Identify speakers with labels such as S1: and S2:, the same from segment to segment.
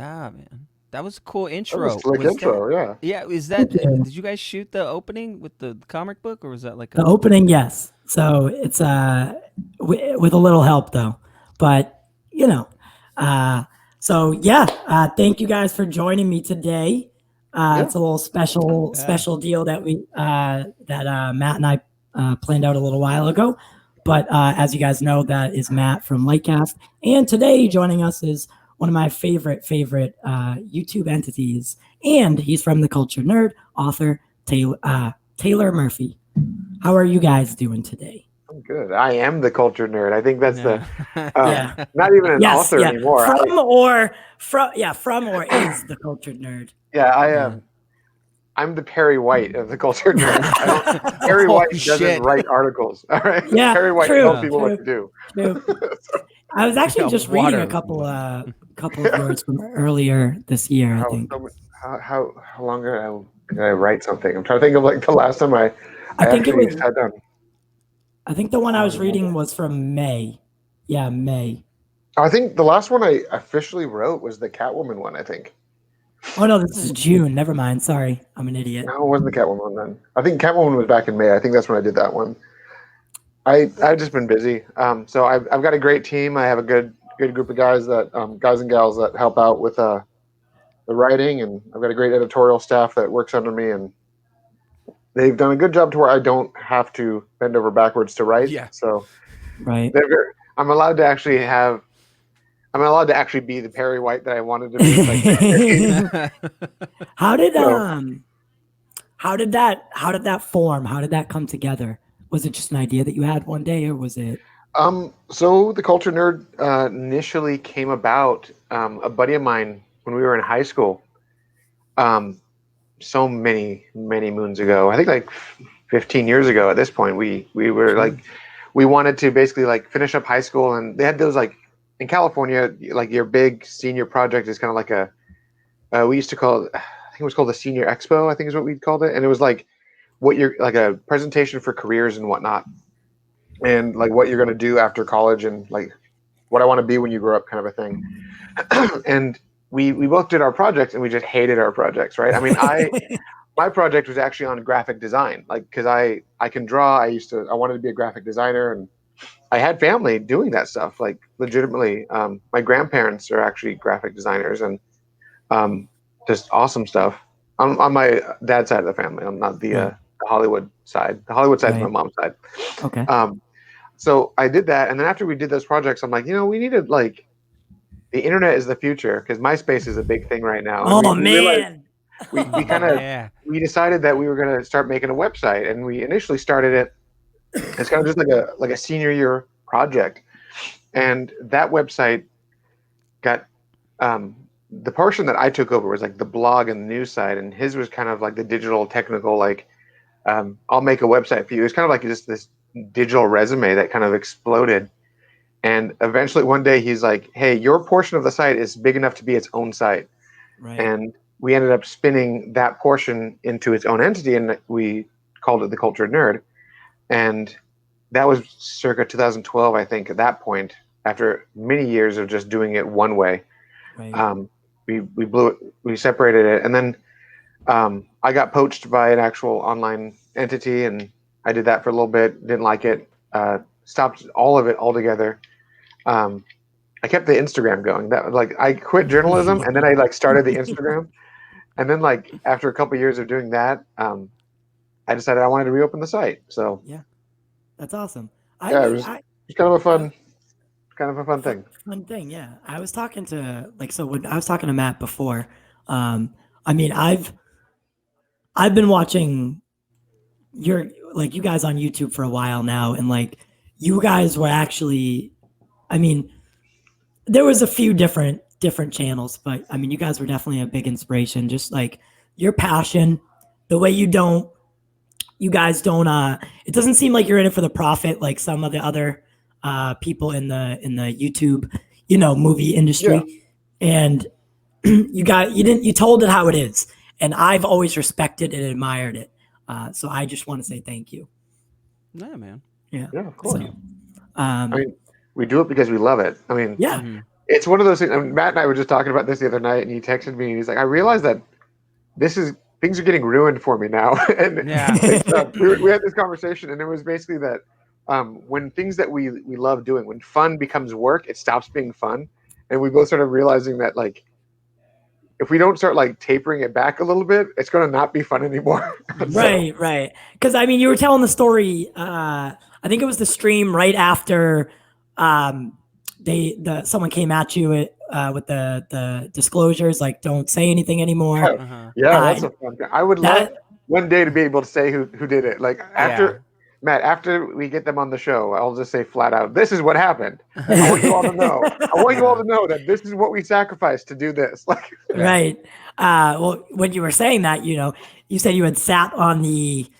S1: Yeah, man. That was a cool
S2: That was a
S1: intro.
S2: slick intro, yeah.
S1: Yeah, is that did you guys shoot the opening with the comic book or was that like
S3: The opening, yes. So it's with a little help though, but you know, so yeah. Thank you guys for joining me today. It's a little special deal that Matt and I planned out a little while ago. But as you guys know, that is Matt from LightCast, and today joining us is one of my favorite YouTube entities, and he's from the Culture Nerd, author Taylor Murphy. How are you guys doing today?
S2: I'm good. I am the culture nerd. I think that's not even an author anymore.
S3: From or is the culture nerd.
S2: Yeah, I am. I'm the Perry White of the culture nerd. Perry White doesn't write articles. All right.
S3: Yeah,
S2: Perry White tells people what to do.
S3: I was actually just reading a couple of words from earlier this year. I think.
S2: How long ago did I write something? I'm trying to think of like the last time I think it was. Sat down.
S3: I think the one I was reading was from May. Yeah, May.
S2: I think the last one I officially wrote was the Catwoman one, I think.
S3: Oh, no, this is June. Never mind. Sorry. I'm an idiot.
S2: No, it wasn't the Catwoman then. I think Catwoman was back in May. I think that's when I did that one. I've just been busy. So I've got a great team. I have a good group of guys and gals that help out with the writing, and I've got a great editorial staff that works under me, and they've done a good job to where I don't have to bend over backwards to write.
S1: Yeah.
S2: So
S3: right.
S2: I'm allowed to actually be the Perry White that I wanted to be.
S3: How did that form? How did that come together? Was it just an idea that you had one day, or was it?
S2: So the Culture Nerd initially came about. A buddy of mine when we were in high school. So many moons ago. I think like 15 years ago. At this point, we were like, we wanted to basically like finish up high school, and they had those like in California, like your big senior project is kind of like we used to call it, I think it was called the Senior Expo, I think is what we called it. And it was like like a presentation for careers and whatnot. And like what you're going to do after college and like what I want to be when you grow up kind of a thing. And we both did our projects and we just hated our projects, right? I mean, my project was actually on graphic design, like, cause I can draw. I wanted to be a graphic designer, and I had family doing that stuff, like legitimately. My grandparents are actually graphic designers, and just awesome stuff. On my dad's side of the family. I'm not the Hollywood side. The Hollywood side is my mom's side.
S3: Okay.
S2: So I did that, and then after we did those projects, I'm like, we needed like the internet is the future, because MySpace is a big thing right now.
S3: Oh man.
S2: We kind of we decided that we were going to start making a website, and we initially started it. It's kind of just like a senior year project, and that website got the portion that I took over was like the blog and the news side, and his was kind of like the digital technical, like I'll make a website for you. It's kind of like just this digital resume that kind of exploded. And eventually one day he's like, hey, your portion of the site is big enough to be its own site.
S3: Right.
S2: And we ended up spinning that portion into its own entity, and we called it the Cultured Nerd. And that was circa 2012, I think, at that point, after many years of just doing it one way. Right. We blew it, we separated it. And then I got poached by an actual online entity, and I did that for a little bit, didn't like it, stopped all of it altogether. I kept the Instagram going. That like I quit journalism, and then I like started the Instagram. And then like after a couple of years of doing that, I decided I wanted to reopen the site. So
S3: yeah, that's awesome.
S2: It was kind of a fun thing.
S3: Fun thing, yeah. I was talking to when I was talking to Matt before. I mean, I've been watching you guys on YouTube for a while now, and like you guys were actually, I mean, there was a few different channels, but I mean, you guys were definitely a big inspiration. Just like your passion, the way you guys don't. It doesn't seem like you're in it for the profit, like some of the other people in the YouTube, movie industry. Yeah. And you told it how it is, and I've always respected and admired it. So I just want to say thank you.
S1: Yeah, man.
S3: Yeah,
S2: of course.
S3: So,
S2: I mean, we do it because we love it. I mean,
S3: yeah.
S2: It's one of those things. I mean, Matt and I were just talking about this the other night, and he texted me, and he's like, "I realized that things are getting ruined for me now." And
S1: Yeah.
S2: we had this conversation, and it was basically that when things that we love doing, when fun becomes work, it stops being fun, and we both started realizing that like if we don't start like tapering it back a little bit, it's going to not be fun anymore.
S3: Right. Because I mean, you were telling the story. I think it was the stream right after someone came at you with the disclosures, like don't say anything anymore.
S1: Uh-huh.
S2: Yeah, that's a fun thing. I would love one day to be able to say who did it. Like after Matt, after we get them on the show, I'll just say flat out, "This is what happened." I want you all to know. I want you all to know that this is what we sacrificed to do this. Like,
S3: Right. Well, when you were saying that, you said you had sat on the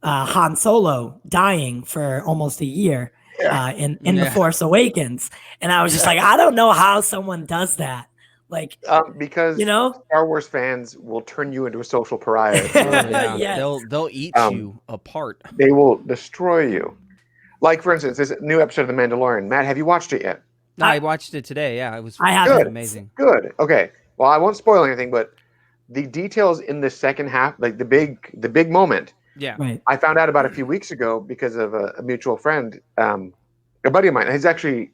S3: Han Solo dying for almost a year in The Force Awakens, and I was just like, I don't know how someone does that. Like,
S2: because Star Wars fans will turn you into a social pariah.
S3: Yes.
S1: They'll eat you apart.
S2: They will destroy you. Like, for instance, this new episode of The Mandalorian. Matt, have you watched it yet?
S1: No, I watched it today. Yeah, it was amazing.
S2: Good. Okay. Well, I won't spoil anything, but the details in the second half, like the big moment.
S1: Yeah.
S3: Right.
S2: I found out about a few weeks ago because of a mutual friend, a buddy of mine. He's actually,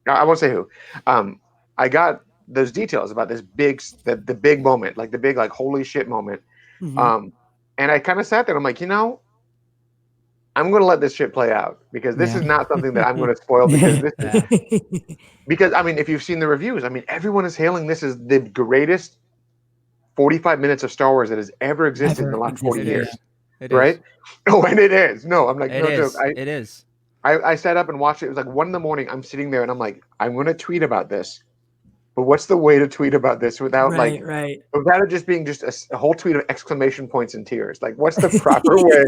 S2: I won't say who. I got those details about this the big moment, like the big like holy shit moment.
S3: Mhm.
S2: And I kind of sat there. And I'm like, I'm going to let this shit play out because this is not something that I'm going to spoil because I mean, if you've seen the reviews, I mean, everyone is hailing this as the greatest 45 minutes of Star Wars that has ever existed in the last 40 years.
S1: It
S2: right?
S1: Is.
S2: Oh, and it is. No, I'm like,
S1: it
S2: no
S1: is.
S2: joke.
S1: It is.
S2: I sat up and watched it. It was like 1 a.m. I'm sitting there and I'm like, I'm going to tweet about this. But what's the way to tweet about this without without it just being just a whole tweet of exclamation points and tears? Like, what's the proper way?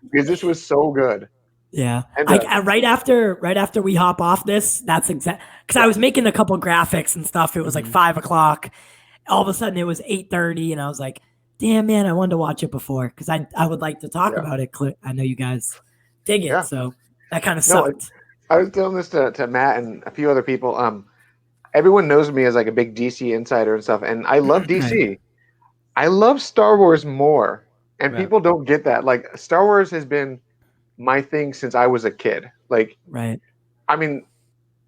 S2: Because this was so good.
S3: Yeah.
S2: And,
S3: right after we hop off this, that's exact. Because I was making a couple graphics and stuff. It was like 5 o'clock. All of a sudden, it was 8:30, and I was like, "Damn, man, I wanted to watch it before because I would like to talk about it. I know you guys dig it, so that kind of sucked."
S2: I was telling this to Matt and a few other people. Everyone knows me as like a big DC insider and stuff, and I love DC. Right. I love Star Wars more, and people don't get that. Like, Star Wars has been my thing since I was a kid. Like,
S3: right.
S2: I mean,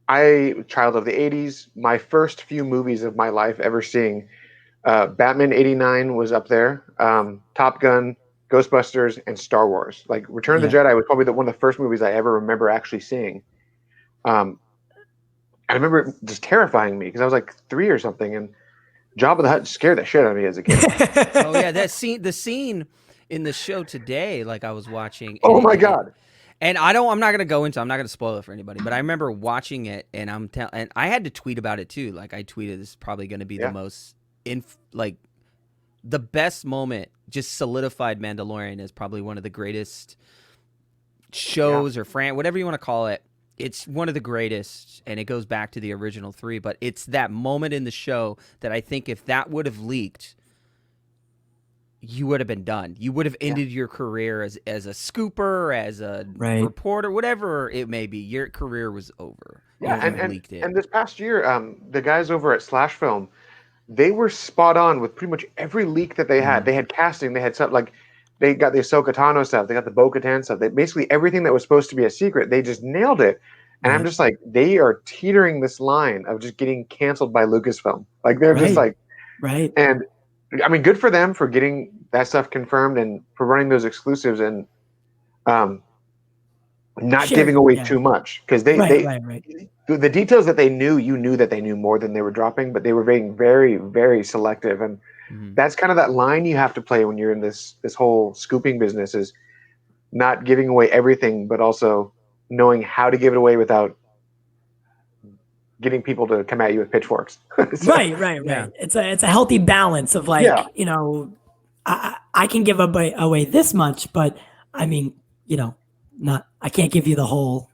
S2: I child of the 80s. My first few movies of my life ever seeing, Batman '89 was up there. Top Gun, Ghostbusters, and Star Wars. Like, Return of the Jedi was probably one of the first movies I ever remember actually seeing. I remember it just terrifying me because I was like 3 or something, and Jabba the Hutt scared the shit out of me as a kid.
S1: Oh yeah, the scene in the show today, like I was watching.
S2: Oh my god!
S1: And I'm not gonna spoil it for anybody, but I remember watching it, and and I had to tweet about it too. Like, I tweeted, "This is probably going to be the most the best moment." Just solidified Mandalorian as probably one of the greatest shows or whatever you want to call it. It's one of the greatest, and it goes back to the original 3. But it's that moment in the show that I think if that would have leaked, you would have been done. You would have ended your career as a scooper, as a reporter, whatever it may be. Your career was over.
S2: Yeah, and this past year, the guys over at Slash Film, they were spot on with pretty much every leak that they had. They had casting, they had stuff like they got the Ahsoka Tano stuff, they got the Bo-Katan stuff. They basically everything that was supposed to be a secret, they just nailed it. And I'm just like, they are teetering this line of just getting canceled by Lucasfilm. Like, they're just like, and I mean, good for them for getting that stuff confirmed and for running those exclusives and not giving away too much, because the details that they knew, you knew that they knew more than they were dropping, but they were being very, very selective. And that's kind of that line you have to play when you're in this whole scooping business, is not giving away everything, but also knowing how to give it away without getting people to come at you with pitchforks.
S3: Right. Yeah. It's a healthy balance of like, I can give away this much, but I mean, I can't give you the whole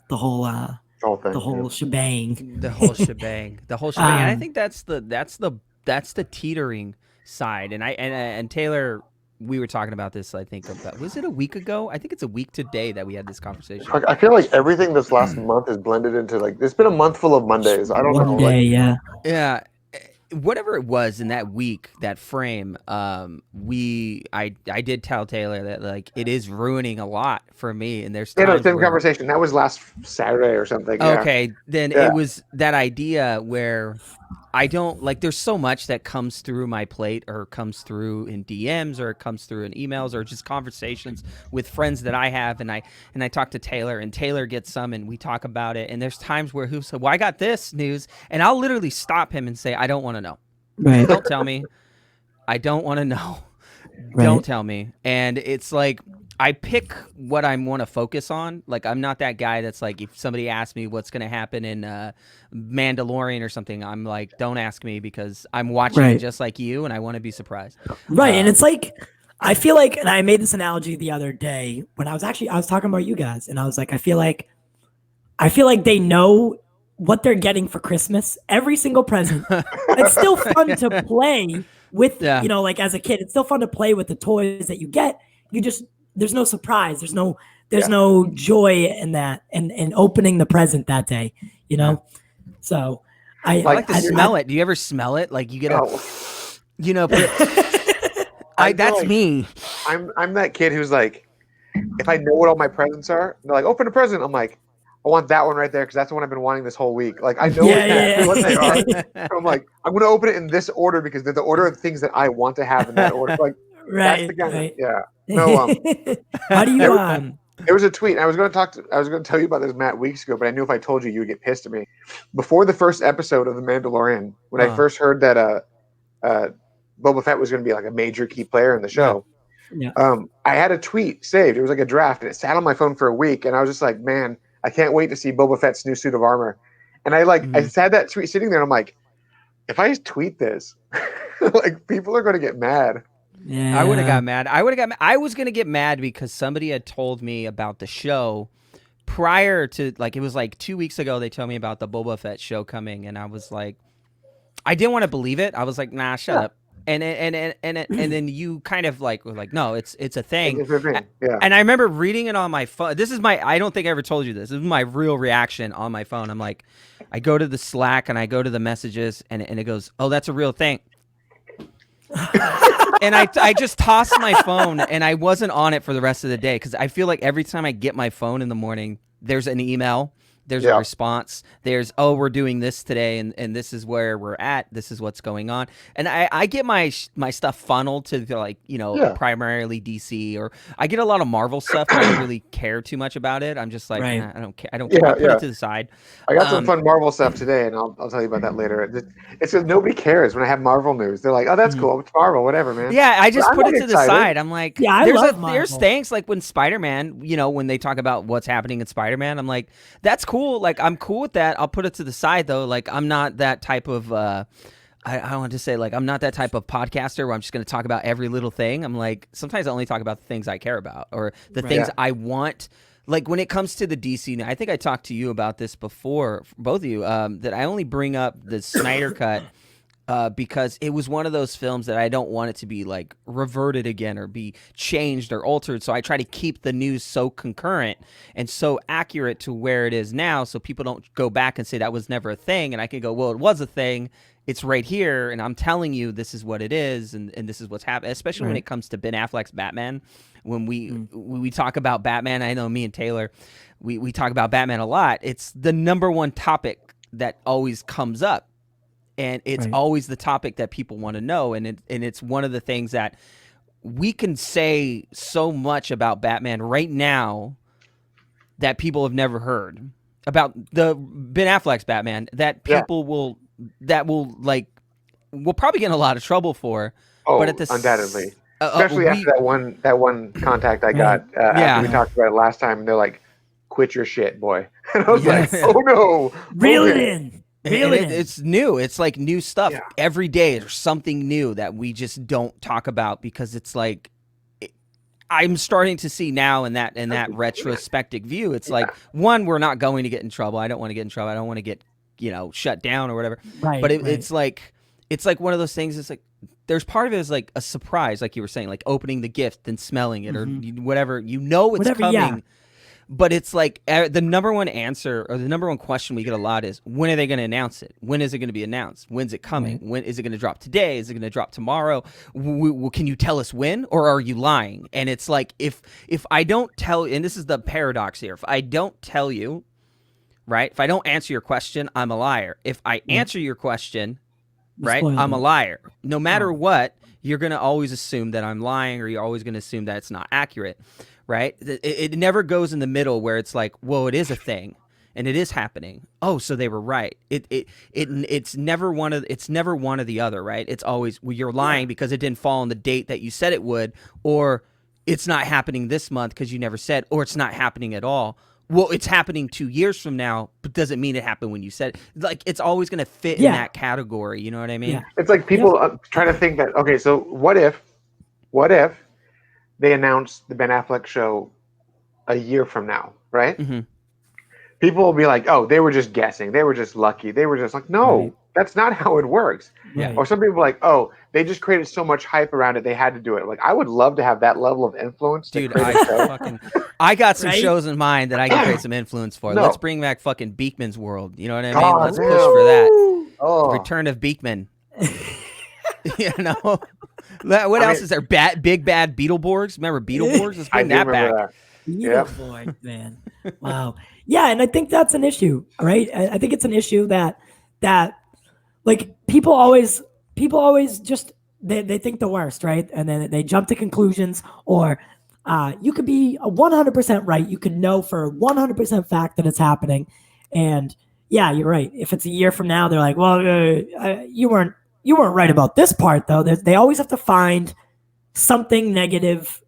S3: shebang.
S1: The whole shebang. And I think that's the teetering side. And Taylor we were talking about this. I think about, was it a week ago? I think it's a week today that we had this conversation.
S2: I feel like everything this last month is blended into like. It's been a month full of Mondays. I don't know.
S3: One day, yeah.
S1: Yeah. Whatever it was in that week, that frame, I did tell Taylor that like it is ruining a lot for me, and there's times
S2: same
S1: where,
S2: conversation. That was last Saturday or something. Yeah.
S1: okay, then it was that idea where I don't like. There's so much that comes through my plate, or comes through in DMs, or it comes through in emails, or just conversations with friends that I have, and I talk to Taylor, and Taylor gets some, and we talk about it. And there's times where he'll say, "Well, I got this news," and I'll literally stop him and say, "I don't want to know.
S3: Right.
S1: Don't tell me. I don't want to know.
S3: Right.
S1: Don't tell me." And it's like I pick what I want to focus on. Like I'm not that guy that's like, if somebody asks me what's going to happen in Mandalorian or something, I'm like, don't ask me, because I'm watching it just like you, and I want to be surprised.
S3: Right. And it's like, I feel like, and I made this analogy the other day when I was talking about you guys, and I was like, I feel like they know what they're getting for Christmas. Every single present. It's still fun to play with, you know, like as a kid, it's still fun to play with the toys that you get. There's no surprise. There's no joy in that, and opening the present that day, you know? So I
S1: like to smell it. Do you ever smell it? Like you get you know, but that's
S2: like,
S1: me.
S2: I'm that kid who's like, if I know what all my presents are, they're like, open a present. I'm like, I want that one right there, because that's the one I've been wanting this whole week. Like I know what they are. So I'm like, I'm gonna open it in this order because they're the order of things that I want to have in that order. Like that's the guy. Yeah. No.
S3: How do you?
S2: There was a tweet. I was going to tell you about this, Matt, weeks ago, but I knew if I told you, you would get pissed at me. Before the first episode of The Mandalorian, when I first heard that Boba Fett was going to be like a major key player in the show, I had a tweet saved. It was like a draft, and it sat on my phone for a week, and I was just like, man, I can't wait to see Boba Fett's new suit of armor. And I had that tweet sitting there, and I'm like, if I just tweet this, like people are going to get mad.
S3: Yeah.
S1: I would have got mad. I was going to get mad because somebody had told me about the show prior to, like, it was like 2 weeks ago. They told me about the Boba Fett show coming, and I was like, I didn't want to believe it. I was like, nah, shut up. And then you kind of like were like, no, it's a thing.
S2: It's a thing. Yeah.
S1: And I remember reading it on my phone. This is I don't think I ever told you this. This is my real reaction on my phone. I'm like, I go to the Slack and I go to the messages, and it goes, oh, that's a real thing. And I just tossed my phone, and I wasn't on it for the rest of the day, because I feel like every time I get my phone in the morning, there's an email, there's a response, there's, oh, we're doing this today, and this is where we're at, this is what's going on. And I get my stuff funneled to like, you know, primarily DC, or I get a lot of Marvel stuff, but I don't really care too much about it. I'm just like, nah, I don't care. I care. I put it to the side.
S2: I got some fun Marvel stuff today, and I'll tell you about that later. It's just nobody cares when I have Marvel news. They're like, oh, that's cool. It's Marvel, whatever, man.
S1: Yeah, I just put it to the side. I'm like, there's things like when Spider-Man, you know, when they talk about what's happening in Spider-Man, I'm like, that's cool. Like, I'm cool with that. I'll put it to the side, though. Like, I'm not that type of I want to say, like, I'm not that type of podcaster where I'm just going to talk about every little thing. I'm like, sometimes I only talk about the things I care about, or the things I want. Like, when it comes to the DC, I think I talked to you about this before, both of you, that I only bring up the Snyder Cut because it was one of those films that I don't want it to be, like, reverted again or be changed or altered. So I try to keep the news so concurrent and so accurate to where it is now, so people don't go back and say that was never a thing. And I can go, well, it was a thing. It's right here, and I'm telling you this is what it is, and this is what's happening, especially when it comes to Ben Affleck's Batman. When we talk about Batman, I know me and Taylor, we talk about Batman a lot. It's the number one topic that always comes up, and it's always the topic that people want to know, and it's one of the things that we can say so much about Batman right now that people have never heard about the Ben Affleck's Batman that people will we'll probably get in a lot of trouble for. Oh, but at the
S2: undoubtedly. Especially after that one contact I got after we talked about it last time, and they're like, "Quit your shit, boy." And I was like, "Oh no,
S3: reel it in."
S1: It's new. It's like new stuff every day. There's something new that we just don't talk about, because it's like I'm starting to see now in that retrospective view. It's like, one, we're not going to get in trouble. I don't want to get in trouble. I don't want to get shut down or whatever. But it's like one of those things. It's like there's part of it is like a surprise, like you were saying, like opening the gift and smelling it or whatever. It's
S3: Whatever,
S1: coming.
S3: yeah.
S1: But it's like the number one answer or the number one question we get a lot is, when are they going to announce it? When is it going to be announced? When's it coming?
S3: Right.
S1: When is it going to drop today? Is it going to drop tomorrow? Can you tell us when, or are you lying? And it's like, if I don't tell, and this is the paradox here, if I don't tell you, right? If I don't answer your question, I'm a liar. If I answer your question, right, I'm a liar. No matter what, you're going to always assume that I'm lying, or you're always going to assume that it's not accurate. Right? It never goes in the middle where it's like, whoa, it is a thing and it is happening. Oh, so they were right. It's never one of the other, right? It's always, well, you're lying because it didn't fall on the date that you said it would, or it's not happening this month because you never said, or it's not happening at all. Well, it's happening 2 years from now, but doesn't mean it happened when you said it. Like, it's always going to fit in that category. You know what I mean?
S3: Yeah.
S2: It's like people trying to think that, okay, so what if they announced the Ben Affleck show a year from now, right?
S1: Mm-hmm.
S2: People will be like, oh, they were just guessing. They were just lucky. They were just like, no, that's not how it works.
S3: Right.
S2: Or some people are like, oh, they just created so much hype around it, they had to do it. Like, I would love to have that level of influence.
S1: Dude, I got some shows in mind that I can create some influence for.
S2: No.
S1: Let's bring back fucking Beekman's World. You know what I mean? Let's push for that.
S2: Oh.
S1: Return of Beekman. You know? What else is there? Big Bad Beetleborgs? Remember Beetleborgs? Let's bring that back.
S3: Beetleborg, man. Wow. Yeah, and I think that's an issue, right? I think it's an issue that like people always just they think the worst, right? And then they jump to conclusions, or you could be 100% right. You could know for 100% fact that it's happening, and yeah, you're right. If it's a year from now, they're like, well, you weren't right about this part, though. They always have to find something negative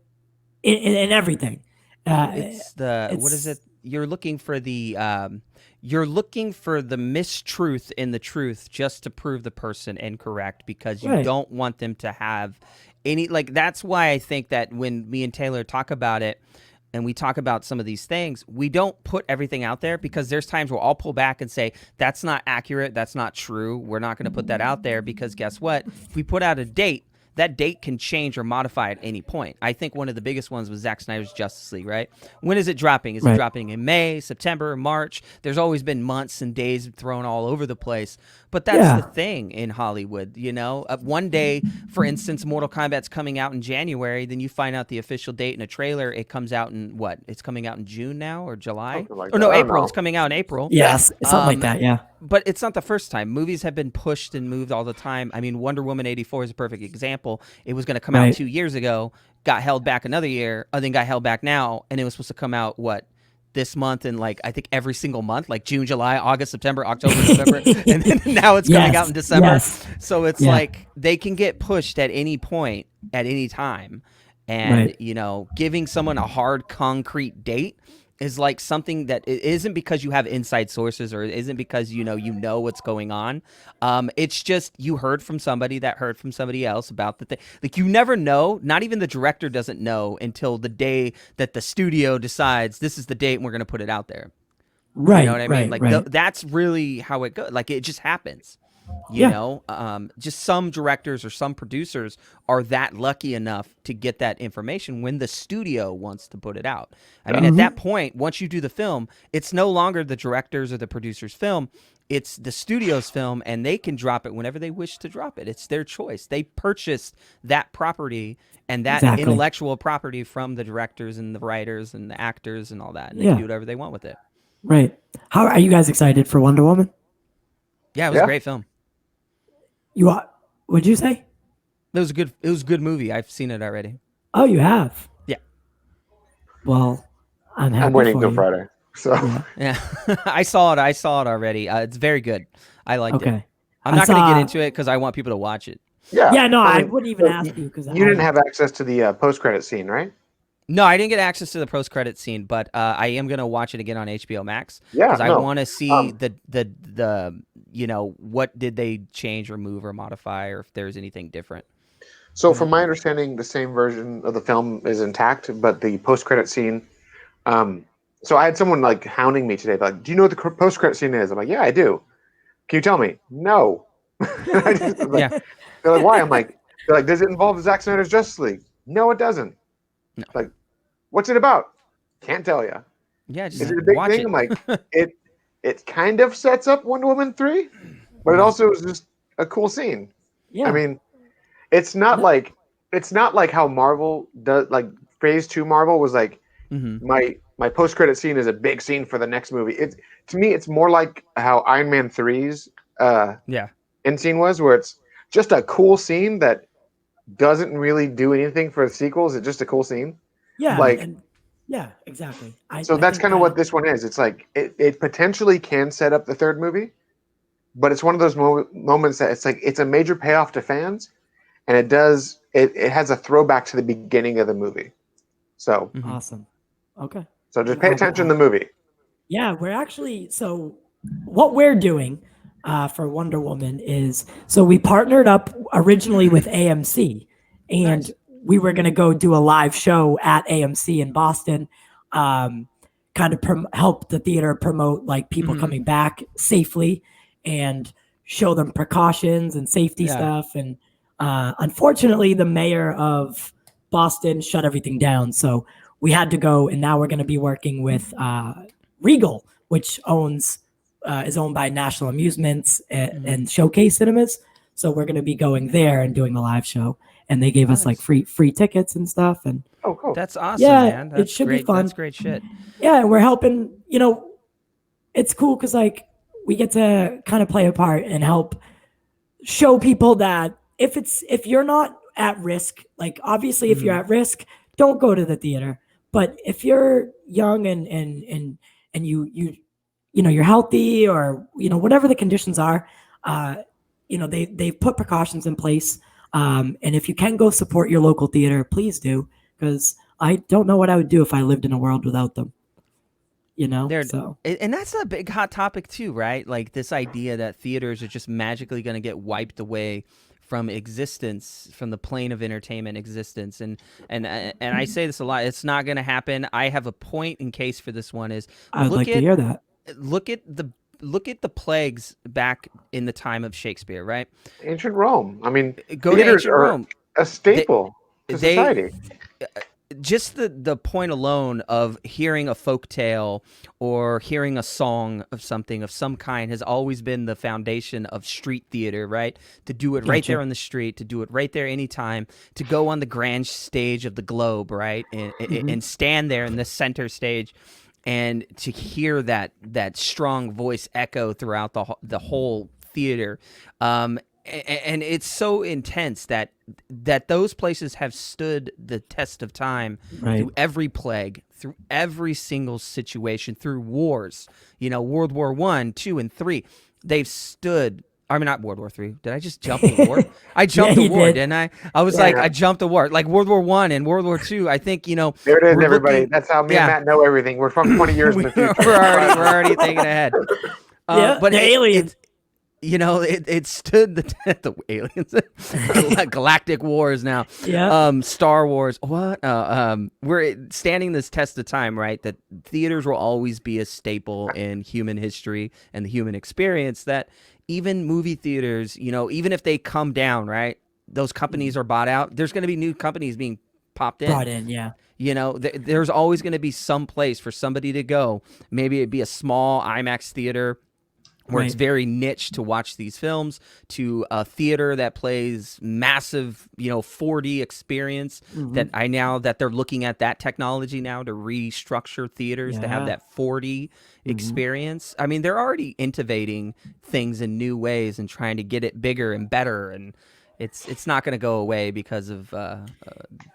S3: in everything.
S1: What is it? You're looking for the mistruth in the truth just to prove the person incorrect, because you don't want them to have any, like, that's why I think that when me and Taylor talk about it and we talk about some of these things, we don't put everything out there, because there's times where I'll pull back and say, that's not accurate, that's not true, we're not going to put that out there, because guess what? If we put out a date, that date can change or modify at any point. I think one of the biggest ones was Zack Snyder's Justice League, right? When is it dropping? Is it dropping in May, September, March? There's always been months and days thrown all over the place. But that's the thing in Hollywood, you know? One day, for instance, Mortal Kombat's coming out in January, then you find out the official date in a trailer. It comes out in what? It's coming out in June now, or July? April. It's coming out in April.
S3: Yes, something like that, yeah.
S1: But it's not the first time. Movies have been pushed and moved all the time. I mean, Wonder Woman 84 is a perfect example. It was going to come out 2 years ago, got held back another year, then got held back now, and it was supposed to come out, this month, and like I think every single month, like June, July, August, September, October, November, and then now it's coming out in December. So it's like they can get pushed at any point, at any time. And, you know, giving someone a hard, concrete date is like something that it isn't because you have inside sources, or it isn't because you know what's going on. It's just you heard from somebody that heard from somebody else about the thing. Like, you never know. Not even the director doesn't know until the day that the studio decides this is the date and we're going to put it out there.
S3: Right.
S1: You know what I mean? Like that's really how it goes. Like, it just happens. You know, just some directors or some producers are that lucky enough to get that information when the studio wants to put it out. I mean, at that point, once you do the film, it's no longer the director's or the producer's film. It's the studio's film, and they can drop it whenever they wish to drop it. It's their choice. They purchased that property and that intellectual property from the directors and the writers and the actors and all that. And they can do whatever they want with it.
S3: Right. How are you guys excited for Wonder Woman?
S1: Yeah, it was a great film.
S3: What'd you say?
S1: It was a good movie. I've seen it already.
S3: Oh, you have?
S1: Yeah.
S3: Well, I'm
S2: waiting till Friday. So
S1: yeah. I saw it already. It's very good. I liked it. I'm not going to get into it because I want people to watch it.
S3: Yeah. No, I wouldn't even ask you because
S2: you didn't have access to the post-credit scene, right?
S1: No, I didn't get access to the post-credit scene, but I am going to watch it again on HBO Max.
S2: Yeah,
S1: because I want to see the what did they change or move or modify, or if there's anything different.
S2: So from my understanding, the same version of the film is intact, but the post-credit scene. So I had someone like hounding me today, like, "Do you know what the post-credit scene is?" I'm like, "Yeah, I do." Can you tell me? No. They're like, "Why?" I'm like, They're like, does it involve Zack Snyder's Justice League? No, it doesn't.
S1: No.
S2: Like, what's it about? Can't tell you.
S1: Yeah, just
S2: Is it a big
S1: watch
S2: thing?
S1: it.
S2: I'm like, it kind of sets up Wonder Woman 3, but it also is just a cool scene.
S3: Yeah.
S2: I mean, it's not like how Marvel does. Like Phase 2 Marvel was like my post credit scene is a big scene for the next movie. It's to me, it's more like how Iron Man 3's end scene was, where it's just a cool scene that doesn't really do anything for the sequels. It's just a cool scene.
S3: Yeah.
S2: Like.
S3: Yeah, exactly.
S2: So that's kind of what this one is. It's like it potentially can set up the third movie, but it's one of those moments that it's like it's a major payoff to fans, and it has a throwback to the beginning of the movie. So
S3: awesome. Okay.
S2: So just pay attention to the movie.
S3: Yeah, what we're doing for Wonder Woman is we partnered up originally with AMC, and we were going to go do a live show at AMC in Boston, kind of help the theater promote like people coming back safely and show them precautions and safety stuff. And unfortunately, the mayor of Boston shut everything down. So we had to go, and now we're going to be working with Regal, which is owned by National Amusements and Showcase Cinemas. So we're going to be going there and doing the live show. And they gave us like free tickets and stuff. And
S2: oh, cool.
S1: That's awesome, man. That's
S3: it should
S1: great.
S3: be fun.
S1: That's great shit.
S3: Yeah, and we're helping. It's cool because like we get to kind of play a part and help show people that if you're not at risk, like obviously if you're at risk, don't go to the theater. But if you're young and you're healthy or whatever the conditions are, they've put precautions in place. And if you can go support your local theater, please do, because I don't know what I would do if I lived in a world without them. And
S1: that's a big hot topic too, right? Like this idea that theaters are just magically going to get wiped away from existence, from the plane of entertainment existence. And I say this a lot. It's not going to happen. I have a point in case for this one is
S3: I would like to hear that.
S1: Look at the plagues back in the time of Shakespeare, right?
S2: Ancient Rome. I mean,
S1: go to ancient Rome.
S2: A staple to society.
S1: Just the point alone of hearing a folk tale or hearing a song of something of some kind has always been the foundation of street theater, right? To do it right there on the street, to do it right there anytime, to go on the grand stage of the globe, right? And stand there in the center stage and to hear that strong voice echo throughout the whole theater. And it's so intense that those places have stood the test of time through every plague, through every single situation, through wars. World War I, II, and III. They've stood. I mean, not World War III. Did I just jump the war? I jumped the war, didn't I? I was I jumped the war. Like World War I and World War II. I think
S2: There it is, everybody. That's how me and Matt know everything. We're from 20 years in the future.
S1: We're already thinking ahead.
S3: But the aliens.
S1: It stood the aliens, galactic wars now.
S3: Yeah.
S1: Star Wars. What? We're standing this test of time, right? That theaters will always be a staple in human history and the human experience. That even movie theaters, even if they come down, right? Those companies are bought out. There's going to be new companies being brought in. Yeah. There's always going to be some place for somebody to go. Maybe it'd be a small IMAX theater where it's very niche to watch these films, to a theater that plays massive, 4D experience that they're looking at that technology now to restructure theaters to have that 4D experience. I mean, they're already innovating things in new ways and trying to get it bigger and better. And it's not going to go away because of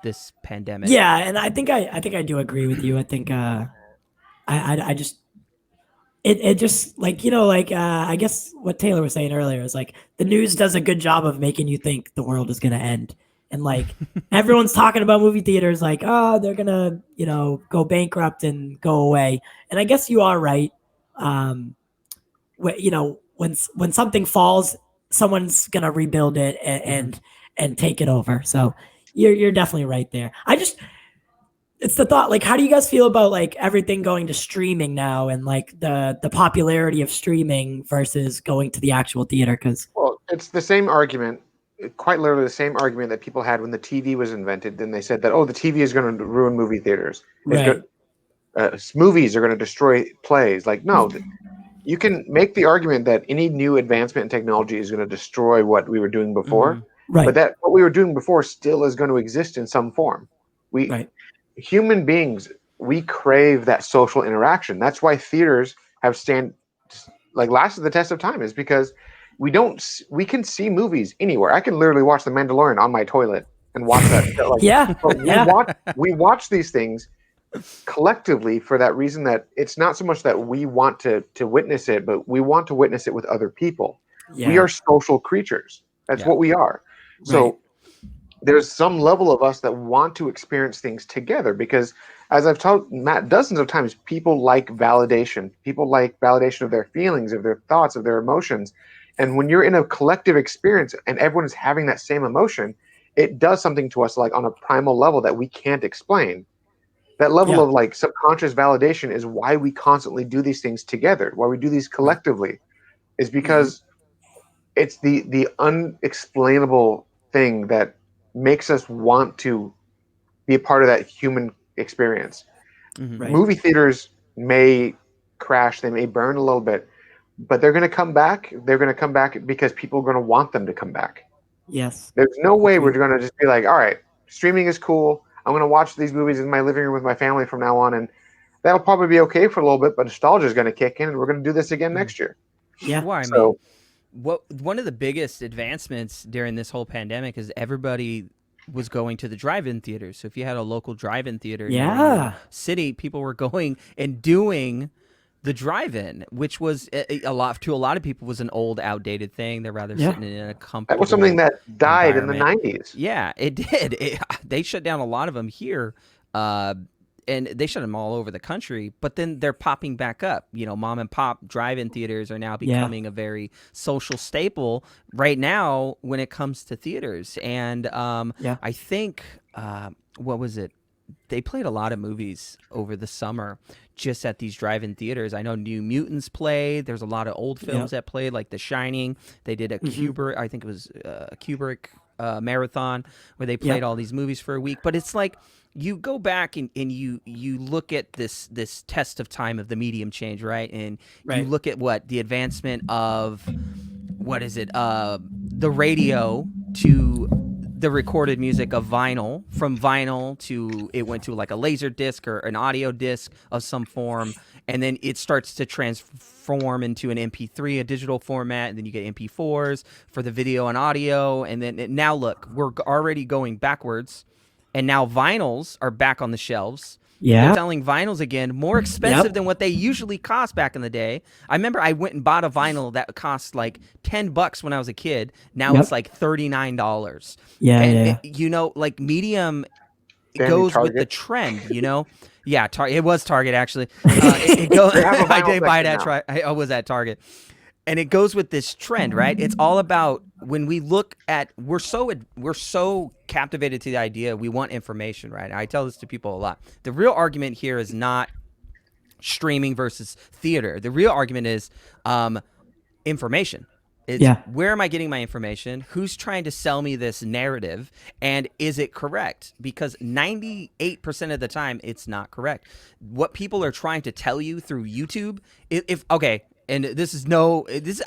S1: this pandemic.
S3: Yeah. And I think I do agree with you. I think I just, It just I guess what Taylor was saying earlier is like the news does a good job of making you think the world is going to end. And like everyone's talking about movie theaters like, oh, they're going to, go bankrupt and go away. And I guess you are right. When something falls, someone's going to rebuild it and take it over. So you're definitely right there. It's the thought, like, how do you guys feel about like everything going to streaming now and like the popularity of streaming versus going to the actual theater? Well,
S2: it's the same argument quite literally the same argument that people had when the TV was invented. Then they said that, oh, the TV is going to ruin movie theaters.
S3: Right.
S2: Movies are going to destroy plays. Like, no, you can make the argument that any new advancement in technology is going to destroy what we were doing before,
S3: Right.
S2: but that what we were doing before still is going to exist in some form. Human beings, we crave that social interaction. That's why theaters have lasted the test of time, is because we can see movies anywhere. I can literally watch The Mandalorian on my toilet and watch that. But we watch these things collectively for that reason, that it's not so much that we want to witness it, but we want to witness it with other people. We are social creatures. That's what we are. So there's some level of us that want to experience things together, because as I've told Matt dozens of times, people like validation. People like validation of their feelings, of their thoughts, of their emotions. And when you're in a collective experience and everyone is having that same emotion, it does something to us, like on a primal level that we can't explain. That level of like subconscious validation is why we constantly do these things together, why we do these collectively, is because it's the unexplainable thing that makes us want to be a part of that human experience. Movie theaters may crash, they may burn a little bit, but they're going to come back. They're going to come back because people are going to want them to come back.
S3: Yes.
S2: There's no way we're going to just be like, all right, streaming is cool. I'm going to watch these movies in my living room with my family from now on, and that'll probably be okay for a little bit, but nostalgia is going to kick in, and we're going to do this again next year.
S3: Yeah.
S1: Well, I mean, one of the biggest advancements during this whole pandemic is everybody was going to the drive-in theaters. So if you had a local drive-in theater in your city, people were going and doing the drive-in, which was a lot of people was an old, outdated thing. They're rather sitting in a comfortable.
S2: That was something that died in the 90s.
S1: Yeah, it did. They shut down a lot of them here, and they shut them all over the country. But then they're popping back up. You know, mom and pop drive-in theaters are now becoming a very social staple right now when it comes to theaters. And I think what was it? They played a lot of movies over the summer just at these drive-in theaters. I know New Mutants played. There's a lot of old films that played, like The Shining. They did a Kubrick, I think it was a Kubrick marathon where they played all these movies for a week. But it's like you go back and you look at this test of time of the medium change, right? And you look at the advancement of, the radio to the recorded music of vinyl, from vinyl to it went to like a laser disc or an audio disc of some form, and then it starts to transform into an MP3, a digital format, and then you get MP4s for the video and audio, and then now look, we're already going backwards, and now vinyls are back on the shelves. They're selling vinyls again, more expensive than what they usually cost back in the day. I remember I went and bought a vinyl that cost like $10 when I was a kid. Now it's like $39. You know, like medium goes with the trend, you know? Yeah, it was Target, actually. I did buy it at I was at Target. And it goes with this trend, right? It's all about when we look at, we're so captivated to the idea, we want information, right? I tell this to people a lot. The real argument here is not streaming versus theater. The real argument is information. It's where am I getting my information? Who's trying to sell me this narrative? And is it correct? Because 98% of the time, it's not correct. What people are trying to tell you through YouTube, and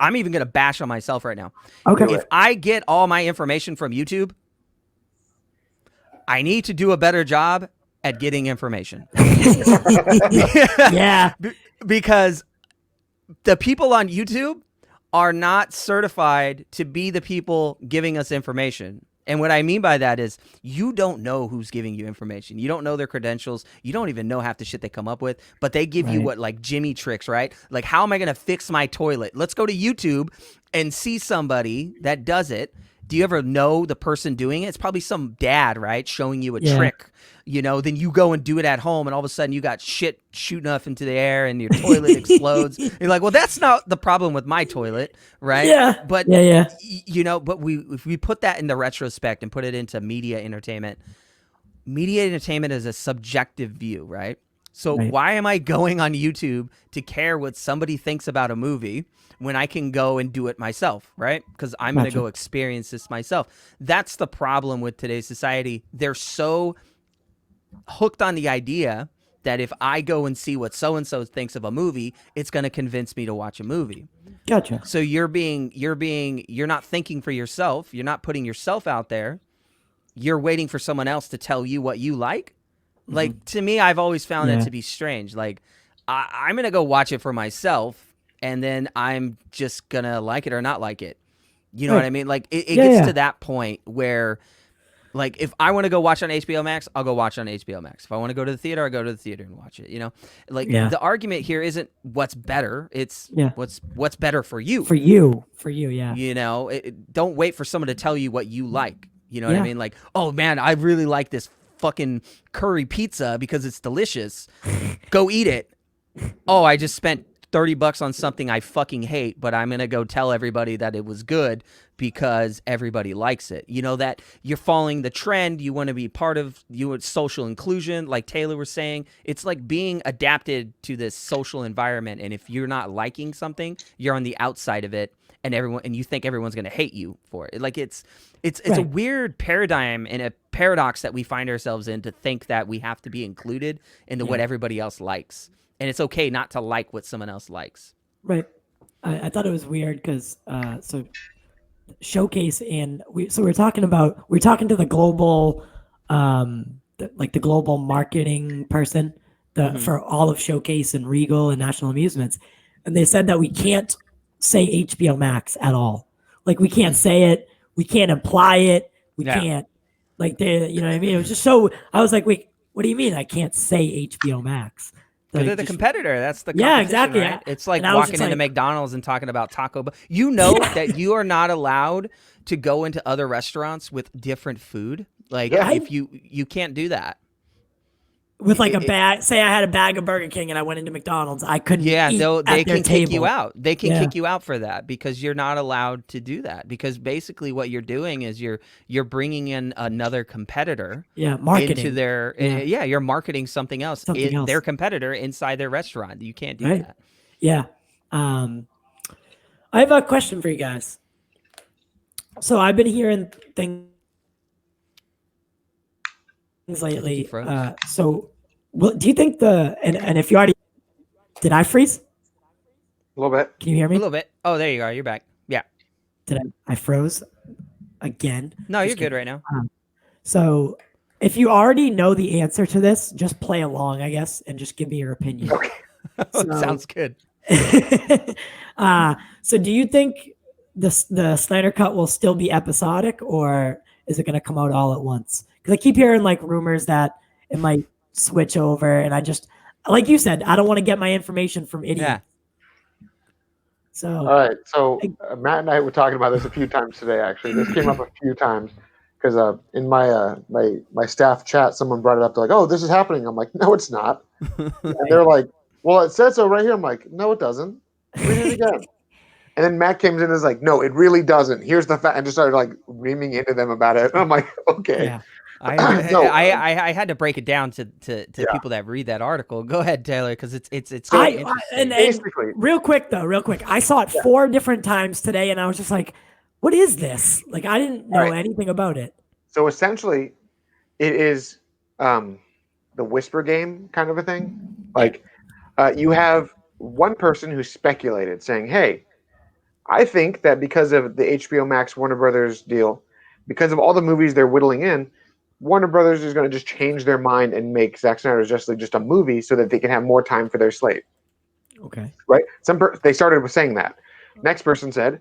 S1: I'm even going to bash on myself right now. Okay. If I get all my information from YouTube, I need to do a better job at getting information. Because the people on YouTube are not certified to be the people giving us information. And what I mean by that is you don't know who's giving you information. You don't know their credentials. You don't even know half the shit they come up with. But they give you like Jimmy tricks, right? Like, how am I going to fix my toilet? Let's go to YouTube and see somebody that does it. Do you ever know the person doing it? It's probably some dad, right, showing you a trick. You know, then you go and do it at home, and all of a sudden you got shit shooting up into the air, and your toilet explodes. You're like, well, that's not the problem with my toilet, right? But you know, but if we put that into retrospect and put it into media entertainment is a subjective view, right? So
S3: Right.
S1: why am I going on YouTube to care what somebody thinks about a movie when I can go and do it myself, right? Because I'm going to
S3: Gotcha.
S1: go experience this myself. That's the problem with today's society. They're so hooked on the idea that if I go and see what so-and-so thinks of a movie, it's going to convince me to watch a movie.
S3: Gotcha.
S1: So you're not thinking for yourself. You're not putting yourself out there. You're waiting for someone else to tell you what you like. Like, to me, I've always found that to be strange. Like, I'm going to go watch it for myself, and then I'm just going to like it or not like it. You know what I mean? Like, it gets to that point where, like, if I want to go watch on HBO Max, I'll go watch on HBO Max. If I want to go to the theater, I'll go to the theater and watch it, you know? Like, the argument here isn't what's better. It's what's better for you.
S3: For you, yeah.
S1: You know? Don't wait for someone to tell you what you like. You know what I mean? Like, oh, man, I really like this fucking curry pizza because it's delicious. Go eat it. Oh, I just spent $30 on something I fucking hate, but I'm gonna go tell everybody that it was good because everybody likes it. You know, that you're following the trend. You want to be part of social inclusion, like Taylor was saying. It's like being adapted to this social environment, and if you're not liking something, you're on the outside of it, and you think everyone's gonna hate you for it. Like it's a weird paradigm and a paradox that we find ourselves in, to think that we have to be included into what everybody else likes. And it's okay not to like what someone else likes.
S3: Right. I thought it was weird because so showcase, and we're talking to the global the global marketing person for all of Showcase and Regal and National Amusements, and they said that we can't say HBO Max at all. Like, we can't say it, we can't imply it, we can't, like, you know what I mean? It was just so, I was like, wait, what do you mean I can't say HBO Max?
S1: Like, they're the competitor. That's the competition,
S3: exactly.
S1: Right? It's like walking into McDonald's and talking about Taco Bell. You know that you are not allowed to go into other restaurants with different food. Like, if you can't do that.
S3: With like a bag, say I had a bag of Burger King and I went into McDonald's, I couldn't.
S1: They can kick you out. They can kick you out for that, because you're not allowed to do that. Because basically, what you're doing is you're bringing in another competitor.
S3: Marketing
S1: into their. You're marketing something else. Their competitor inside their restaurant. You can't do that.
S3: Yeah. I have a question for you guys. So I've been hearing things lately. So, do you think and if you already, did I freeze?
S2: A little bit.
S3: Can you hear me?
S1: A little bit. Oh, there you are. You're back. Yeah.
S3: Did I froze again?
S1: No, you're good right now.
S3: So, if you already know the answer to this, just play along, I guess, and just give me your opinion.
S2: Okay.
S1: Sounds good.
S3: So do you think the Snyder Cut will still be episodic, or is it going to come out all at once? Because I keep hearing like rumors that it might switch over, and I just, like you said, I don't want to get my information from idiots.
S1: Yeah.
S3: So
S2: all right. So Matt and I were talking about this a few times today. Actually, this came up a few times because in my my staff chat, someone brought it up. They're like, "Oh, this is happening." I'm like, "No, it's not." And they're like, "Well, it says so right here." I'm like, "No, it doesn't. Read it again." And then Matt came in and is like, "No, it really doesn't. Here's the fact," and just started like reaming into them about it. And I'm like, "Okay."
S3: Yeah.
S1: I had to break it down to people that read that article. Go ahead, Taylor, because it's interesting.
S3: And real quick, I saw it 4 different times today, and I was just like, "What is this?" Like, I didn't know anything about it.
S2: So essentially, it is the whisper game kind of a thing. Like, you have one person who speculated, saying, "Hey, I think that because of the HBO Max Warner Brothers deal, because of all the movies they're whittling in, Warner Brothers is going to just change their mind and make Zack Snyder's Justice League just a movie so that they can have more time for their slate."
S3: Okay.
S2: Right? They started with saying that. Next person said,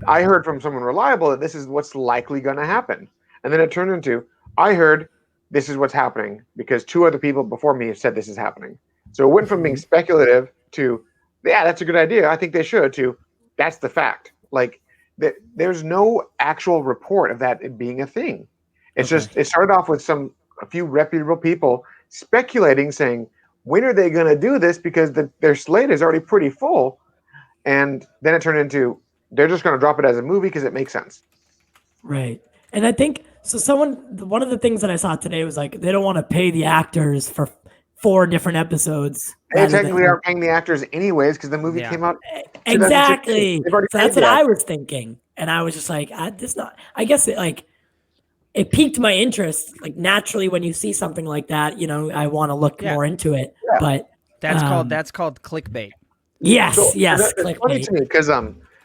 S2: "I heard from someone reliable that this is what's likely going to happen." And then it turned into, "I heard this is what's happening because 2 other people before me have said this is happening." So it went from being speculative to, "Yeah, that's a good idea. I think they should," to, "That's the fact." Like, there's no actual report of that being a thing. It's just, it started off with a few reputable people speculating, saying, when are they going to do this? Because their slate is already pretty full. And then it turned into, they're just going to drop it as a movie because it makes sense.
S3: Right. And I think, so one of the things that I saw today was like, they don't want to pay the actors for 4 different episodes.
S2: They
S3: rather
S2: technically
S3: than-
S2: are paying the actors anyways because the movie
S1: Yeah.
S2: came out.
S3: Exactly.
S2: 2016. They've already
S3: So that's
S2: paid
S3: what
S2: the
S3: I
S2: actors.
S3: was thinking, and I was just like, I guess it piqued my interest. Like naturally, when you see something like that, I want to look
S1: Yeah.
S3: more into it.
S2: Yeah.
S3: But
S1: That's
S3: Um,
S1: called clickbait.
S3: yes,
S2: So,
S3: yes,
S2: it's funny
S3: clickbait.
S2: to me because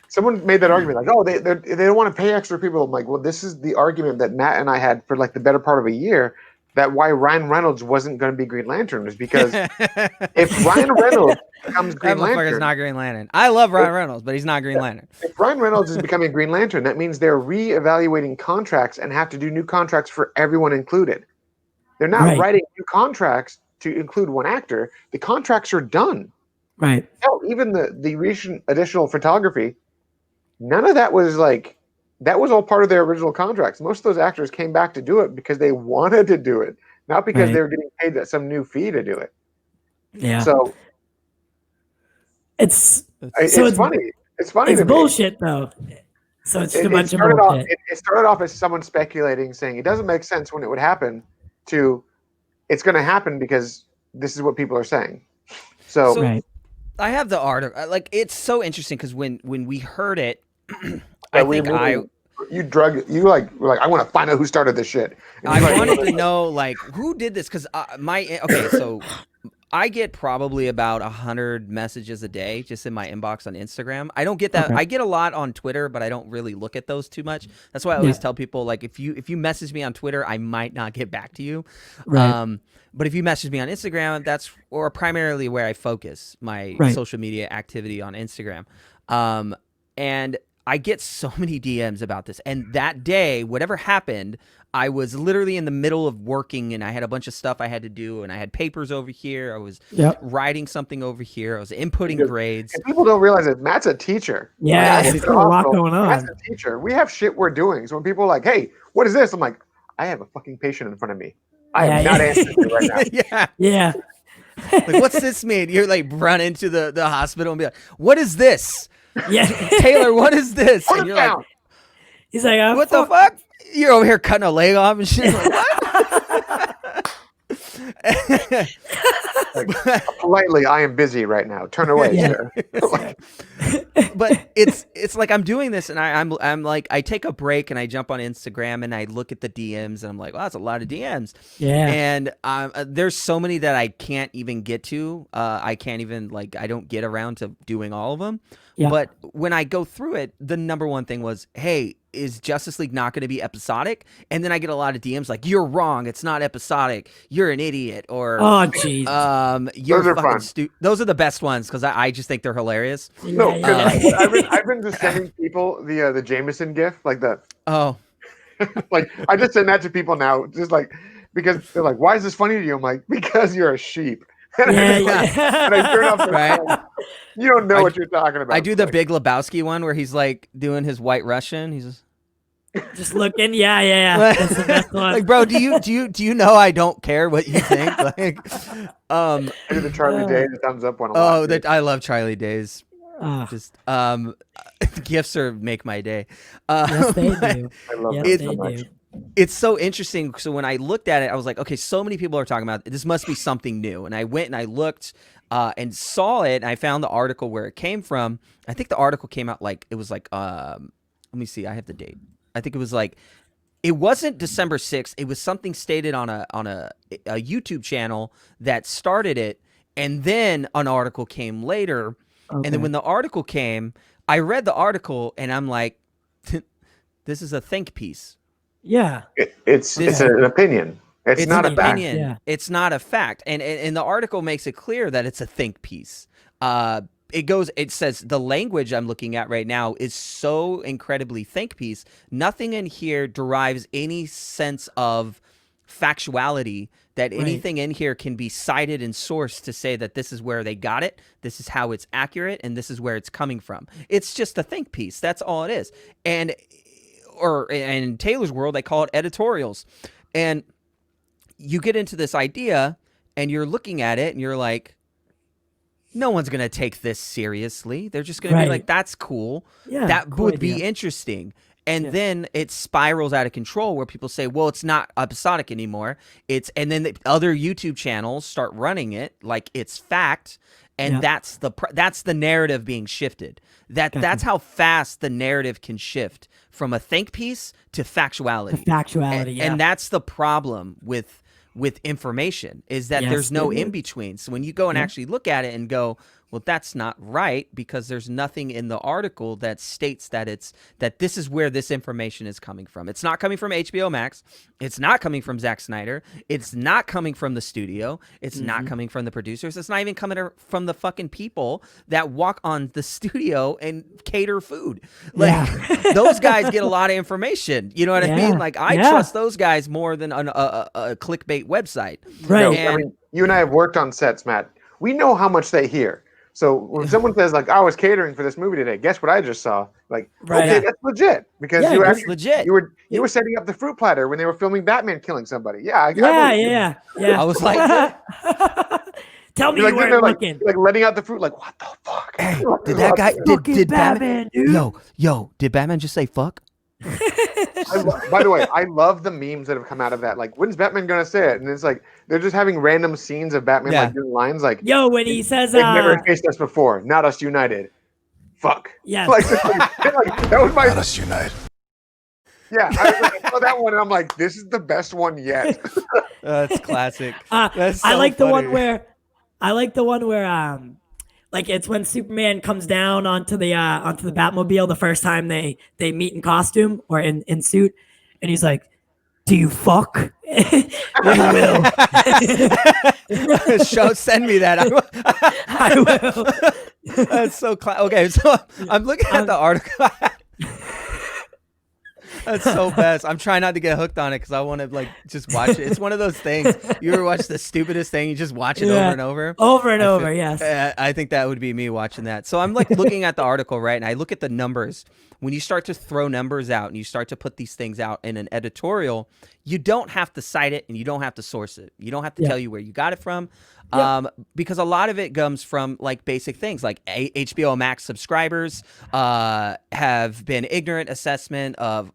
S2: someone made that argument like, oh, they don't want to pay extra people. I'm like, well, this is the argument that Matt and I had for like the better part of a year, that why Ryan Reynolds wasn't going to be Green Lantern was because if Ryan Reynolds becomes
S1: That
S2: Green
S1: motherfucker's
S2: Lantern,
S1: not Green Lantern. I love Ryan Reynolds, but he's not Green Lantern.
S2: if Ryan Reynolds is becoming Green Lantern, that means they're reevaluating contracts and have to do new contracts for everyone included. They're not
S3: Right.
S2: writing new contracts to include one actor. The contracts are done.
S3: Right.
S2: Hell, even the recent additional photography, none of that was like, that was all part of their original contracts. Most of those actors came back to do it because they wanted to do it, not because
S3: Right.
S2: they were getting paid some new fee to do it.
S3: Yeah.
S2: So
S3: it's
S2: it's funny. It's funny
S3: it's
S2: to me.
S3: bullshit though. So it's just a bunch of
S2: started off,
S3: bullshit.
S2: it started off as someone speculating, saying it doesn't make sense when it would happen, to it's going to happen because this is what people are saying. So
S3: Right.
S1: I have the article. Like, it's so interesting because when we heard it,
S2: Yeah,
S1: I
S2: we
S1: think
S2: immediately- were like I want to find out who started this shit. And
S1: I
S2: you're like,
S1: wanted to know, like, who did this? Because so I get probably about 100 messages a day just in my inbox on Instagram. I don't get that.
S3: Okay.
S1: I get a lot on Twitter, but I don't really look at those too much. That's why I always tell people, like, if you message me on Twitter, I might not get back to you.
S3: Right.
S1: But if you message me on Instagram, that's or primarily where I focus my
S3: Right.
S1: social media activity on Instagram. And I get so many DMs about this. And that day, whatever happened, I was literally in the middle of working and I had a bunch of stuff I had to do and I had papers over here. I was
S3: Yep.
S1: writing something over here. I was inputting
S2: Because-
S1: grades.
S2: and people don't realize that Matt's a teacher.
S3: Yeah,
S2: When I
S3: he's
S2: get to
S3: got
S2: the
S3: a lot
S2: hospital,
S3: going on.
S2: Matt's a teacher. We have shit we're doing. So when people are like, hey, what is this? I'm like, I have a fucking patient in front of me. I am
S3: Yeah,
S2: not
S3: yeah.
S2: answering you right now.
S1: Yeah.
S3: Yeah.
S1: Like, what's this mean? You're like run into the hospital and be like, what is this?
S3: Yeah.
S1: Taylor, what is this?
S2: Put
S1: And
S2: it
S1: you're
S2: down.
S1: like,
S3: He's like, oh,
S1: what the fuck? You're over here cutting a leg off and shit. Like, what?
S2: Politely, I am busy right now. Turn away,
S3: Yeah.
S2: sir.
S1: But it's like I'm doing this and I'm like, I take a break and I jump on Instagram and I look at the DMs and I'm like, wow, that's a lot of DMs.
S3: Yeah.
S1: And there's so many that I can't even get to. I can't even, like, I don't get around to doing all of them.
S3: Yeah.
S1: But when I go through it, the number one thing was, hey, is Justice League not going to be episodic? And then I get a lot of DMs like, you're wrong. It's not episodic. You're an idiot. Or,
S3: Oh, jeez.
S1: you're
S2: Those are
S1: fucking
S2: fun.
S1: stupid. Those are the best ones because I just think they're hilarious.
S2: No,
S3: Yeah,
S2: because
S3: yeah.
S2: I've been just sending people the Jameson gif, like
S1: Oh,
S2: like I just send that to people now, just like because they're like, why is this funny to you? I'm like, because you're a sheep. And
S3: Yeah,
S2: I just, like, and I turn off the
S1: Right.
S2: phone. You don't know what you're talking about.
S1: I do the
S2: Like,
S1: Big Lebowski one where he's like doing his White Russian. He's just
S3: Just looking. Yeah. That's the best one.
S1: like, bro, do you know I don't care what you think? Like,
S2: I do the Charlie Day the thumbs up one a lot.
S1: oh, that I love Charlie Days.
S3: Ah,
S1: Just gifts are make my day.
S3: yes, they
S1: but
S3: do.
S2: I love
S3: Yes,
S2: that
S3: they
S2: so much.
S3: do.
S1: It's so interesting. So when I looked at it, I was like, okay, so many people are talking about this. Must be something new. And I went and I looked and saw it. And I found the article where it came from. I think the article came out like it was like let me see. I have the date. I think it was like it wasn't December 6th. It was something stated on a YouTube channel that started it. And then an article came later.
S3: Okay.
S1: And then when the article came, I read the article and I'm like, this is a think piece.
S3: Yeah.
S2: It's
S1: This-
S2: an opinion. It's not a
S3: an
S2: fact.
S1: opinion.
S3: Yeah.
S1: It's not a fact. And the article makes it clear that it's a think piece. It says the language I'm looking at right now is so incredibly think piece. Nothing in here derives any sense of factuality that
S3: Right.
S1: anything in here can be cited and sourced to say that this is where they got it, this is how it's accurate, and this is where it's coming from. It's just a think piece. That's all it is. And in Taylor's world, they call it editorials. And you get into this idea and you're looking at it and you're like, no one's going to take this seriously. They're just going to be
S3: Right.
S1: like, that's cool.
S3: Yeah.
S1: That
S3: cool
S1: would be
S3: idea.
S1: interesting. And then it spirals out of control where people say, well, it's not episodic anymore. And then the other YouTube channels start running it like it's fact. And that's the narrative being shifted. That's how fast the narrative can shift from a think piece to factuality. And that's the problem with information, is that there's no in between. So when you go and actually look at it and go, well, that's not right, because there's nothing in the article that states that this is where this information is coming from. It's not coming from HBO Max. It's not coming from Zack Snyder. It's not coming from the studio. It's not coming from the producers. It's not even coming from the fucking people that walk on the studio and cater food. Like those guys get a lot of information. You know what I mean? Like I trust those guys more than a clickbait website.
S3: Right.
S2: I mean, you and I have worked on sets, Matt. We know how much they hear. So when someone says like, I was catering for this movie today, guess what I just saw? Like, okay, that's legit, because you were actually
S1: legit.
S2: You were setting up the fruit platter when they were filming Batman killing somebody. Yeah.
S1: I was like,
S3: tell me you weren't looking.
S2: Like letting out the fruit. Like, what the fuck?
S1: Hey, did that guy? Did Batman? Yo, did Batman just say fuck?
S2: By the way, I love the memes that have come out of that. Like, when's Batman gonna say it? And it's like they're just having random scenes of Batman like doing lines like,
S3: "Yo," when he says,
S2: "They've never faced us before, not us united." Fuck.
S3: Yeah.
S2: Like that was my.
S4: Not us united.
S2: Yeah, I saw that one and I'm like, this is the best one yet.
S1: That's classic.
S3: That's so I like the one where, like it's when Superman comes down onto the Batmobile the first time they meet in costume or in suit, and he's like, "Do you fuck?" I
S1: will. Send me that.
S3: I will.
S1: That's so okay. So I'm looking at the article. That's so best. I'm trying not to get hooked on it because I want to like just watch it. It's one of those things. You ever watch the stupidest thing? You just watch it over and over.
S3: Over and over, yes.
S1: I think that would be me watching that. So I'm like looking at the article, right? And I look at the numbers. When you start to throw numbers out and you start to put these things out in an editorial, you don't have to cite it and you don't have to source it. You don't have to tell you where you got it from. Because a lot of it comes from like basic things like HBO Max subscribers have been ignorant assessment of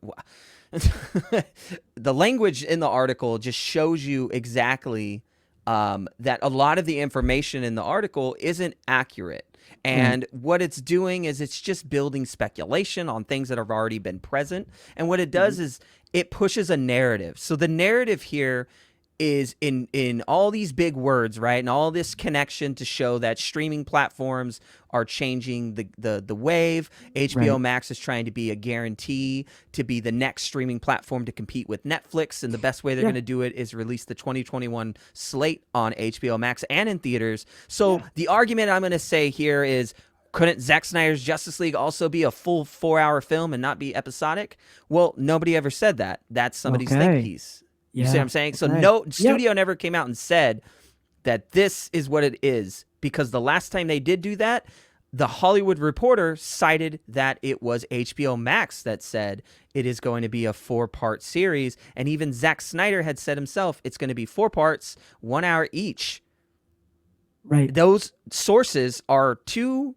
S1: the language in the article just shows you exactly that a lot of the information in the article isn't accurate. And what it's doing is it's just building speculation on things that have already been present. And what it does is it pushes a narrative. So the narrative here is in all these big words, right? And all this connection to show that streaming platforms are changing the wave. HBO Max is trying to be a guarantee to be the next streaming platform to compete with Netflix. And the best way they're going to do it is release the 2021 slate on HBO Max and in theaters. So the argument I'm going to say here is, couldn't Zack Snyder's Justice League also be a full 4-hour film and not be episodic? Well, nobody ever said that. That's somebody's think piece. You see what I'm saying? So no studio never came out and said that this is what it is, because the last time they did do that, the Hollywood Reporter cited that it was HBO Max that said it is going to be a 4-part series. And even Zack Snyder had said himself, it's going to be 4 parts, 1 hour each.
S3: Right.
S1: Those sources are 2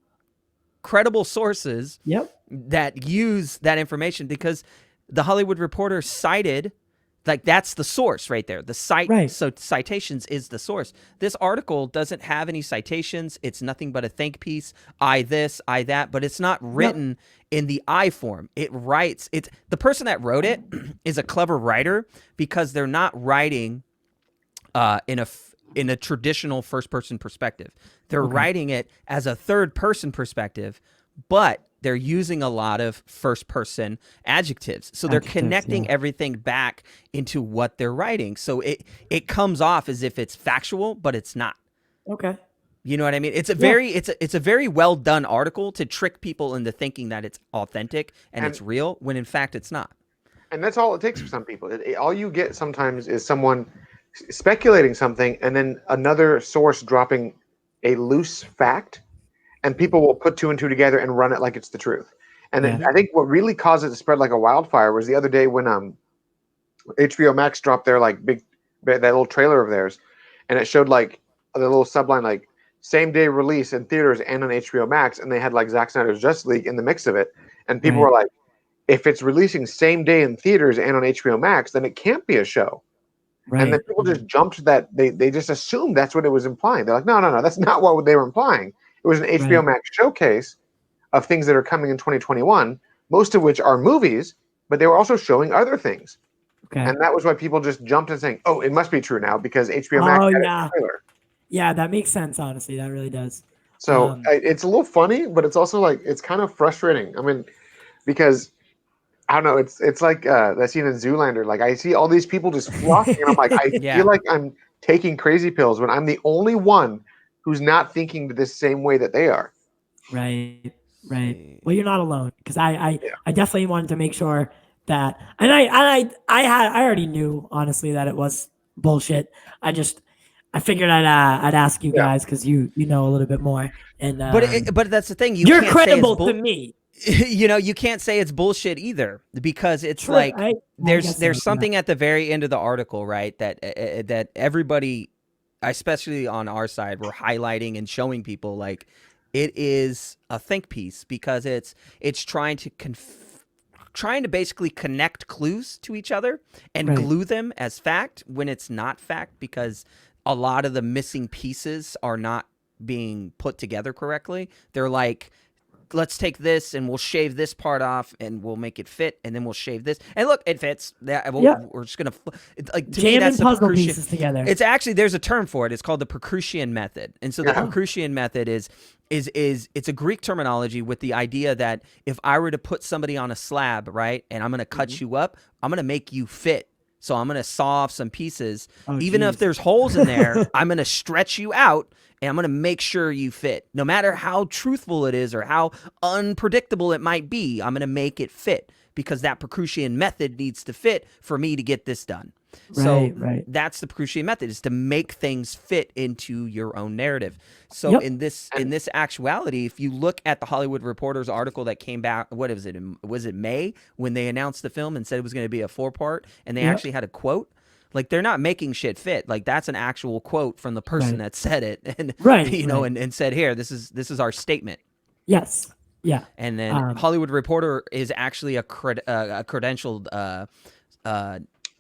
S1: credible sources that use that information, because the Hollywood Reporter cited, like, that's the source right there. The site, so citations is the source. This article doesn't have any citations. It's nothing but a think piece. I this, I that, but it's not written in the I form. It writes. It's the person that wrote it is a clever writer, because they're not writing in a traditional first person perspective. They're writing it as a third person perspective, but they're using a lot of first person adjectives. So they're connecting everything back into what they're writing. So it comes off as if it's factual, but it's not.
S3: Okay.
S1: You know what I mean? It's a very well done article to trick people into thinking that it's authentic and it's real, when in fact it's not.
S2: And that's all it takes for some people. All you get sometimes is someone speculating something and then another source dropping a loose fact, and people will put 2 and 2 together and run it like it's the truth. And then I think what really caused it to spread like a wildfire was the other day when HBO Max dropped their like that little trailer of theirs, and it showed like the little subline like same day release in theaters and on HBO Max, and they had like Zack Snyder's Justice League in the mix of it, and people were like, if it's releasing same day in theaters and on HBO Max, then it can't be a show.
S3: Right.
S2: And then people just jumped to that. They just assumed that's what it was implying. They're like, no, that's not what they were implying. It was an HBO Max showcase of things that are coming in 2021, most of which are movies, but they were also showing other things.
S3: Okay.
S2: And that was why people just jumped in saying, oh, it must be true now because HBO Max had a trailer.
S3: Yeah, that makes sense, honestly. That really does.
S2: So it's a little funny, but it's also like, it's kind of frustrating. I mean, because I don't know, it's like that scene in Zoolander. Like I see all these people just flocking, and I'm like, I feel like I'm taking crazy pills when I'm the only one who's not thinking the same way that they are.
S3: Right. Well, you're not alone, because I definitely wanted to make sure that, and I already knew, honestly, that it was bullshit. I figured I'd ask you guys because you know a little bit more. And
S1: but that's the thing,
S3: you're credible to me.
S1: You know, you can't say it's bullshit either, because it's like there's something at the very end of the article, right? That everybody, especially on our side, we're highlighting and showing people like it is a think piece, because it's trying to basically connect clues to each other and glue them as fact when it's not fact, because a lot of the missing pieces are not being put together correctly. They're like, let's take this and we'll shave this part off and we'll make it fit, and then we'll shave this and look, it fits. We're just gonna like
S3: jamming puzzle pieces together.
S1: It's actually, there's a term for it. It's called the Percussion Method. And so the Percussion Method is it's a Greek terminology with the idea that if I were to put somebody on a slab, right, and I'm gonna cut you up, I'm gonna make you fit. So I'm gonna saw off some pieces, even if there's holes in there. I'm gonna stretch you out, and I'm going to make sure you fit. No matter how truthful it is or how unpredictable it might be, I'm going to make it fit, because that Percussion Method needs to fit for me to get this done. So that's the Percussion Method, is to make things fit into your own narrative. So in this actuality, if you look at the Hollywood Reporter's article that came back, what was it May, when they announced the film and said it was going to be a 4-part, and they actually had a quote. Like, they're not making shit fit. Like, that's an actual quote from the person that said it, and and said, here, this is our statement.
S3: Yes. Yeah.
S1: And then Hollywood Reporter is actually a credentialed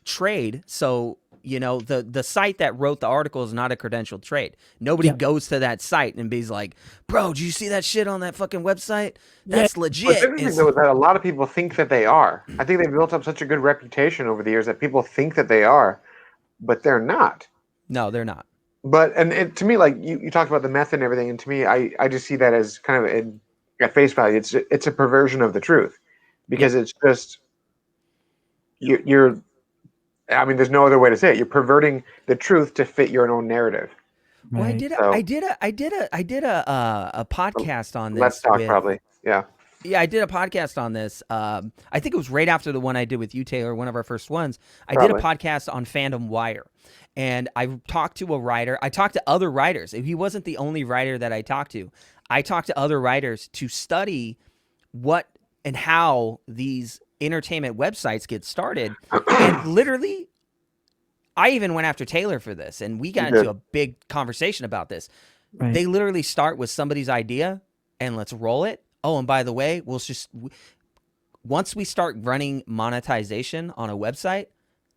S1: trade. So, you know, the site that wrote the article is not a credentialed trade. Nobody goes to that site and be like, bro, did you see that shit on that fucking website? That's legit.
S2: But the other thing, though, is that a lot of people think that they are. I think they've built up such a good reputation over the years that people think that they are, but they're not.
S1: No, they're not.
S2: But, and to me, like, you talked about the method and everything, and to me, I just see that as kind of, at face value, it's a perversion of the truth, because it's just, you're I mean, there's no other way to say it. You're perverting the truth to fit your own narrative.
S1: Well, I did a podcast on this.
S2: Let's talk, probably. Yeah.
S1: Yeah, I did a podcast on this. I think it was right after the one I did with you, Taylor, one of our first ones. I did a podcast on Fandom Wire, and I talked to a writer. I talked to other writers. He wasn't the only writer that I talked to. I talked to other writers to study what and how these entertainment websites get started. And literally, I even went after Taylor for this, and we got into a big conversation about this. They literally start with somebody's idea, and let's roll it. Oh, and by the way, once we start running monetization on a website,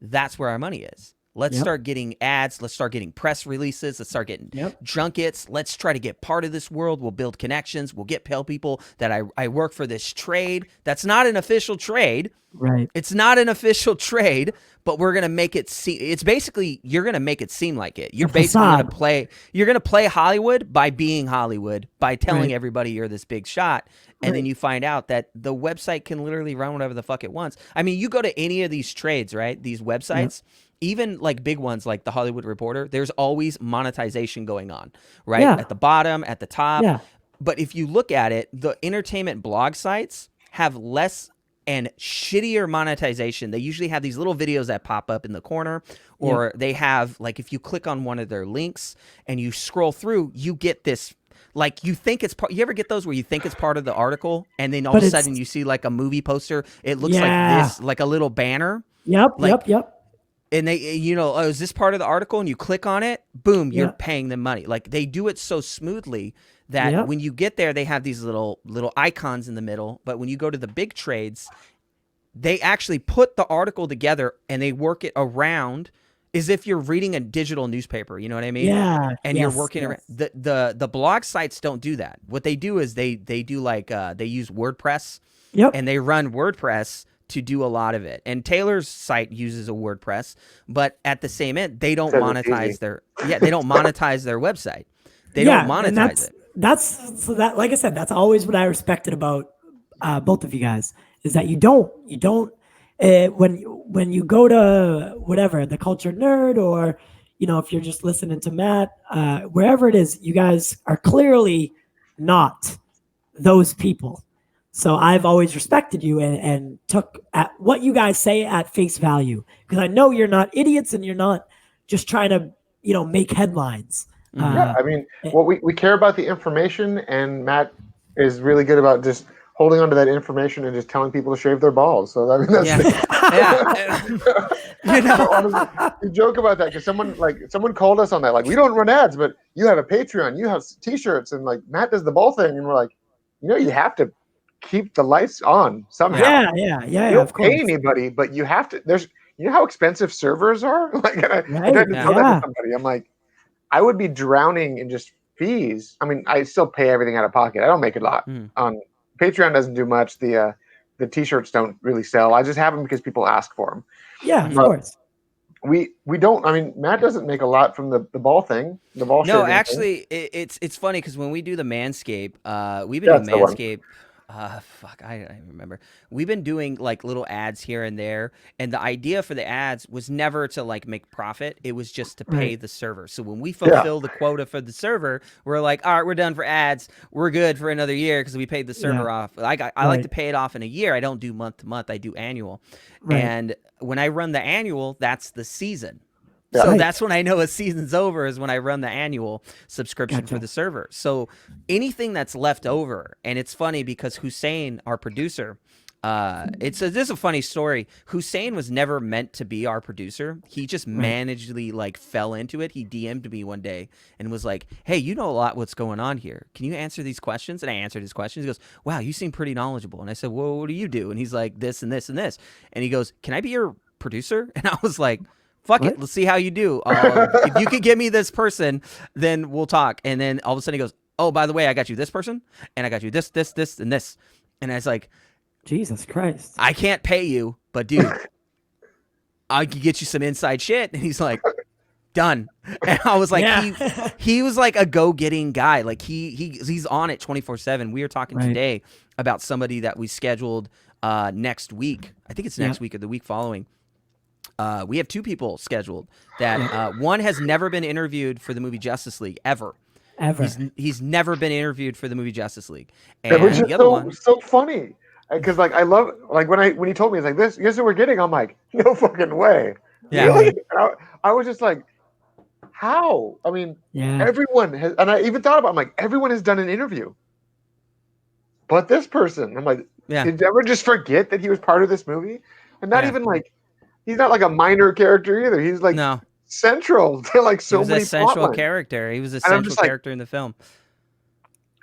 S1: that's where our money is. Let's start getting ads. Let's start getting press releases. Let's start getting junkets. Let's try to get part of this world. We'll build connections. We'll tell people that I work for this trade. That's not an official trade.
S3: Right.
S1: It's not an official trade, but we're going to make it seem, it's basically, you're going to make it seem like it. You're basically going to play Hollywood by being Hollywood, by telling everybody you're this big shot. And then you find out that the website can literally run whatever the fuck it wants. I mean, you go to any of these trades, right? These websites, even like big ones like the Hollywood Reporter, there's always monetization going on, right? At the bottom, at the top. But if you look at it, the entertainment blog sites have less and shittier monetization. They usually have these little videos that pop up in the corner, or they have, like, if you click on one of their links and you scroll through, you get this, like, you think it's part, you ever get those where you think it's part of the article, and then all of a sudden you see like a movie poster, it looks like this, like a little banner.
S3: Yep.
S1: And they, you know, oh, is this part of the article? And you click on it, boom, you're paying them money. Like, they do it so smoothly that when you get there, they have these little icons in the middle. But when you go to the big trades, they actually put the article together and they work it around as if you're reading a digital newspaper. You know what I mean?
S3: Yeah.
S1: And you're working around the blog sites don't do that. What they do is they do like they use WordPress.
S3: Yep.
S1: And they run WordPress to do a lot of it. And Taylor's site uses a WordPress, but at the same end, they don't monetize their website. They don't monetize it.
S3: That's so that, like I said, that's always what I respected about both of you guys, is that you don't when you go to whatever, the Cultured Nerd, or if you're just listening to Matt, wherever it is, you guys are clearly not those people. So I've always respected you and took at what you guys say at face value, because I know you're not idiots and you're not just trying to make headlines.
S2: Yeah, I mean, we care about the information, and Matt is really good about just holding on to that information and just telling people to shave their balls. So I mean, that's honestly, you joke about that because someone called us on that. Like, we don't run ads, but you have a Patreon, you have T-shirts, and like Matt does the ball thing, and we're like, you have to keep the lights on somehow.
S3: Yeah.
S2: You don't pay anybody, but you have to. There's, how expensive servers are. Like, I tried to tell that to somebody. I'm like, I would be drowning in just fees. I mean, I still pay everything out of pocket. I don't make a lot. On Patreon doesn't do much. The T-shirts don't really sell. I just have them because people ask for them.
S3: Yeah, of course.
S2: We don't. I mean, Matt doesn't make a lot from the ball thing. The ball.
S1: No, actually, it's funny because when we do the Manscaped, we've been doing Manscaped. I don't remember. We've been doing like little ads here and there, and the idea for the ads was never to like make profit. It was just to pay the server. So when we fulfill the quota for the server, we're like, all right, we're done for ads. We're good for another year because we paid the server off. I like to pay it off in a year. I don't do month to month. I do annual. And when I run the annual, that's the season. So that's when I know a season's over, is when I run the annual subscription for the server. So anything that's left over, and it's funny because Hussein, our producer, this is a funny story. Hussein was never meant to be our producer. He just managedly like fell into it. He DM'd me one day and was like, "Hey, you know a lot what's going on here. Can you answer these questions?" And I answered his questions. He goes, "Wow, you seem pretty knowledgeable." And I said, "Well, what do you do?" And he's like, "This and this and this." And he goes, "Can I be your producer?" And I was like, fuck it. Let's see how you do. If you could give me this person, then we'll talk. And then all of a sudden he goes, "Oh, by the way, I got you this person, and I got you this, and this." And I was like,
S3: Jesus Christ.
S1: I can't pay you, but dude, I could get you some inside shit. And he's like, done. And I was like, he was like a go-getting guy. Like he's on it 24/7. We were talking today about somebody that we scheduled next week. I think it's next week or the week following. We have two people scheduled that one has never been interviewed for the movie Justice League ever. He's never been interviewed for the movie Justice League. And
S2: which is
S1: the other one,
S2: so funny, because like I love, like when he told me, it's like, this, guess what we're getting? I'm like, no fucking way.
S1: Yeah.
S2: Really? I was just like, how? I mean, everyone has, and I even thought about, I'm like, everyone has done an interview, but this person. I'm like, did you ever just forget that he was part of this movie? And not even like, he's not like a minor character either. He's like central to like so many. He was a
S1: central character. He was a central character in the film.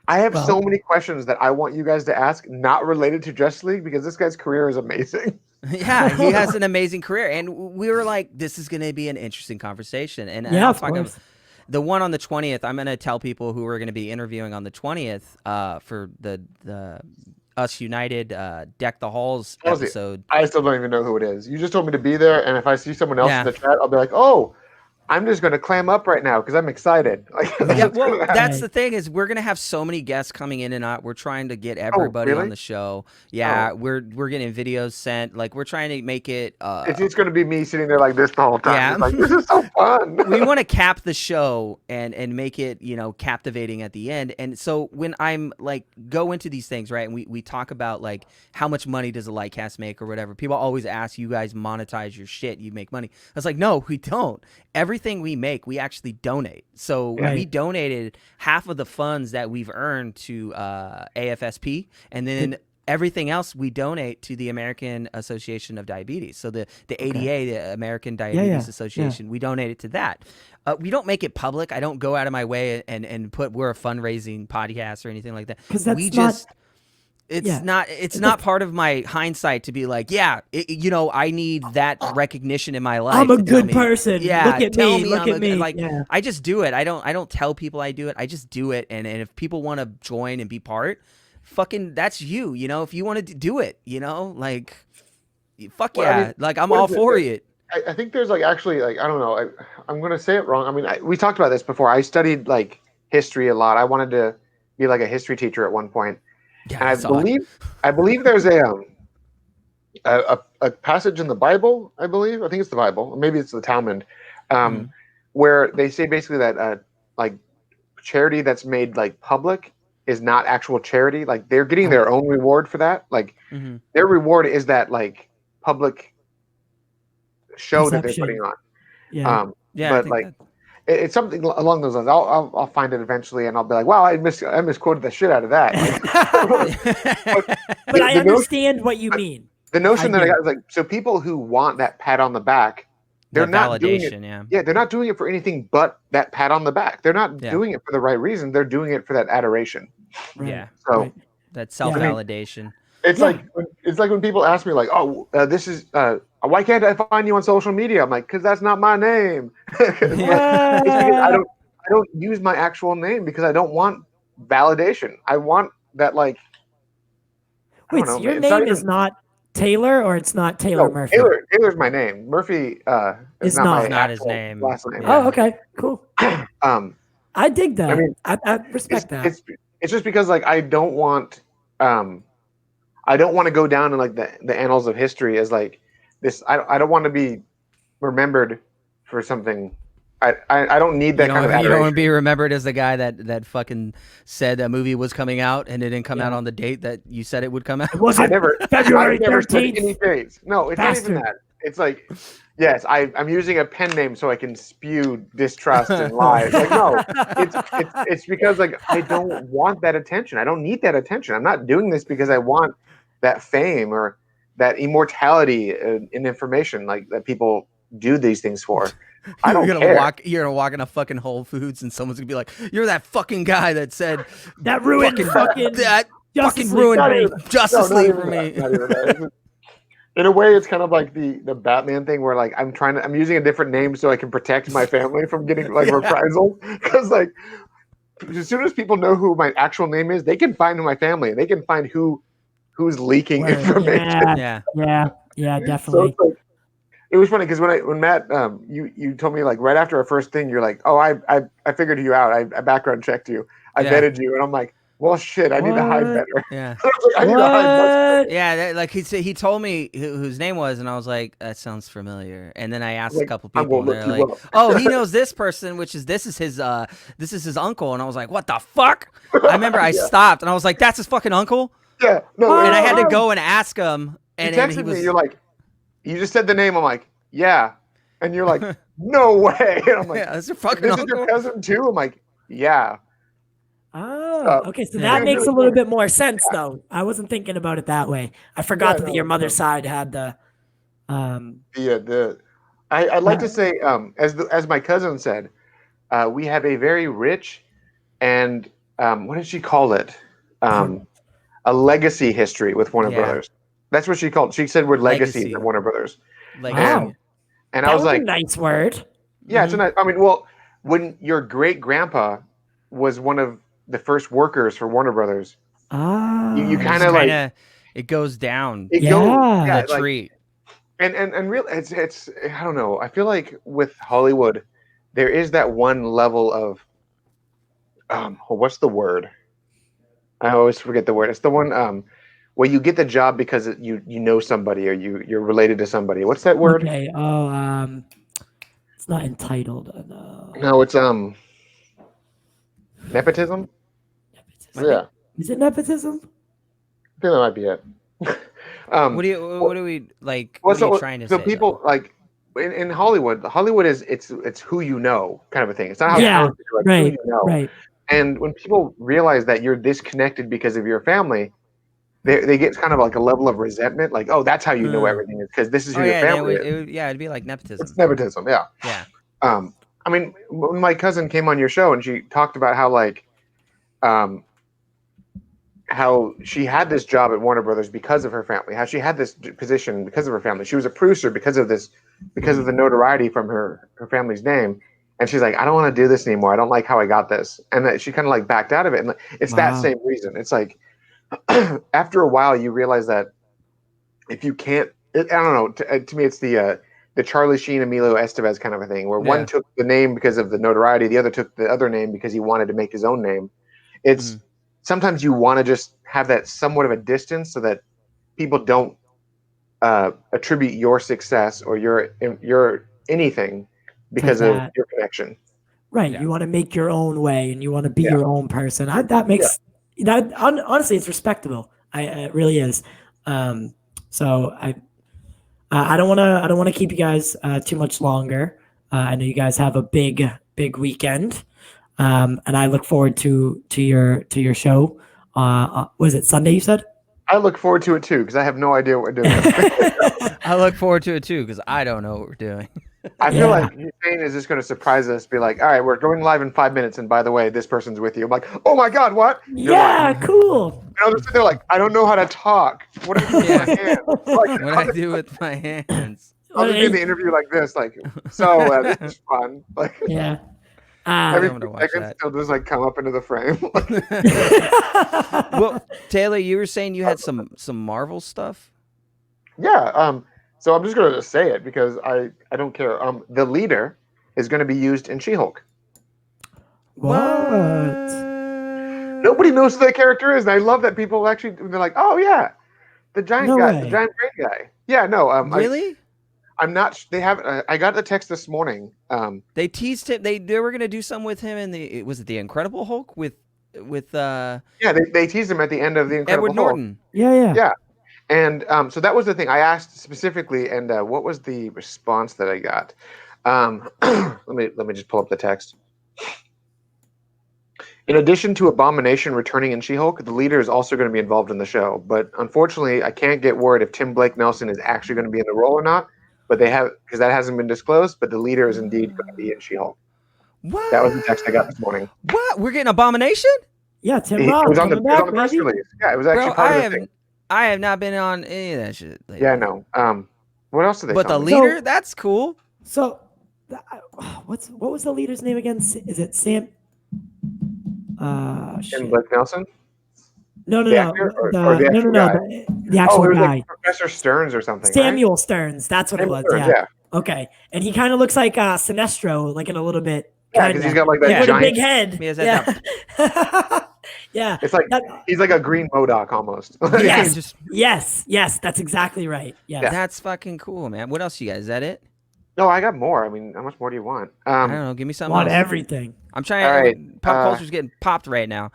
S2: I have so many questions that I want you guys to ask, not related to Justice League, because this guy's career is amazing.
S1: Yeah, he has an amazing career, and we were like, this is going to be an interesting conversation. And
S3: of course.
S1: The one on the 20th, I'm going to tell people who we're going to be interviewing on the 20th for the Us United Deck the Halls episode.
S2: I still don't even know who it is. You just told me to be there, and if I see someone else in the chat, I'll be like, oh, I'm just going to clam up right now because I'm excited.
S1: Well, that's the thing, is we're going to have so many guests coming in and out. We're trying to get everybody on the show. Yeah, we're getting videos sent. Like, we're trying to make it.
S2: It's just going to be me sitting there like this the whole time.
S1: Yeah.
S2: Like, this is so fun.
S1: We want to cap the show and make it, captivating at the end. And so when I'm like, go into these things, right, and we talk about like how much money does a LightCast make or whatever. People always ask, you guys monetize your shit, you make money. I was like, no, we don't. Everything we make, we actually donate. So we donated half of the funds that we've earned to AFSP, and then everything else we donate to the American Association of Diabetes. So the ADA, the American Diabetes Association, we donate it to that. We don't make it public. I don't go out of my way and put we're a fundraising podcast or anything like that.
S3: Because that's
S1: It's not part of my hindsight to be like, I need that recognition in my life.
S3: I'm a
S1: to tell
S3: good
S1: me,
S3: person.
S1: Yeah,
S3: Look at
S1: tell
S3: me.
S1: me
S3: Look
S1: I'm
S3: at me.
S1: Like,
S3: yeah.
S1: I just do it. I don't tell people I do it. I just do it. And if people want to join and be part, fucking that's you. If you want to do it, like, fuck
S2: Well, I
S1: yeah.
S2: mean,
S1: like I'm
S2: what
S1: all
S2: is it
S1: for
S2: that-
S1: it.
S2: I think there's like actually like I don't know. I'm gonna say it wrong. I mean, we talked about this before. I studied like history a lot. I wanted to be like a history teacher at one point,
S1: Yeah,
S2: and
S1: saw it.
S2: I believe there's a passage in the Bible. I think it's the Bible, or maybe it's the Talmud, where they say basically that like charity that's made like public is not actual charity. Like they're getting their own reward for that. Like their reward is that like public show that they're putting on.
S3: Yeah.
S2: But like it's something along those lines. I'll find it eventually, and I'll be like, wow, I misquoted the shit out of that. Like,
S3: but I understand what you mean.
S2: The notion that I got is like, so people who want that pat on the back, they're not doing it. Yeah, they're not doing it for anything but that pat on the back. They're not doing it for the right reason. They're doing it for that adoration.
S3: Right.
S1: Yeah.
S2: So
S1: that self-validation.
S2: It's like when people ask me like, "Oh, this is why can't I find you on social media?" I'm like, "Cause that's not my name." It's because I don't use my actual name because I don't want validation. I want that like.
S3: Wait, so your name is not Taylor, or it's not Taylor Murphy?
S2: Taylor's my name. Murphy is
S1: not his name.
S2: Last name.
S3: Oh, okay, cool. I dig that. I mean, I respect that.
S2: It's just because like I don't want to go down in like the annals of history as like this. I don't want to be remembered for something. I don't need that kind of adoration.
S1: You don't want to be remembered as the guy that fucking said a movie was coming out and it didn't come out on the date that you said it would come out.
S3: It wasn't February 13th.
S2: Any dates. No, it's not even that. It's like, yes, I'm using a pen name so I can spew distrust and lies. Like, no, it's because like I don't want that attention. I don't need that attention. I'm not doing this because I want that fame or that immortality in information like that people do these things for. I don't care.
S1: You're gonna walk in a fucking Whole Foods and someone's gonna be like, "You're that fucking guy that said
S3: that ruined
S1: Justice League for me."
S2: In a way, it's kind of like the Batman thing where like I'm using a different name so I can protect my family from getting like reprisals. Because like as soon as people know who my actual name is, they can find my family and they can find who's leaking information.
S3: Yeah, definitely.
S2: So it was funny because when Matt, you told me like right after our first thing, you're like, oh, I figured you out. I background checked you. I vetted you, and I'm like, well, shit, I need to hide better.
S1: Yeah.
S2: I need to hide better.
S1: Yeah, like he told me who his name was, and I was like, that sounds familiar. And then I asked a couple people, and they're like, oh, he knows this person, this is his uncle. And I was like, what the fuck? I remember I stopped, and I was like, that's his fucking uncle.
S2: Yeah. No.
S1: And I had to go and ask him. And
S2: he texted me. You're like, you just said the name. I'm like, yeah. And you're like, no way. And I'm like,
S1: yeah, that's your fucking
S2: this
S1: uncle?
S2: is your cousin too? I'm like, yeah.
S3: Oh, okay. So that makes a little bit more sense, though. I wasn't thinking about it that way. I forgot that your mother's side had the.
S2: I'd like to say, as my cousin said, we have a very rich and what did she call it? A legacy history with Warner Brothers. That's what she called. She said we're legacy at Warner Brothers.
S3: Wow.
S2: And I was like,
S3: a nice word.
S2: Yeah, it's a nice. I mean, well, when your great grandpa was one of the first workers for Warner Brothers, you kind of like
S1: it goes down.
S2: It goes
S1: the tree.
S2: And really, it's I don't know. I feel like with Hollywood, there is that one level of what's the word? I always forget the word. It's the one where you get the job because you know somebody or you're related to somebody. What's that word?
S3: Okay. It's not entitled.
S2: No, it's nepotism. Yeah.
S3: Is it nepotism?
S2: I think that might be it.
S1: What do we like? What are you trying to say?
S2: So people like in Hollywood. Hollywood is it's who you know kind of a thing. It's not how talented you are,
S3: right,
S2: who you know.
S3: Right.
S2: And when people realize that you're disconnected because of your family, they get kind of like a level of resentment. Like, oh, that's how you know everything is because this is who your family is.
S1: It'd be like nepotism.
S2: It's nepotism. Yeah.
S1: Yeah.
S2: I mean, when my cousin came on your show and she talked about how like, how she had this job at Warner Brothers because of her family, how she had this position because of her family. She was a producer because of this, because of the notoriety from her family's name. And she's like, I don't want to do this anymore. I don't like how I got this. And that she kind of like backed out of it. And it's that same reason. It's like, after a while, you realize that if you can't, I don't know, to me, it's the Charlie Sheen, Emilio Estevez kind of a thing, where one took the name because of the notoriety, the other took the other name because he wanted to make his own name. It's sometimes you want to just have that somewhat of a distance so that people don't attribute your success or your anything because of your connection.
S3: Right. You want to make your own way and you want to be your own person. That makes that honestly, it's respectable. It really is. So I don't want to keep you guys too much longer. I know you guys have a big weekend, and I look forward to your show. Was it Sunday? You said.
S2: I look forward to it too because I have no idea what we're doing.
S1: I look forward to it too because I don't know what we're doing.
S2: I feel like Hussein is just going to surprise us. Be like, all right, we're going live in 5 minutes, and by the way, this person's with you. I'm like, oh my god, what?
S3: Cool.
S2: And they're like, I don't know how to talk. What do I do with my hands? Like,
S1: What I do with my hands?
S2: I'll just do the interview like this, like, so this is fun. Like, every few seconds they'll just like come up into the frame.
S1: Well, Taylor, you were saying you had some Marvel stuff.
S2: Yeah. So I'm just going to say it because I don't care. The leader is going to be used in She-Hulk.
S3: What?
S2: Nobody knows who that character is, and I love that people actually they're like, "Oh yeah, the giant guy, the giant brain guy." Yeah, no.
S1: Really?
S2: I'm not. They haven't. I got the text this morning.
S1: They teased him. They were going to do something with him in the Incredible Hulk with.
S2: Yeah, they teased him at the end of the Incredible
S1: Edward Norton.
S2: Hulk. Yeah. And so that was the thing I asked specifically, and what was the response that I got? Let me just pull up the text. In addition to Abomination returning in She-Hulk, the leader is also going to be involved in the show. But unfortunately, I can't get word if Tim Blake Nelson is actually going to be in the role or not. But they have, because that hasn't been disclosed. But the leader is indeed going to be in She-Hulk.
S1: What?
S2: That was the text I got this morning.
S1: What? We're getting Abomination?
S3: Yeah, Tim
S2: Roth
S3: was
S2: on the press release. Yeah, it was actually part of the thing.
S1: I have not been on any of that shit lately.
S2: Yeah, no. What else did they?
S1: But the
S2: me?
S1: leader, that's cool.
S3: So, what was the leader's name again? Is it Sam?
S2: Tim Blake Nelson.
S3: No.
S2: The
S3: actual guy.
S2: Like Professor Stearns or something.
S3: Samuel Stearns. That's what
S2: Samuel
S3: it was.
S2: Stearns,
S3: yeah. Okay, and he kind of looks like Sinestro, like in a little bit.
S2: Yeah, because he's got like that giant
S3: big head.
S1: He has that
S3: Yeah.
S2: It's like he's like a green MODOK almost.
S3: Yes, that's exactly right. Yeah.
S1: That's fucking cool, man. What else you guys? Is that it?
S2: No, I got more. I mean, how much more do you want?
S1: I don't know. Give me something.
S3: Want
S1: else.
S3: everything.
S1: I'm trying.
S2: All right.
S1: Pop culture's getting popped right now.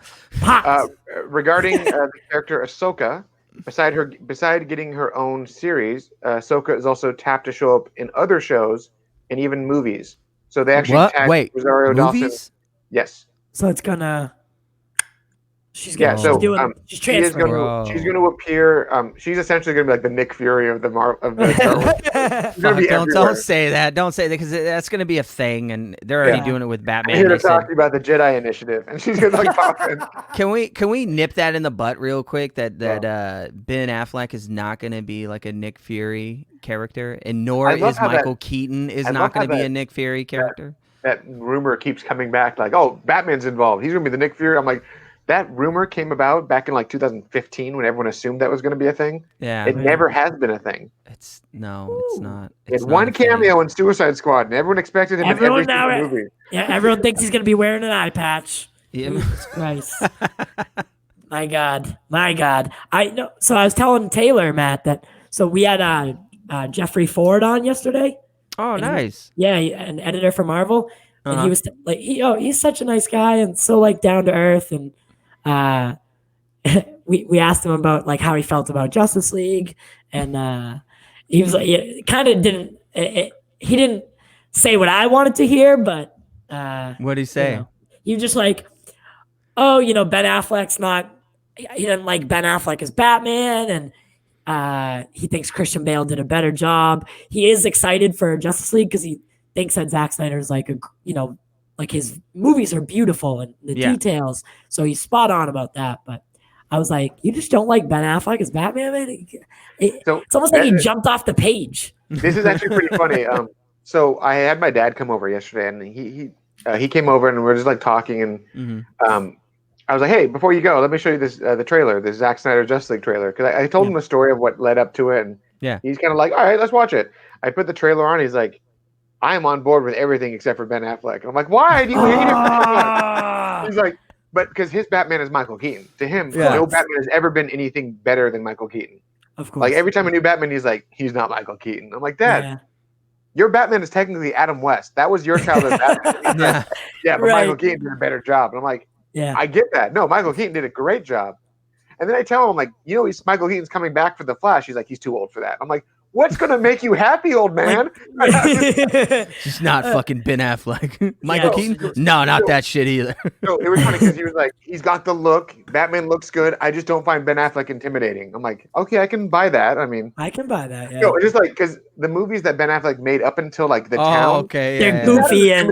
S2: Regarding the character Ahsoka, beside getting her own series, Ahsoka is also tapped to show up in other shows and even movies. So they actually tagged Rosario Dawson. Yes.
S3: So it's gonna. She's
S2: transferring.
S3: She's
S2: going to appear. She's essentially going to be like the Nick Fury of the Star Wars.
S1: Don't say that. Don't say that because that's going to be a thing, and they're already doing it with Batman.
S2: I'm here to talk to you about the Jedi Initiative, and she's going to like pop in.
S1: Can we nip that in the butt real quick? That Ben Affleck is not going to be like a Nick Fury character, and nor is Michael Keaton is not going to be a Nick Fury character.
S2: That rumor keeps coming back, like, oh, Batman's involved. He's going to be the Nick Fury. I'm like. That rumor came about back in like 2015 when everyone assumed that was going to be a thing.
S1: Yeah,
S2: it never has been a thing.
S1: It's not.
S2: It's one cameo in Suicide Squad, and everyone expected him in every single movie.
S3: Yeah, everyone thinks he's going to be wearing an eye patch.
S1: Yeah.
S3: Jesus Christ. My God. I know. So I was telling Taylor, Matt, that we had Jeffrey Ford on yesterday.
S1: Oh, nice.
S3: An editor for Marvel, and he was like, he's such a nice guy and so like down to earth and. We asked him about like how he felt about Justice League, and he was like, he didn't say what I wanted to hear, but
S1: what did he say?
S3: He just like, Ben Affleck's he didn't like Ben Affleck as Batman, and he thinks Christian Bale did a better job. He is excited for Justice League because he thinks that Zack Snyder's like like his movies are beautiful and the details. So he's spot on about that. But I was like, you just don't like Ben Affleck as Batman, man?
S2: So
S3: It's almost like he jumped off the page.
S2: this is actually pretty funny. So I had my dad come over yesterday, and he came over, and we are just like talking, and I was like, hey, before you go, let me show you this the trailer, this Zack Snyder Justice League trailer, because I told him the story of what led up to it, and he's kind of like, all right, let's watch it. I put the trailer on. He's like, I am on board with everything except for Ben Affleck. And I'm like, why do you hate him? He's like, but because his Batman is Michael Keaton. To him, no Batman has ever been anything better than Michael Keaton.
S3: Of course.
S2: Like every time a new Batman, he's like, he's not Michael Keaton. I'm like, Dad, your Batman is technically Adam West. That was your childhood Batman. But Michael Keaton did a better job. And I'm like, I get that. No, Michael Keaton did a great job. And then I tell him, I'm like, Michael Keaton's coming back for The Flash. He's like, he's too old for that. I'm like, what's going to make you happy, old man?
S1: He's not fucking Ben Affleck. Michael Keaton? No, not that shit either.
S2: No, it was funny because he was like, he's got the look. Batman looks good. I just don't find Ben Affleck intimidating. I'm like, okay, I can buy that. I mean,
S3: I can buy that. Yeah.
S2: No, it's just like because the movies that Ben Affleck made up until like The Town,
S3: they're goofy and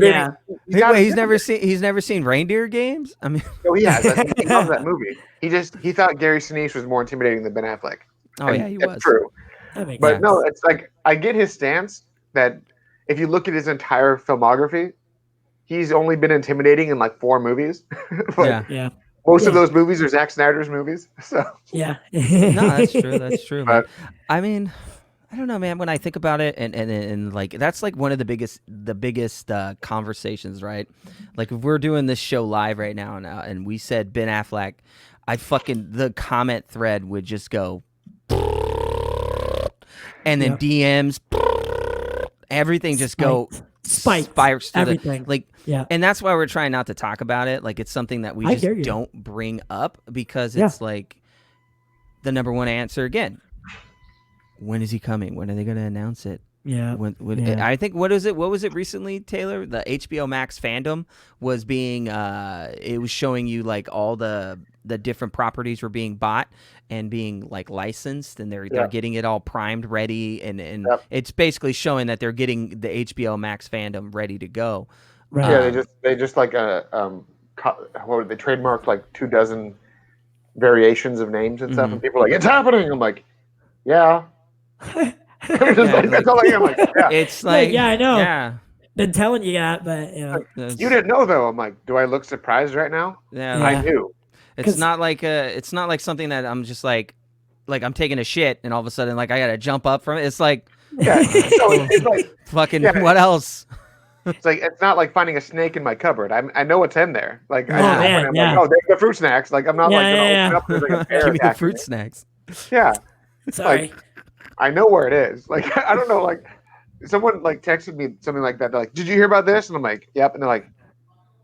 S1: Wait, he's never seen Reindeer Games. I mean,
S2: no, he has. He loves that movie. He thought Gary Sinise was more intimidating than Ben Affleck.
S1: Oh yeah, he was.
S2: True. But no, it's like I get his stance that if you look at his entire filmography, he's only been intimidating in like 4 movies. Most of those movies are Zack Snyder's movies. So
S3: no,
S1: that's true. That's true. But, I mean, I don't know, man. When I think about it, and like that's like one of the biggest conversations, right? Like if we're doing this show live right now, and we said Ben Affleck, the comment thread would just go. And then DMs, everything just spikes to
S3: everything.
S1: And that's why we're trying not to talk about it. Like it's something that we just don't bring up because it's like the number one answer again. When is he coming? When are they going to announce it?
S3: Yeah.
S1: I think what was it recently, Taylor? The HBO Max fandom was being it was showing you like all the different properties were being bought and being like licensed, and they're getting it all primed, ready, and it's basically showing that they're getting the HBO Max fandom ready to go.
S3: Right.
S2: Yeah, they just like they trademarked like 24 variations of names and stuff, and people are like, it's happening. I'm like, yeah. That's all I am. Like,
S1: it's like,
S3: I know.
S1: Yeah.
S3: Been telling you that, but
S2: you didn't know though. I'm like, do I look surprised right now?
S1: Yeah,
S2: I do.
S1: It's not like something that I'm just like I'm taking a shit and all of a sudden like I gotta jump up from it. It's like,
S2: it's like
S1: fucking what else?
S2: It's like it's not like finding a snake in my cupboard. I know what's in there. Like,
S3: like,
S2: there's the fruit snacks. Like I'm not gonna open up. There's like a bear.
S1: Give me the fruit snacks.
S2: Yeah.
S3: Sorry.
S2: Like, I know where it is. Like I don't know. Like someone like texted me something like that. They're like, "Did you hear about this?" And I'm like, "Yep." And they're like,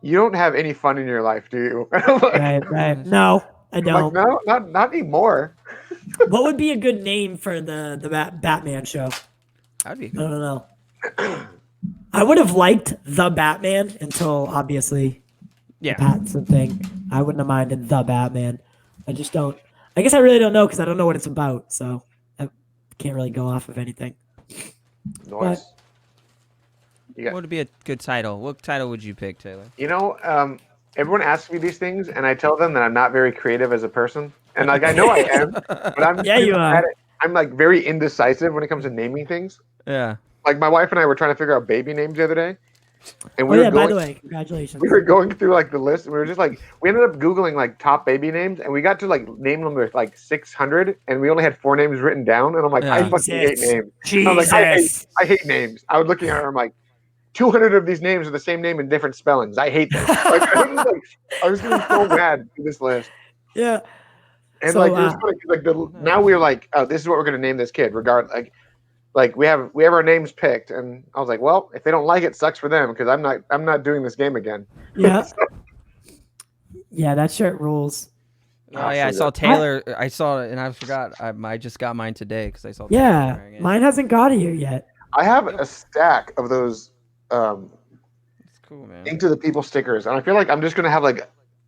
S2: "You don't have any fun in your life, do you?"
S3: Like, right. No, I don't.
S2: Like, no, not anymore.
S3: What would be a good name for the Batman show?
S1: That'd be
S3: I don't know. I would have liked the Batman until obviously the Pattinson thing. I wouldn't have minded the Batman. I just don't. I guess I really don't know because I don't know what it's about. So I can't really go off of anything.
S2: Nice.
S1: What would be a good title? What title would you pick, Taylor?
S2: Everyone asks me these things, and I tell them that I'm not very creative as a person. And like I know I am, but I'm
S3: you are.
S2: I'm like very indecisive when it comes to naming things.
S1: Yeah.
S2: Like my wife and I were trying to figure out baby names the other day. And
S3: by the way, congratulations.
S2: We were going through like the list, and we were just like, we ended up Googling like top baby names, and we got to like name number like 600, and we only had 4 names written down. And I'm like, I fucking hate names. I was like, I hate names. I was looking at her, I'm like, 200 of these names are the same name in different spellings. I hate them. Like, I was getting so mad through this list.
S3: Yeah.
S2: And so, like, it was funny, like now we're like, oh, this is what we're gonna name this kid. Like we have our names picked, and I was like, well, if they don't like it, sucks for them because I'm not doing this game again.
S3: Yeah. Yeah, that shirt rules.
S1: Oh yeah, I saw Taylor. I saw it, and I forgot. I just got mine today because I saw.
S3: Yeah, mine hasn't got here yet.
S2: I have a stack of those.
S1: That's cool, man.
S2: Ink to the People stickers, and I feel like I'm just gonna have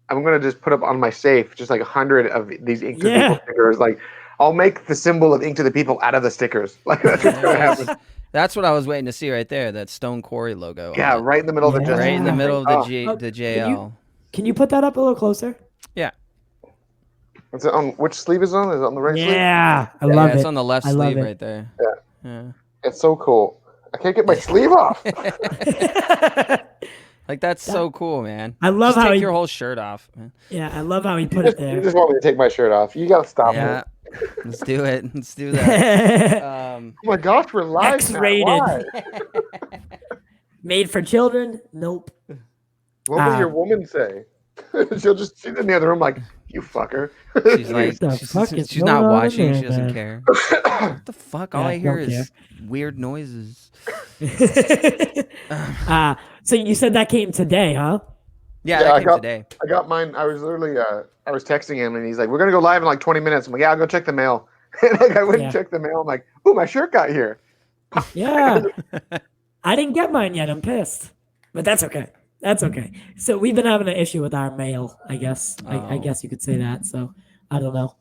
S2: I'm gonna just put up on my safe just like 100 of these Ink to the People stickers. Like I'll make the symbol of Ink to the People out of the stickers. Like that's what's gonna happen.
S1: That's what I was waiting to see right there. That Stone Quarry logo.
S2: Yeah, right in the middle of the
S1: right in the middle of the JL.
S3: Can you put that up a little closer?
S1: Yeah.
S2: It's on which sleeve is it on? Is it on the right sleeve?
S3: Yeah, I love it.
S1: It's on the left
S3: I love
S1: sleeve
S3: it.
S1: right there. Yeah.
S2: It's so cool. I can't get my sleeve off.
S1: Like that's so cool, man.
S3: I love
S1: Just
S3: how
S1: take
S3: he-
S1: your whole shirt off, man.
S3: Yeah, I love how he put it
S2: You
S3: there.
S2: just want me to take my shirt off. You gotta stop
S1: Yeah.
S2: me.
S1: Let's do it. Let's do that.
S2: Oh my gosh, we're live.
S3: X-rated.
S2: Why?
S3: Made for children? Nope.
S2: What will your woman say? She's in the other room like, you fucker.
S1: She's like,
S3: the fuck is
S1: she's not
S3: going on
S1: watching.
S3: in
S1: She
S3: there,
S1: doesn't
S3: man?
S1: care. What the fuck? All
S3: Yeah,
S1: I hear
S3: don't
S1: is weird noises.
S3: So you said that came today, huh?
S1: Yeah,
S2: Yeah,
S1: that
S2: I
S1: came
S2: got-
S1: today.
S2: I got mine. I was literally, I was texting him and he's like, we're going to go live in like 20 minutes. I'm like, yeah, I'll go check the mail. And like, I went and checked the mail. I'm like, ooh, my shirt got here.
S3: Yeah. I didn't get mine yet. I'm pissed. But that's okay. That's okay. So we've been having an issue with our mail, I guess. I guess you could say that. So I don't know.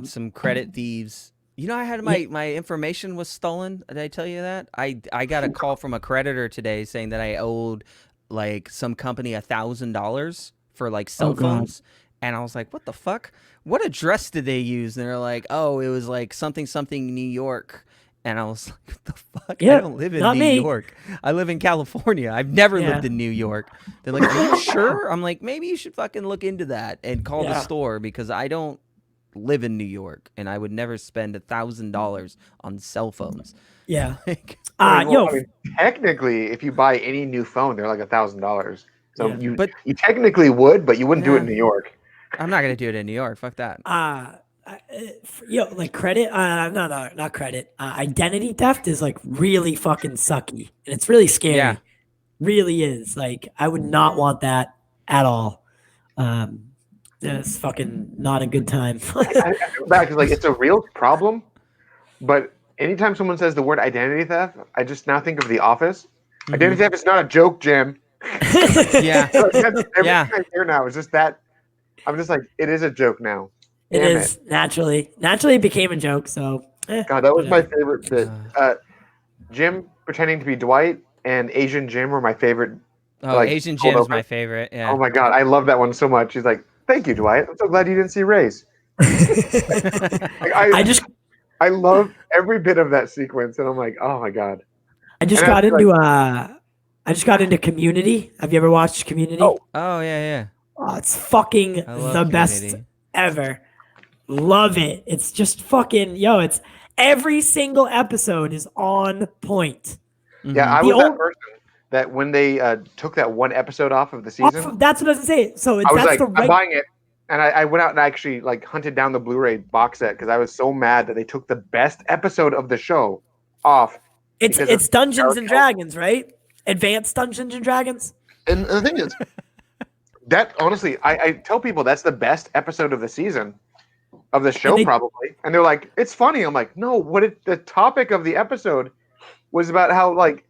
S1: Some credit thieves. You know, I had my information was stolen. Did I tell you that? I got a call from a creditor today saying that I owed like some company $1,000 for like cell phones. And I was like, what the fuck? What address did they use? And they're like, oh, it was like something New York. And I was like, what the fuck?
S3: Yeah,
S1: I don't live in
S3: not
S1: New
S3: me.
S1: York. I live in California. I've never lived in New York. They're like, are you sure? I'm like, maybe you should fucking look into that and call the store because I don't live in New York and I would never spend $1,000 on cell phones.
S3: Yeah.
S2: I mean, technically, if you buy any new phone, they're like $1,000. So you technically would, but you wouldn't do it in New York.
S1: I'm not gonna do it in New York. Fuck that.
S3: Like credit, no, not credit. Identity theft is like really fucking sucky, and it's really scary.
S1: Yeah.
S3: Really is. Like I would not want that at all. It's fucking not a good time.
S2: I feel bad because like it's a real problem, but anytime someone says the word identity theft, I just now think of The Office. Identity theft is not a joke, Jim.
S1: Yeah.
S2: Everything I hear now is just that. I'm just like, it is a joke now.
S3: It is naturally it became a joke. So
S2: God, that was my favorite bit. Jim pretending to be Dwight and Asian Jim were my favorite.
S1: Oh, like, Asian Jim's my favorite. Yeah.
S2: Oh my God, I love that one so much. He's like, "Thank you, Dwight. I'm so glad you didn't see Race." I love every bit of that sequence, and I'm like, "Oh my God."
S3: I just got into Community. Have you ever watched Community?
S1: Oh yeah.
S3: Oh, it's fucking the best ever. Love it. It's just fucking it's every single episode is on point.
S2: Yeah, I was that person that when they took that one episode off of the season.
S3: That's what I was saying. So
S2: I was like, I'm buying it. And I went out and actually like hunted down the Blu-ray box set because I was so mad that they took the best episode of the show off.
S3: It's Dungeons and Dragons, right? Advanced Dungeons and Dragons.
S2: And the thing is, that honestly, I tell people that's the best episode of the season, of the show probably. And they're like, it's funny. I'm like, no, the topic of the episode was about how like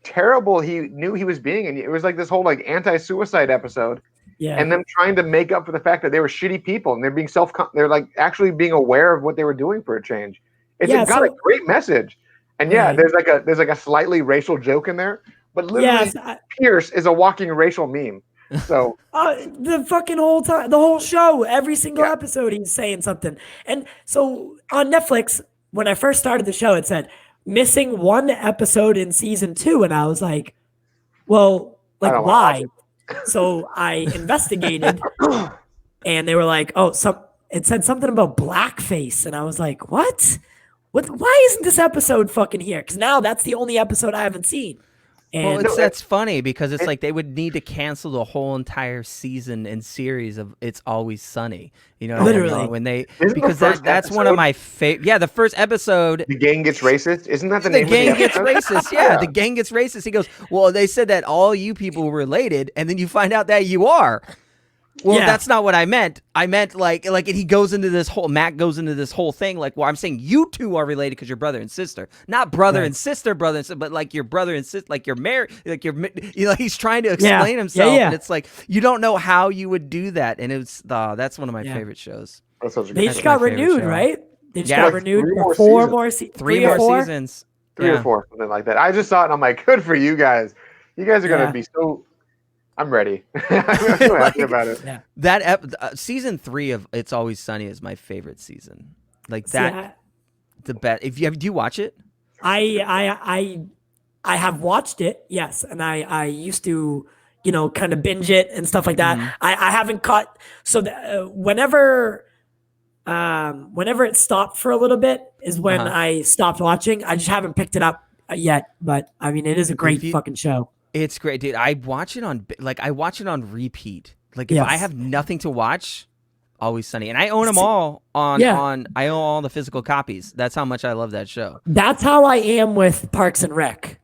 S2: terrible he knew he was being. And it was like this whole like anti-suicide episode.
S3: Yeah.
S2: And them trying to make up for the fact that they were shitty people and they're being they're like actually being aware of what they were doing for a change. It's got a great message. And there's like a slightly racial joke in there, but literally Pierce is a walking racial meme. So
S3: the fucking whole time, the whole show, every single episode, he's saying something. And so on Netflix, when I first started the show, it said missing one episode in season 2, and I was like, well, like why? So I investigated, and they were like, "Oh, it said something about blackface," and I was like, "What? Why isn't this episode fucking here?" Because now that's the only episode I haven't seen. And
S1: that's funny because it's like they would need to cancel the whole entire season and series of It's Always Sunny. You know,
S3: literally
S1: when they that's one of my favorite. Yeah, the first episode.
S2: The gang gets racist. Isn't that the name?
S1: The gang gets racist. Yeah, the gang gets racist. He goes, well, they said that all you people were related, and then you find out that you are. Well, that's not what I meant. I meant like he goes into this whole Matt goes into this whole thing like, well, I'm saying you two are related because you're brother and sister, not brother and sister, but like your brother and sister, like you're married, like he's trying to explain himself, and it's like you don't know how you would do that, and that's one of my favorite shows.
S3: They just got renewed, right? They just got renewed for 4 more seasons.
S1: 3 more seasons.
S2: 3 or 4, something like that. I just saw it and I'm like, good for you guys. You guys are gonna be so I'm ready. I'm so happy about it.
S3: Yeah.
S1: That season 3 of It's Always Sunny is my favorite season. Like that, the best. Do you watch it?
S3: I have watched it, yes, and I used to, kind of binge it and stuff like that.
S1: Mhm.
S3: I haven't caught so whenever it stopped for a little bit is when I stopped watching. I just haven't picked it up yet, but I mean, it is a great fucking show.
S1: It's great, dude. I watch it on repeat. Like if I have nothing to watch, Always Sunny, and I own them all on. I own all the physical copies. That's how much I love that show.
S3: That's how I am with Parks and Rec.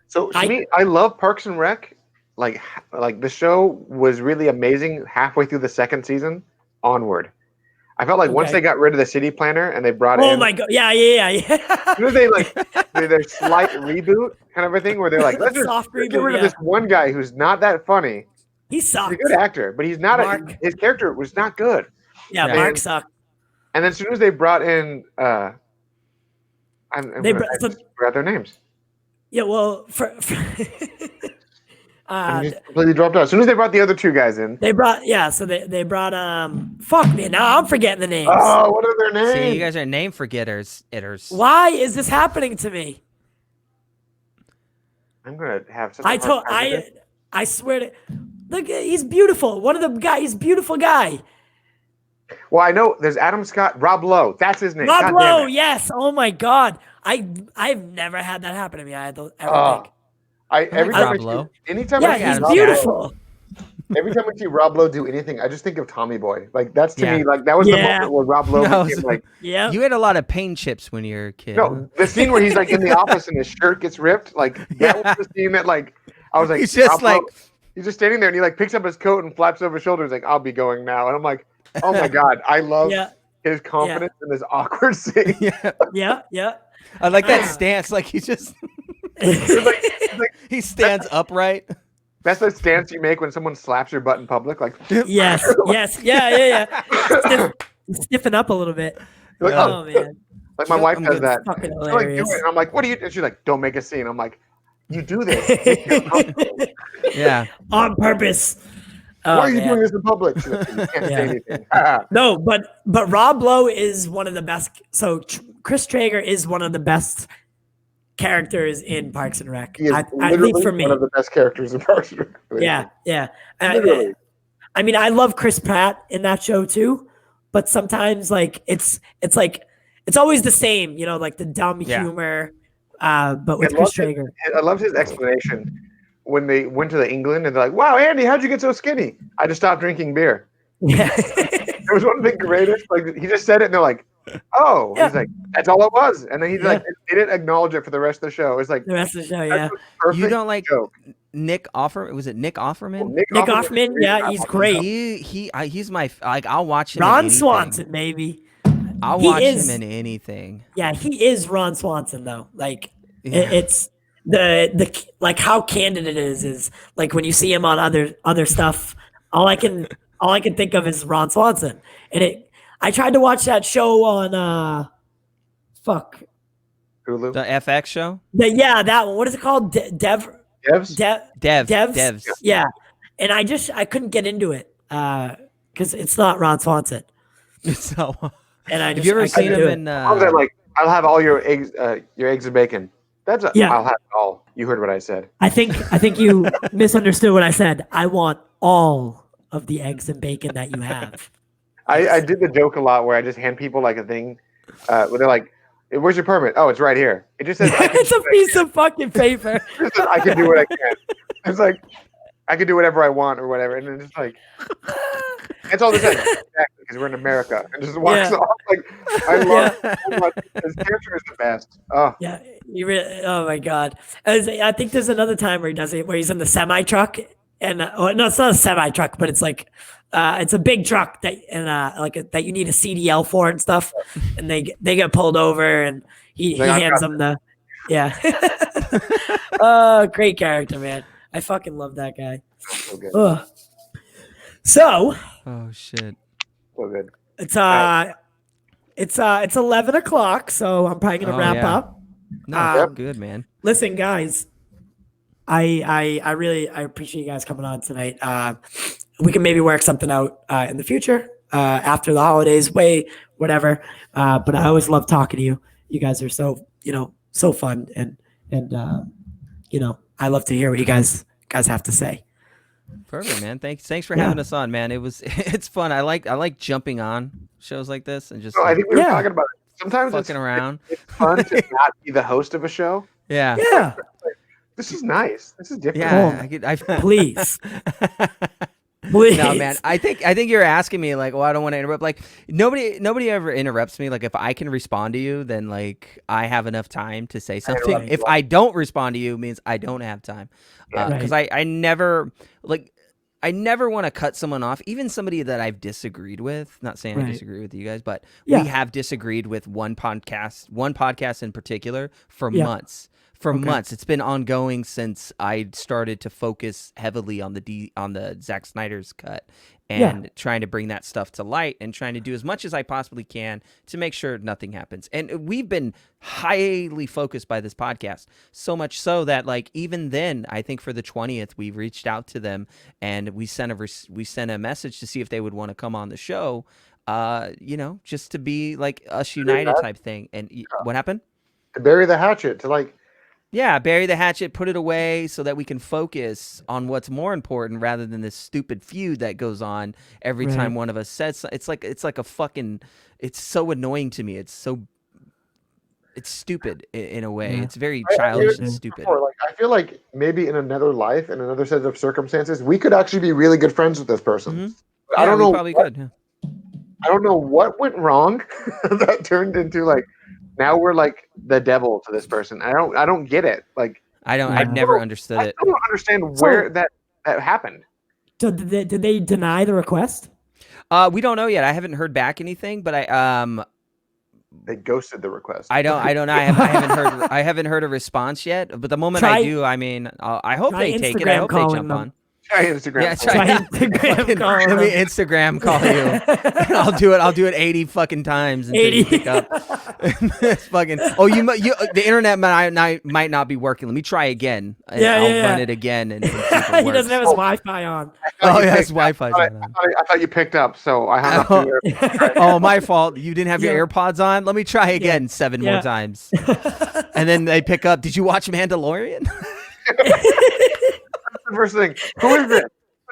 S2: So to me, I love Parks and Rec. Like the show was really amazing halfway through the second season onward. I felt like once they got rid of the city planner and they brought in.
S3: Oh my god! Yeah.
S2: You know, their slight reboot kind of a thing where they're like, let's get rid of this one guy who's not that funny.
S3: He sucks.
S2: He's a good actor, but he's not. His character was not good.
S3: Yeah, Mark sucked.
S2: And then as soon as they brought in, I forgot their names.
S3: Yeah, well,
S2: completely dropped out. As soon as they brought the other two guys in,
S3: they brought fuck me, now I'm forgetting the names.
S2: Oh, what are their names?
S1: See, you guys are name forgetters.
S3: Why is this happening to me?
S2: I'm gonna have such
S3: I swear to look, he's beautiful. One of the guys, he's a beautiful guy.
S2: Well, I know there's Adam Scott, Rob Lowe. That's his name.
S3: Rob Lowe, yes. Oh my god. I've never had that happen to me.
S2: Anytime
S3: he's beautiful.
S2: Every time we see Rob Lowe do anything, I just think of Tommy Boy. Like that's to me, like that was the moment where Rob Lowe became like.
S3: Yeah.
S1: You had a lot of pain chips when you were a kid.
S2: No, the scene where he's like in the office and his shirt gets ripped, like that was the scene that like I was like,
S1: he's just like,
S2: he's just standing there and he like picks up his coat and flaps over his shoulders like, I'll be going now, and I'm like, oh my god, I love his confidence and his awkward scene.
S3: Yeah.
S1: I like that stance. Like he just he stands upright.
S2: That's the stance you make when someone slaps your butt in public. Like
S3: yes, yeah. Stiffen up a little bit.
S2: Like,
S3: oh man.
S2: Like my wife does that.
S3: Fucking
S2: She's like, do it. And I'm like, what do you? And she's like, don't make a scene. I'm like, you do this.
S1: Yeah.
S3: On purpose.
S2: Why are you doing this in public? She's like, you can't say anything.
S3: No, but Rob Lowe is one of the best. So Chris Traeger is one of the best characters in Parks and Rec. At least for me,
S2: one of the best characters in Parks and Rec.
S3: Yeah. I mean, I love Chris Pratt in that show too, but sometimes like it's always the same, like the dumb humor. But with Chris Traeger,
S2: I loved his explanation when they went to England and they're like, "Wow, Andy, how'd you get so skinny?" I just stopped drinking beer.
S3: Yeah,
S2: it was one of the greatest. Like he just said it, and they're like, "Oh," he's like, "That's all it was." And then he's like, they didn't acknowledge it for the rest of the show. It's like
S3: the rest of the show. Yeah,
S1: you don't like Nick Offerman? Was it Nick Offerman?
S2: Well,
S3: Nick Offerman, yeah, he's great.
S1: He's my like. I'll watch him.
S3: Ron Swanson, maybe.
S1: I'll watch him in anything.
S3: Yeah, he is Ron Swanson though. Like it's the like how candid it is like when you see him on other stuff. All I can think of is Ron Swanson, and I tried to watch that show on
S2: Hulu,
S1: the FX show.
S3: That one. What is it called?
S2: Devs.
S1: Devs.
S3: Yeah, and I couldn't get into it because it's not Ron Swanson.
S1: It's not.
S3: And
S1: have you ever seen him in?
S2: I was like, I'll have all your eggs and bacon. I'll have it all. You heard what I said.
S3: I think you misunderstood what I said. I want all of the eggs and bacon that you have.
S2: I did the joke a lot where I just hand people like a thing where they're like, "Where's your permit?" "Oh, it's right here." It just says
S3: it's a piece of fucking paper.
S2: It says, I can do what I can. It's like I can do whatever I want or whatever, and then just like it's all the same. Exactly, because we're in America, and just walks off. Like I love so much. His character is the best. Oh
S3: yeah, oh my god! I think there's another time where he does it, where he's in the semi truck, and no, it's not a semi truck, but it's like it's a big truck that that you need a CDL for and stuff, and they get pulled over, and he hands them the oh, great character, man. I fucking love that guy.
S2: So good.
S3: So.
S1: Oh shit.
S2: So good.
S3: It's 11 o'clock, so I'm probably gonna wrap up.
S1: No, good man.
S3: Listen, guys, I really appreciate you guys coming on tonight. We can maybe work something out in the future after the holidays, whatever. But I always love talking to you. You guys are so so fun, and I love to hear what you guys have to say.
S1: Perfect, man. Thanks for having us on, man. It's fun. I like jumping on shows like this and just
S2: I think we were talking about it. Sometimes
S1: fucking around.
S2: It's fun to not be the host of a show.
S1: Yeah.
S3: Yeah.
S2: This is nice. This is different.
S1: Yeah.
S3: Please. Please.
S1: No, man. I think you're asking me like, well, I don't want to interrupt. Like nobody ever interrupts me. Like if I can respond to you, then like I have enough time to say something. If I don't respond to you, it means I don't have time. Because I never want to cut someone off, even somebody that I've disagreed with. Not saying I disagree with you guys, but we have disagreed with one podcast in particular for months. Months. It's been ongoing since I started to focus heavily on the Zack Snyder's cut and trying to bring that stuff to light and trying to do as much as I possibly can to make sure nothing happens. And we've been highly focused by this podcast, so much so that like even then, I think for the 20th, we reached out to them and we sent a message to see if they would want to come on the show, just to be like us united type thing. And what happened?
S2: To bury the hatchet, to like.
S1: Yeah, bury the hatchet, put it away so that we can focus on what's more important rather than this stupid feud that goes on every time one of us says something. It's like a fucking, it's so annoying to me. It's stupid in a way. It's very childish and stupid.
S2: I feel like maybe in another life, in another set of circumstances, we could actually be really good friends with this person.
S1: Mm-hmm.
S2: I don't know.
S1: Probably could. Yeah.
S2: I don't know what went wrong that turned into like, now we're like the devil to this person. I don't get it. Like
S1: I've never understood it.
S2: I don't understand where that happened.
S3: So did they deny the request?
S1: We don't know yet. I haven't heard back anything, but
S2: they ghosted the request.
S1: I don't know. I haven't heard a response yet. But the moment I do, I mean, I hope they take it. I hope they jump on.
S2: Try Instagram.
S1: Yeah, try Instagram. Let me Instagram call you. I'll do it 80 fucking times until you pick up. It's fucking. Oh, the internet might not be working. Let me try again. I'll run it again. And see if it
S3: he doesn't have his Wi-Fi on.
S1: Oh yeah, his Wi-Fi.
S2: I thought you picked up, so I hung up.
S1: Oh, my fault. You didn't have your AirPods on. Let me try again 7 more times. And then they pick up. Did you watch Mandalorian?
S2: The first thing. Who is it?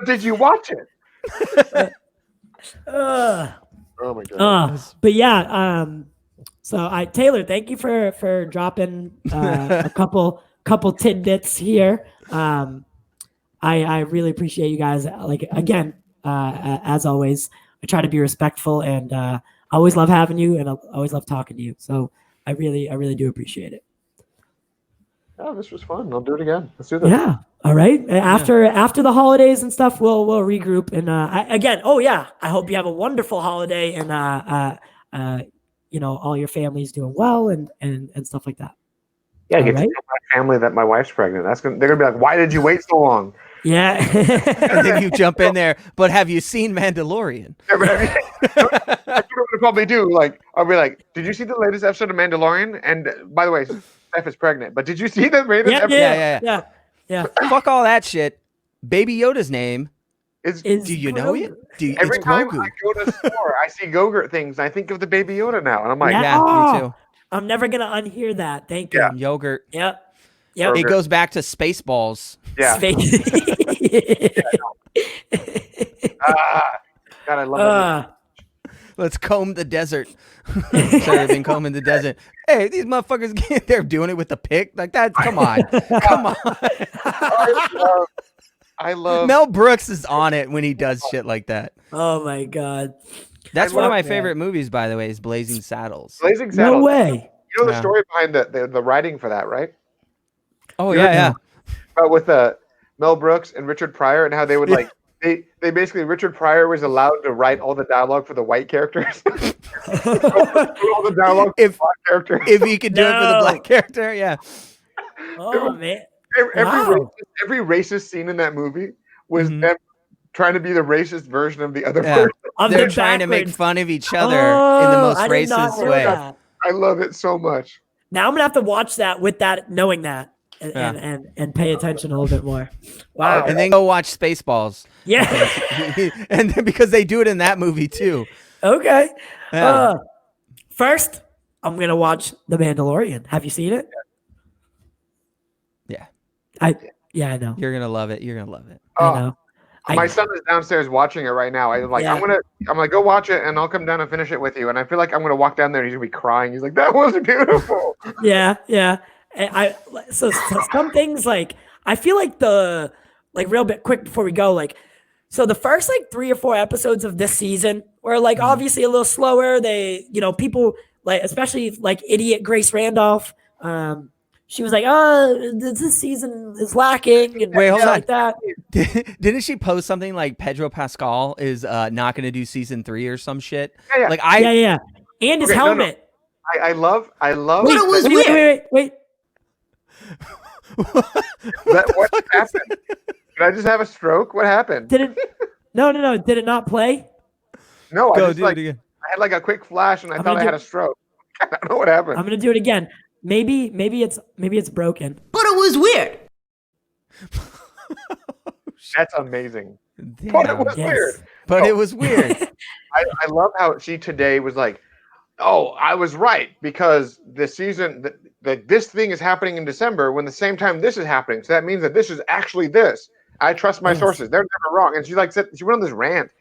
S2: Did you watch it? Oh my god.
S3: But yeah, so Taylor, thank you for dropping a couple tidbits here. I really appreciate you guys. Like again, as always, I try to be respectful, and I always love having you, and I always love talking to you. So I really do appreciate it.
S2: Oh, this was fun. I'll do it again. Let's do this.
S3: Yeah. All right. After the holidays and stuff, we'll regroup. And I hope you have a wonderful holiday, and all your family's doing well and stuff like that.
S2: Yeah, I get to tell my family that my wife's pregnant. They're gonna be like, "Why did you wait so long?"
S3: Yeah.
S1: And then you jump in there. But have you seen Mandalorian?
S2: That's what I'm gonna probably do. Like, I'll be like, "Did you see the latest episode of Mandalorian?" And by the way, Steph is pregnant. But did you see the latest episode?
S3: Yeah.
S1: Fuck all that shit. Baby Yoda's name
S3: is
S1: do you know it?
S2: Every time I go to the store, I see Gogurt things. I think of the Baby Yoda now, and I'm like,
S1: me too.
S3: I'm never gonna unhear that. Thank you.
S2: Yeah.
S1: Yogurt.
S3: Yep.
S1: It goes back to Spaceballs.
S2: Yeah. God, I love it.
S1: Let's comb the desert. Sorry, I've been combing the desert. Hey, these motherfuckers, they're doing it with the pick. Like that. Come on.
S2: I love
S1: Mel Brooks is on it when he does shit like that.
S3: Oh my god.
S1: That's one of my favorite movies, by the way, is Blazing Saddles.
S2: Blazing Saddles.
S3: No way.
S2: You know the story behind the writing for that, right?
S1: Oh yeah.
S2: With Mel Brooks and Richard Pryor, and how they would like they basically Richard Pryor was allowed to write all the dialogue for the white characters. All the dialogue for the black characters.
S1: If he could do it for the black character, yeah.
S3: Oh man.
S2: Every racist scene in that movie was them trying to be the racist version of the other person.
S1: They're trying to make fun of each other in the most racist way.
S2: I love it so much.
S3: Now I'm gonna have to watch that with that, knowing that. and pay attention a little bit more. Wow.
S1: And then go watch Spaceballs.
S3: Yeah.
S1: And then because they do it in that movie too.
S3: Okay.
S1: Yeah.
S3: First, I'm gonna watch The Mandalorian. Have you seen it?
S1: Yeah.
S3: I know.
S1: You're gonna love it. You're gonna love it.
S3: I know.
S2: My son is downstairs watching it right now. I'm like,
S3: Yeah.
S2: I'm gonna go watch it, and I'll come down and finish it with you. And I feel like I'm gonna walk down there, and he's gonna be crying. He's like, "That was beautiful."
S3: Yeah. And so some things like I feel like real bit quick before we go, like so the first 3 or 4 episodes of this season were obviously a little slower. They people especially idiot Grace Randolph. She was like, "Oh, this season is lacking," and
S1: Wait, hold on.
S3: like that.
S1: Didn't she post something like Pedro Pascal is not going to do season 3 or some shit?
S2: Yeah.
S1: Like
S3: Yeah. And his helmet.
S2: No. I love.
S3: Wait, wait.
S2: What happened? Did I just have a stroke? What happened?
S3: Did it? No. Did it not play?
S2: No,
S1: Go
S2: I just
S1: do it again.
S2: I had a quick flash, and I thought I had a stroke. I don't know what happened.
S3: I'm gonna do it again. Maybe it's broken.
S4: But it was weird.
S2: That's amazing.
S1: Damn.
S2: But it was
S3: Yes.
S2: weird.
S1: But
S2: No.
S1: it was weird.
S2: I love how she today was like, "Oh, I was right because the season that this thing is happening in December when the same time this is happening. So that means that this is actually this. I trust my
S3: Yes.
S2: sources; they're never wrong." And she she went on this rant,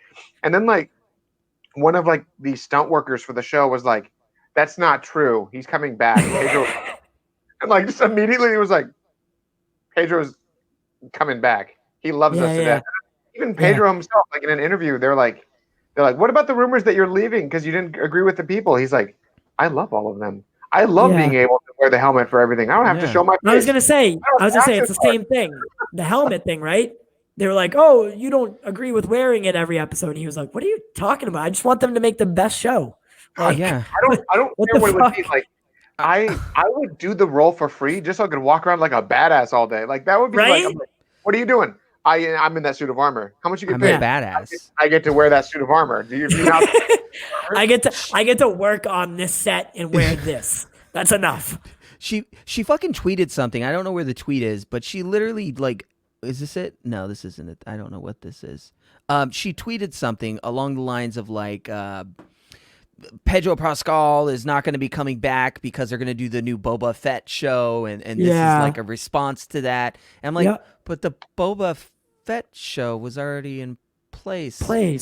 S2: and then one of the stunt workers for the show was like, "That's not true. He's coming back." And just immediately it was like, Pedro's coming back. He loves us to death. Even Pedro himself, in an interview, they're like, "What about the rumors that you're leaving because you didn't agree with the people?" He's like, "I love all of them. I love being able to wear the helmet for everything. I don't have to show my face."
S3: I was gonna say it's the same thing. The helmet thing, right? They were like, "Oh, you don't agree with wearing it every episode." And he was like, "What are you talking about? I just want them to make the best show."
S1: Yeah.
S2: I don't
S3: What
S2: care
S3: the
S2: what it would
S3: fuck?
S2: be like. I would do the role for free just so I could walk around like a badass all day. That would be
S3: Right?
S2: I'm like, "What are you doing?" I'm in that suit of armor. How much you get
S1: I'm
S2: paid?
S1: a badass.
S2: I get to wear that suit of armor. Do you not?
S3: I get to work on this set and wear this. That's enough.
S1: She fucking tweeted something. I don't know where the tweet is, but she literally is this it? No, this isn't it. I don't know what this is. She tweeted something along the lines of Pedro Pascal is not going to be coming back because they're going to do the new Boba Fett show, and this is a response to that. And I'm like, but the Boba Fett show was already in place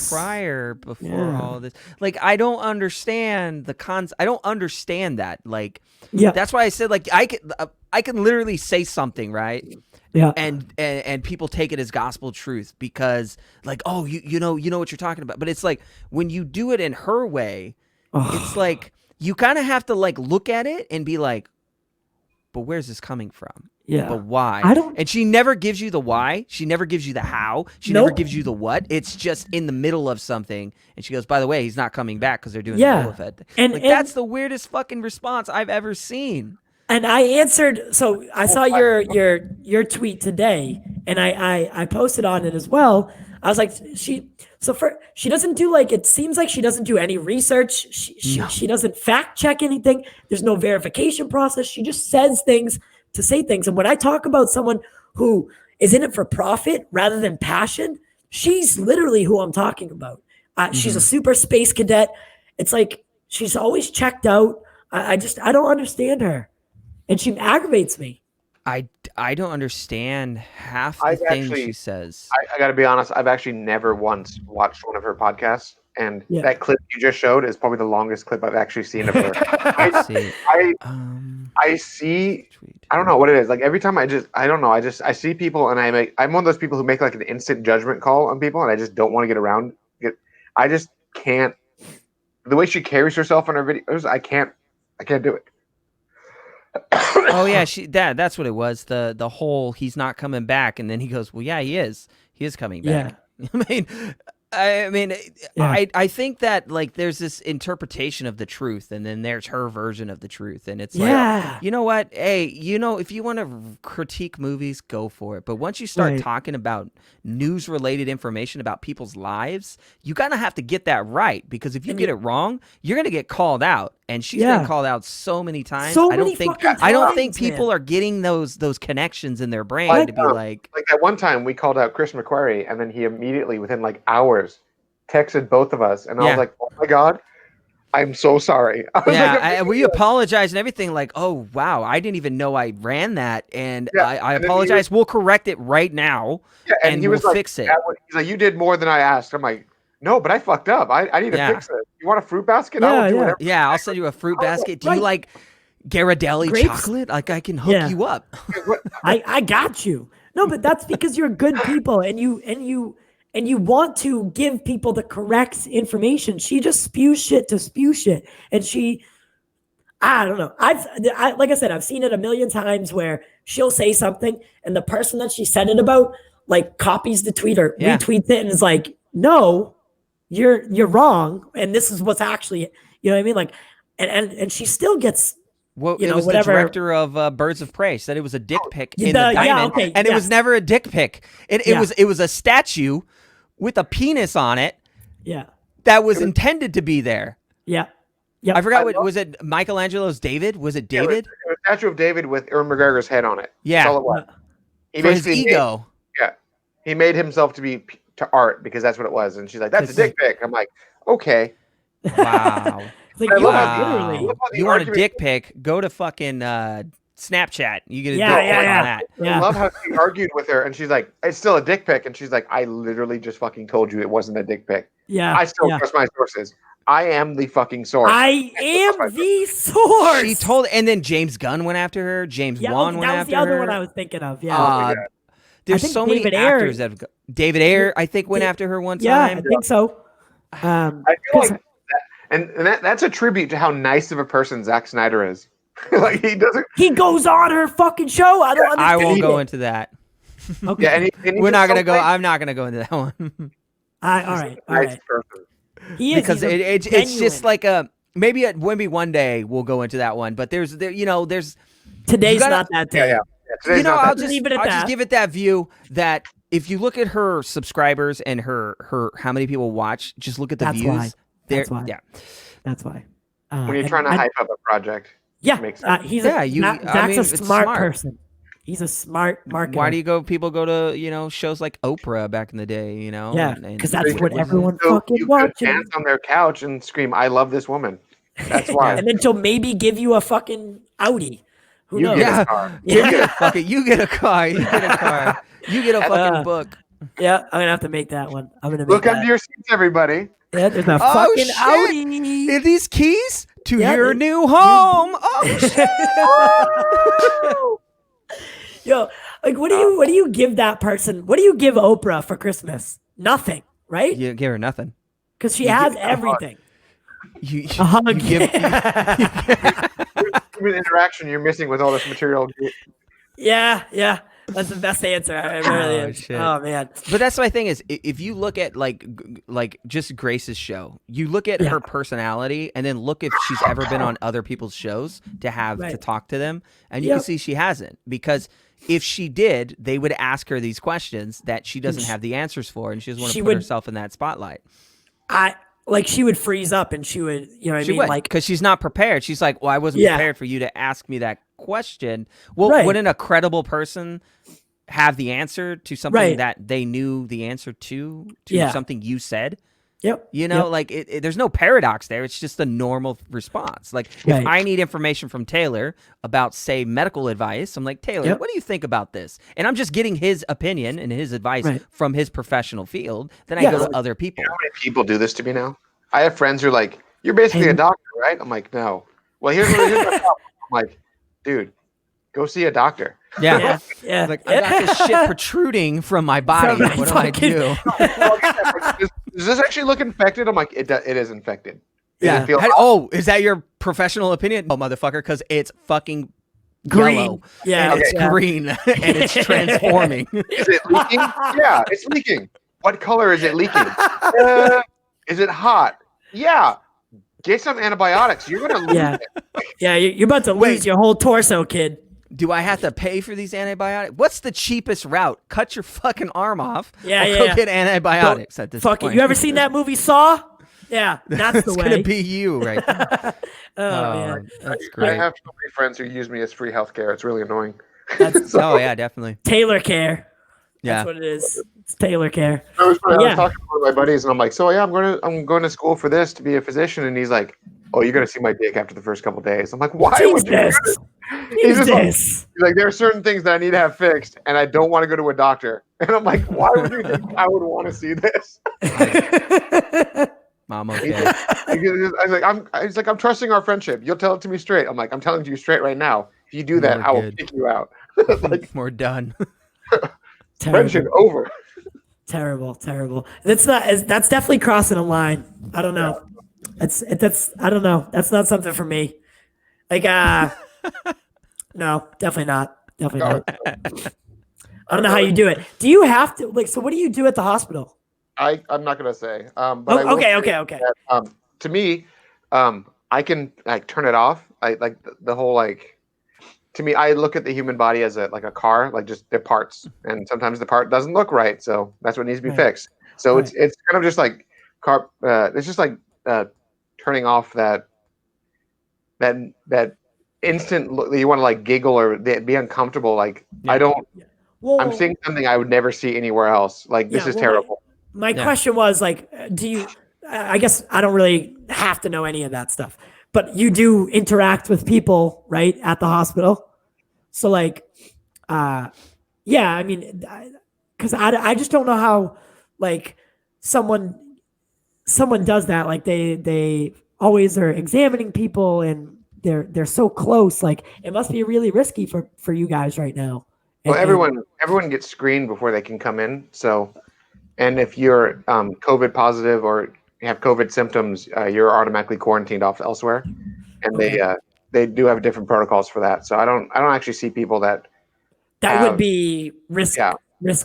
S1: prior before all this. I don't understand the I don't understand that. That's why I said I can literally say something, right?
S3: Yeah.
S1: And people take it as gospel truth because oh, you know what you're talking about. But it's when you do it in her way, it's you kind of have to look at it and be like, but where's this coming from?
S3: Yeah.
S1: But why? And she never gives you the why. She never gives you the how. She never gives you the what. It's just in the middle of something. And she goes, by the way, he's not coming back because they're doing the Boba Fett thing. And that's the weirdest fucking response I've ever seen. And
S3: I answered. So I saw your tweet today, and I posted on it as well. I was like, she doesn't do it seems like she doesn't do any research. She doesn't fact check anything. There's no verification process. She just says things to say things. And when I talk about someone who is in it for profit rather than passion, she's literally who I'm talking about. She's a super space cadet. It's she's always checked out. I don't understand her. And she aggravates me.
S1: I don't understand half the things she says.
S2: I got to be honest. I've actually never once watched one of her podcasts, and that clip you just showed is probably the longest clip I've actually seen of her. I see. I don't know what it is. Every time I don't know. I see people, and I'm one of those people who make an instant judgment call on people, and I just don't want to get around it. I just can't. The way she carries herself on her videos, I can't do it.
S1: Oh yeah, that's what it was. The whole he's not coming back, and then he goes, well, yeah, he is coming back. I mean, I think that there's this interpretation of the truth, and then there's her version of the truth, and it's you know what? Hey, if you want to critique movies, go for it. But once you start talking about news-related information about people's lives, you kind of have to get that right, because if you get it wrong, you're gonna get called out. and she's been called out so many times.
S3: So
S1: I
S3: many
S1: don't think
S3: fucking
S1: I don't
S3: times,
S1: think people
S3: man.
S1: are getting those connections in their brain to be like
S2: that one time we called out Chris McQuarrie, and then he immediately, within like hours, texted both of us, and I was like, "Oh my god, I'm so sorry." I was
S1: we apologize and everything. Like, oh wow, I didn't even know I ran that, and I apologize. We'll correct it right now, and
S2: he was
S1: we'll
S2: like,
S1: fix it.
S2: He's like, "You did more than I asked." I'm like, "No, but I fucked up. I need to fix it. You want a fruit basket? I will do whatever."
S1: Yeah, I'll send you a fruit basket. Do you like Ghirardelli chocolate? Like, I can hook you up.
S3: I got you. No, but that's because you're good people, and you want to give people the correct information. She just spews shit to spew shit, and I don't know. Like I said, I've seen it a million times where she'll say something, and the person that she said it about like copies the tweet or retweets it, and is like, "No, you're wrong, and this is what's actually," you know what I mean? Like, and she still gets.
S1: Well, it was the director of Birds of Prey said it was a dick pic in the diamond, and it was never a dick pic. It was a statue with a penis on it.
S3: Yeah,
S1: that was intended to be there.
S3: Yeah.
S1: Yep. I forgot what was it. Michelangelo's David? Was it David?
S2: It was a statue of David with Ewan McGregor's head on it.
S1: Yeah,
S2: that's all it was. He
S1: for his ego.
S2: He made himself to art because that's what it was. And she's like, "That's a dick pic." I'm like, "Okay."
S1: Wow.
S3: Like,
S1: wow. You want a dick pic? Go to fucking Snapchat. You get a dick pic on that.
S2: I love how she argued with her, and she's like, "It's still a dick pic," and she's like, "I literally just fucking told you it wasn't a dick pic."
S3: Yeah,
S2: I still trust my sources. I am the fucking source.
S3: I am the source.
S1: She told, and then James Gunn went after her. James Wan went after her.
S3: That was the other one I was thinking of. Yeah.
S1: There's so many actors that have. David Ayer, I think, went after her one time.
S3: Yeah, I think so.
S2: I feel like that's a tribute to how nice of a person Zack Snyder is. Like
S3: he goes on her fucking show. I don't understand.
S1: I won't go into that.
S3: Okay.
S2: Yeah, and
S1: we're not gonna go. I'm not gonna go into that one.
S3: All right. He is,
S1: because it's just like maybe one day we'll go into that one. But there's
S3: today's not that day.
S2: Yeah.
S1: I'll just give it that view that if you look at her subscribers and her how many people watch, just look at the views.
S3: That's why.
S1: Yeah,
S3: that's why.
S2: When you're trying to hype up a project,
S3: Zach's a smart person. He's a smart marketer.
S1: Why do people go to shows like Oprah back in the day?
S3: Yeah, because that's what everyone fucking watches.
S2: Dance on their couch and scream, "I love this woman." That's why.
S3: And then she'll maybe give you a fucking Audi. Who knows?
S1: You get a car. You get a car. You get a car. You get a fucking book.
S3: Yeah, I'm gonna have to make that one. I'm gonna
S2: look under your seats, everybody.
S3: Yeah, there's a fucking Audi.
S1: Are these keys to your new home? Oh shit!
S3: Yo, like, what do you give that person? What do you give Oprah for Christmas? Nothing, right?
S1: You give her nothing
S3: because she has everything.
S1: A hug. You give
S2: an interaction you're missing with all this material.
S3: Yeah. That's the best answer. I really am.
S1: Shit.
S3: Oh man.
S1: But that's my thing is, if you look at like just Grace's show, you look at her personality, and then look if she's ever been on other people's shows to talk to them, and you can see she hasn't, because if she did, they would ask her these questions that she doesn't have the answers for, and she doesn't want to put herself in that spotlight.
S3: She would freeze up, and she would, like,
S1: because she's not prepared. She's like, well, I wasn't prepared for you to ask me that question. Well, wouldn't a credible person have the answer to something that they knew the answer to something you said?
S3: Yep.
S1: There's no paradox there. It's just a normal response. Like, if I need information from Taylor about, say, medical advice, I'm like, Taylor, what do you think about this? And I'm just getting his opinion and his advice from his professional field. Then I go to other people.
S2: You know how many people do this to me now? I have friends who are like, "You're basically a doctor, right?" I'm like, "No." Well, here's my problem. I'm like, "Dude, go see a doctor."
S1: Yeah. Like, I got this shit protruding from my body. What do I do?
S2: Does this actually look infected? I'm like, it is infected.
S1: Yeah. Is that your professional opinion? Oh, motherfucker, because it's fucking
S3: green.
S1: Yellow.
S3: Yeah.
S1: And it's green, and it's transforming.
S2: Is it leaking? Yeah, it's leaking. What color is it leaking? Is it hot? Yeah. Get some antibiotics. You're going to lose it.
S3: Yeah, you're about to lose your whole torso, kid.
S1: Do I have to pay for these antibiotics? What's the cheapest route? Cut your fucking arm off.
S3: Yeah.
S1: Go get antibiotics at this point.
S3: You ever seen that movie Saw? Yeah, that's the way.
S1: gonna be you, right?
S3: Man.
S1: That's
S2: I
S1: great.
S2: have so many friends who use me as free healthcare. It's really annoying.
S3: That's
S1: Oh yeah, definitely.
S3: Taylor care.
S1: Yeah.
S3: That's what it is. It's Taylor care.
S2: I was
S3: Yeah.
S2: talking to one of my buddies, and I'm like, "So yeah, I'm going to school for this to be a physician." And he's like, "Oh, you're going to see my dick after the first couple days." I'm like, "Why would you do
S3: Jesus.
S2: this?" He's just like,
S3: Jesus.
S2: there are certain things that I need to have fixed, and I don't want to go to a doctor. And I'm like, "Why would you think I would want to see this?"
S1: Mom, okay.
S2: He's like, I'm trusting our friendship. You'll tell it to me straight. I'm like, I'm telling you straight right now. If you do that,
S1: More
S2: I will
S1: good.
S2: kick you out. Like,
S1: We're done.
S2: friendship over.
S3: Terrible. That's definitely crossing a line. I don't know. That's I don't know. That's not something for me. Like no, definitely not. Definitely not. I don't know how you do it. Do you have to so what do you do at the hospital?
S2: I'm not gonna say. But I will
S3: okay.
S2: say that, to me, I can like turn it off. I like the whole like. To me, I look at the human body as a car, like just the parts, and sometimes the part doesn't look right, so that's what needs to be fixed. So it's kind of just like it's just like turning off that instant look that you want to like giggle or be uncomfortable. Like I don't.
S3: Well,
S2: I'm seeing something I would never see anywhere else. Like this is terrible.
S3: My question was like, do you? I guess I don't really have to know any of that stuff, but you do interact with people, right, at the hospital. So like, yeah, I mean, because I just don't know how like someone does that. Like they always are examining people and they're so close. Like it must be really risky for you guys right now.
S2: Well, everyone gets screened before they can come in. So, and if you're COVID positive or you have COVID symptoms, you're automatically quarantined off elsewhere, and they do have different protocols for that. So I don't actually see people that
S3: would be risk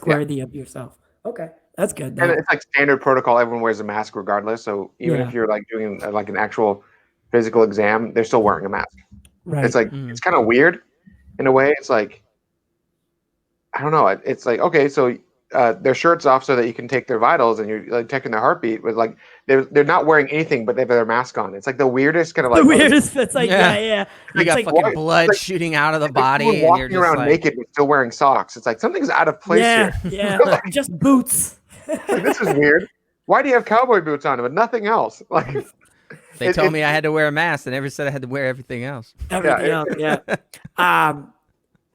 S3: worthy of yourself. Okay, that's good.
S2: And it's like standard protocol. Everyone wears a mask regardless. So even if you're like doing like an actual physical exam, they're still wearing a mask.
S3: Right.
S2: It's like it's kind of weird in a way. It's like I don't know. It's like okay, so their shirts off so that you can take their vitals and you're like checking their heartbeat. With like they're not wearing anything, but they have their mask on. It's like the weirdest kind of like
S3: the weirdest. It's like yeah.
S1: You got
S3: like,
S1: fucking blood shooting out of the body, and
S2: walking
S1: you're just
S2: around
S1: like,
S2: naked but still wearing socks. It's like something's out of place here.
S3: Yeah, like, just boots.
S2: Like, this is weird. Why do you have cowboy boots on but nothing else? Like
S1: they told me I had to wear a mask. They never said I had to wear everything else.
S3: Everything else, yeah.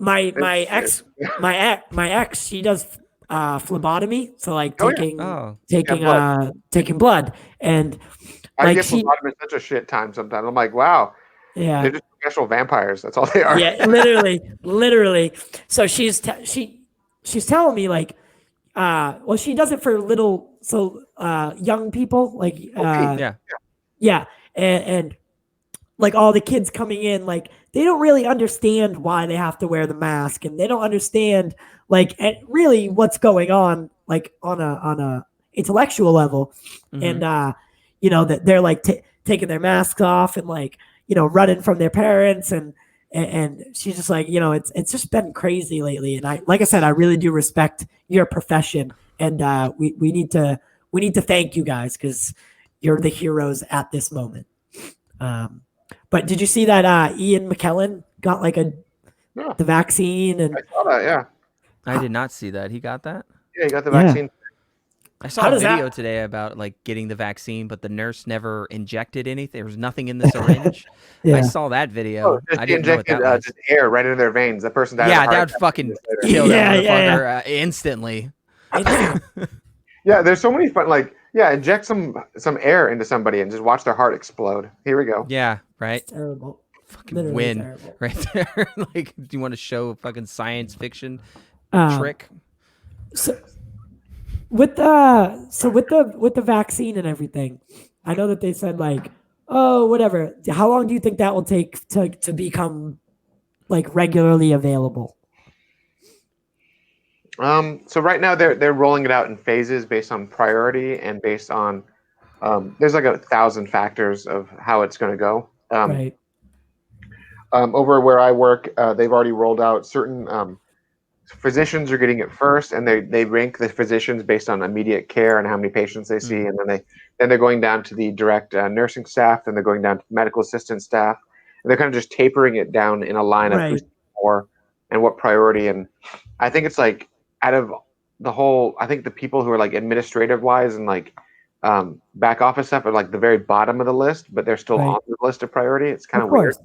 S3: My ex, she does phlebotomy, so like taking blood, and
S2: I
S3: like
S2: get phlebotomy such a shit time sometimes. I'm like, wow, they're just professional vampires. That's all they are.
S3: Yeah, literally. So she's telling me like, well, she does it for young people, like and like all the kids coming in, like they don't really understand why they have to wear the mask, and they don't understand like really what's going on, like on a intellectual level, and that they're like taking their masks off and like running from their parents, and she's just like it's just been crazy lately, and I really do respect your profession, and we need to thank you guys because you're the heroes at this moment. But did you see that Ian McKellen got like the vaccine? And
S2: I saw that, yeah.
S1: I did not see that. He got that?
S2: Yeah, he got the vaccine.
S1: I saw a video today about like getting the vaccine, but the nurse never injected anything. There was nothing in the syringe. I saw that video. I didn't know what that was.
S2: Just air right into their veins. That person died.
S1: Yeah, that would fucking kill that motherfucker instantly.
S2: Yeah, there's so many fun inject some air into somebody and just watch their heart explode. Here we go.
S1: Yeah, right.
S3: It's terrible.
S1: Fucking
S3: Literally
S1: win
S3: terrible.
S1: right there. Like, do you want to show a fucking science fiction trick?
S3: So with the vaccine and everything, I know that they said like, oh, whatever. How long do you think that will take to become like regularly available?
S2: So right now they're rolling it out in phases based on priority and based on there's like 1,000 factors of how it's going to go. Over where I work, they've already rolled out certain physicians are getting it first, and they rank the physicians based on immediate care and how many patients they see, and then they're going down to the direct nursing staff, then they're going down to medical assistant staff, and they're kind of just tapering it down in a line of who's more and what priority. And I think it's like out of the whole, I think the people who are like administrative wise and like back office stuff are like the very bottom of the list, but they're still on the list of priority. It's kind of weird.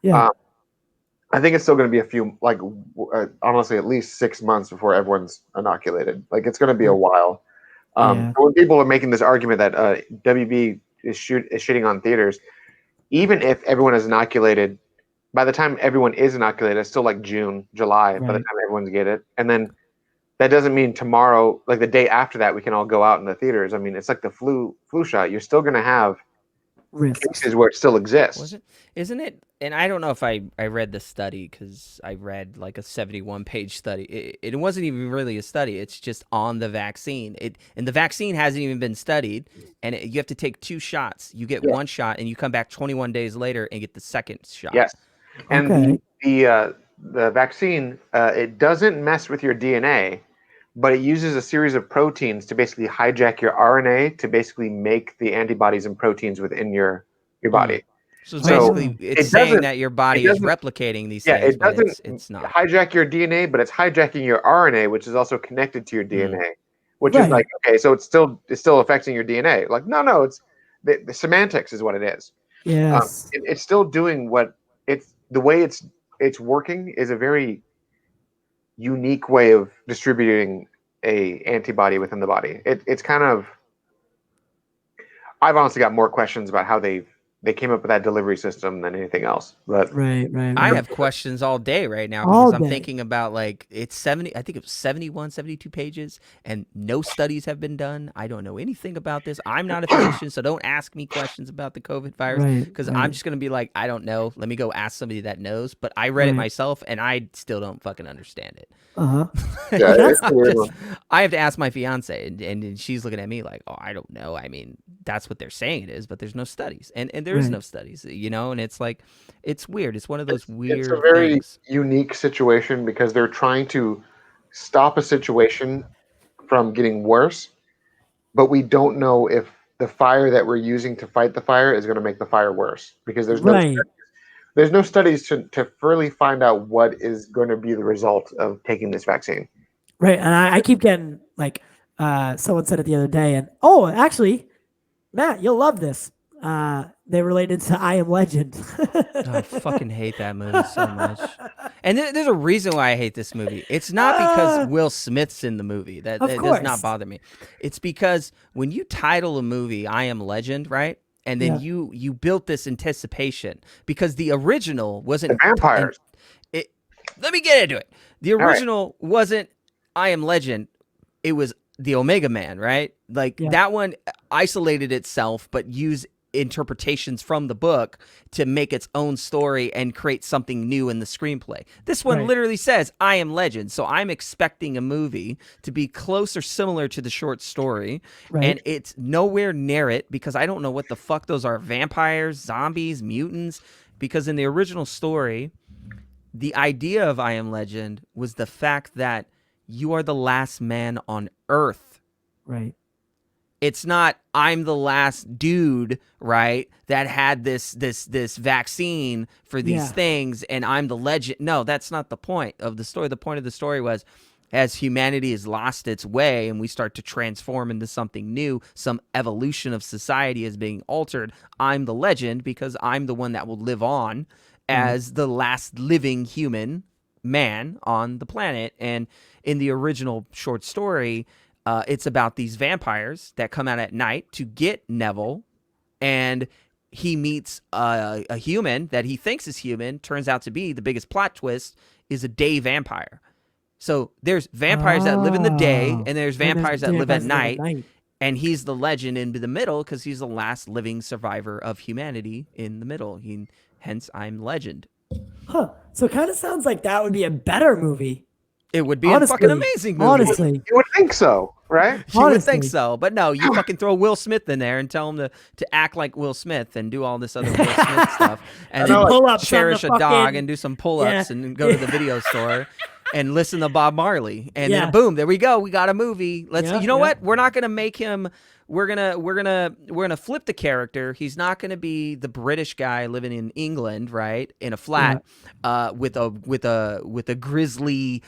S3: Yeah.
S2: I think it's still going to be a few, like honestly, at least 6 months before everyone's inoculated. Like it's going to be a while. When people are making this argument that WB is shitting on theaters, even if everyone is inoculated, by the time everyone is inoculated, it's still like June, July, by the time everyone's get it. And then that doesn't mean tomorrow, like the day after that, we can all go out in the theaters. I mean, it's like the flu shot. You're still going to have cases where it still exists.
S1: Isn't it? And I don't know if I read the study, because I read like a 71-page study. It wasn't even really a study. It's just on the vaccine. And the vaccine hasn't even been studied. And you have to take 2 shots. You get 1 shot, and you come back 21 days later and get the 2nd shot.
S2: Yes. And the vaccine, it doesn't mess with your DNA, but it uses a series of proteins to basically hijack your RNA to basically make the antibodies and proteins within your body.
S1: So basically, it's saying that your body is replicating these things.
S2: It doesn't
S1: it's not
S2: hijack your DNA, but it's hijacking your RNA, which is also connected to your DNA, which is like, okay, so it's still affecting your DNA. Like, no, it's the semantics is what it is.
S3: Yes.
S2: It's still doing what it's the way it's working is a very unique way of distributing a antibody within the body. It's kind of, I've honestly got more questions about how they came up with that delivery system than anything else. But
S3: right.
S1: I have questions all day right now because I'm thinking about like it's 70, I think it was 71, 72 pages, and no studies have been done. I don't know anything about this. I'm not a physician, so don't ask me questions about the COVID virus because I'm just going to be like, I don't know. Let me go ask somebody that knows. But I read it myself, and I still don't fucking understand it. I have to ask my fiance, and she's looking at me like, oh, I don't know. I mean, that's what they're saying it is, but there's no studies, and there is no studies, and it's like, it's weird. It's one of those weird.
S2: It's a very
S1: things.
S2: unique situation because they're trying to stop a situation from getting worse, but we don't know if the fire that we're using to fight the fire is going to make the fire worse because there's no studies to fully find out what is going to be the result of taking this vaccine.
S3: Right. And I keep getting like, someone said it the other day, and actually, Matt, you'll love this. They related to I Am Legend.
S1: I fucking hate that movie so much. And there's a reason why I hate this movie. It's not because Will Smith's in the movie. That does not bother me. It's because when you title a movie I Am Legend, right? And then you built this anticipation because the original wasn't
S2: the vampires.
S1: Let me get into it. The original wasn't I Am Legend. It was the Omega Man, right? Like that one isolated itself, but used interpretations from the book to make its own story and create something new in the screenplay. This one literally says I Am Legend, so I'm expecting a movie to be close or similar to the short story, and it's nowhere near it because I don't know what the fuck those are. Vampires, zombies, mutants, because in the original story, the idea of I Am Legend was the fact that you are the last man on Earth.
S3: Right.
S1: It's not I'm the last dude, right, that had this vaccine for these things and I'm the legend. No, that's not the point of the story. The point of the story was as humanity has lost its way and we start to transform into something new, some evolution of society is being altered. I'm the legend because I'm the one that will live on as the last living human man on the planet. And in the original short story, it's about these vampires that come out at night to get Neville, and he meets a human that he thinks is human. Turns out to be the biggest plot twist is a day vampire. So there's vampires that live in the day, and there's vampires that live at night, and he's the legend in the middle because he's the last living survivor of humanity in the middle. Hence, I'm Legend.
S3: Huh. So it kind of sounds like that would be a better movie.
S1: It would be a fucking amazing movie.
S3: Honestly.
S2: You would think so, right?
S1: You would think so. But no, you fucking throw Will Smith in there and tell him to act like Will Smith and do all this other Will Smith stuff. And then
S3: pull-ups
S1: cherish
S3: on
S1: a
S3: the
S1: dog
S3: fucking-
S1: and do some pull-ups and go to the video store. and listen to Bob Marley, and
S3: Yeah.
S1: then boom, there we go. We got a movie. Let's.
S3: Yeah,
S1: You know
S3: yeah.
S1: what? We're not gonna make him. We're gonna flip the character. He's not gonna be the British guy living in England, right, in a flat, with a grizzly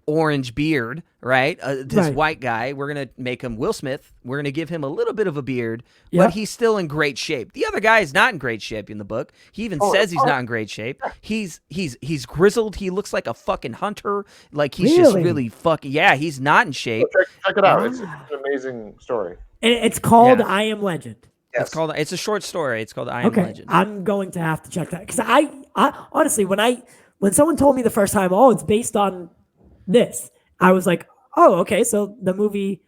S1: orange beard, right? This
S3: Right.
S1: white guy. We're gonna make him Will Smith. We're gonna give him a little bit of a beard,
S3: Yep.
S1: but he's still in great shape. The other guy is not in great shape in the book. He even says he's not in great shape. He's grizzled. He looks like a fucking hunter. Like he's just
S3: Really?
S1: really fucking he's not in shape.
S2: Check it out. It's an amazing story.
S3: And it's called
S1: Yeah.
S3: I Am Legend.
S2: Yes.
S1: It's a short story. It's called I Am
S3: Okay,
S1: Legend.
S3: I'm going to have to check that because I honestly, when someone told me the first time, oh, it's based on this, I was like, oh, okay, so the movie,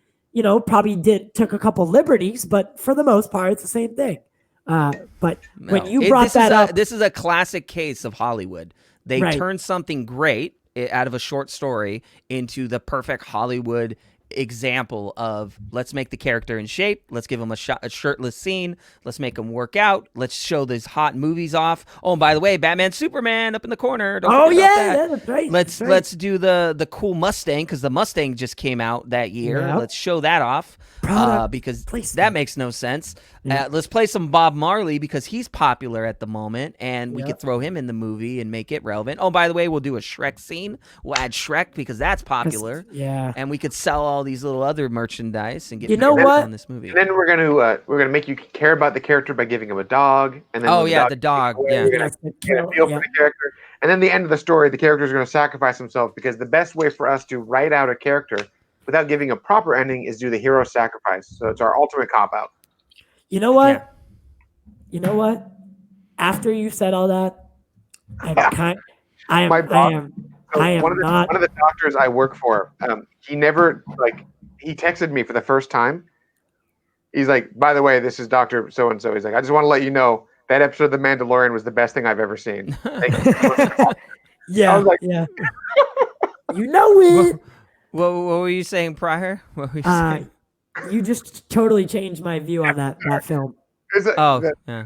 S3: probably took a couple liberties, but for the most part, it's the same thing. But when
S1: No.
S3: you brought
S1: this
S3: that
S1: is
S3: up,
S1: this is a classic case of Hollywood. They
S3: Right.
S1: turn something great out of a short story into the perfect Hollywood example of let's make the character in shape, let's give him a shirtless scene, let's make him work out, let's show these hot movies off. Oh, and by the way, Batman Superman up in the corner. Don't
S3: oh
S1: forget about
S3: yeah,
S1: that.
S3: that's right.
S1: Let's
S3: that's right.
S1: let's do the cool Mustang because the Mustang just came out that year.
S3: Yep.
S1: Let's show that off
S3: Product
S1: because
S3: placement.
S1: that makes no sense.
S3: Yeah.
S1: Let's play some Bob Marley because he's popular at the moment, and we
S3: Yep.
S1: could throw him in the movie and make it relevant. Oh, by the way, we'll do a Shrek scene. We'll add Shrek because that's popular,
S3: Yeah.
S1: and we could sell all these little other merchandise and get
S3: You know
S1: paid
S3: what?
S1: on this movie.
S2: And then we're gonna make you care about the character by giving him a dog. And then
S1: Oh
S2: when
S1: yeah, the dog.
S2: away,
S1: Yeah.
S2: you're gonna
S3: That's the
S2: get a
S3: kill,
S2: feel
S3: yeah.
S2: for the character. And then the end of the story, the character is going to sacrifice himself because the best way for us to write out a character without giving a proper ending is do the hero sacrifice. So it's our ultimate cop out.
S3: You know what?
S1: Yeah.
S3: You know what? After you said all that, I am
S2: My boss- So
S3: I am
S2: one of the doctors I work for, he never he texted me for the first time. He's like, by the way, this is Dr. So and so. He's like, I just want to let you know that episode of The Mandalorian was the best thing I've ever seen. Thank you so much.
S3: Yeah,
S2: I was like-
S3: yeah. You know it.
S1: What were you saying prior? What were you saying?
S3: You just totally changed my view on that film.
S1: Oh, yeah.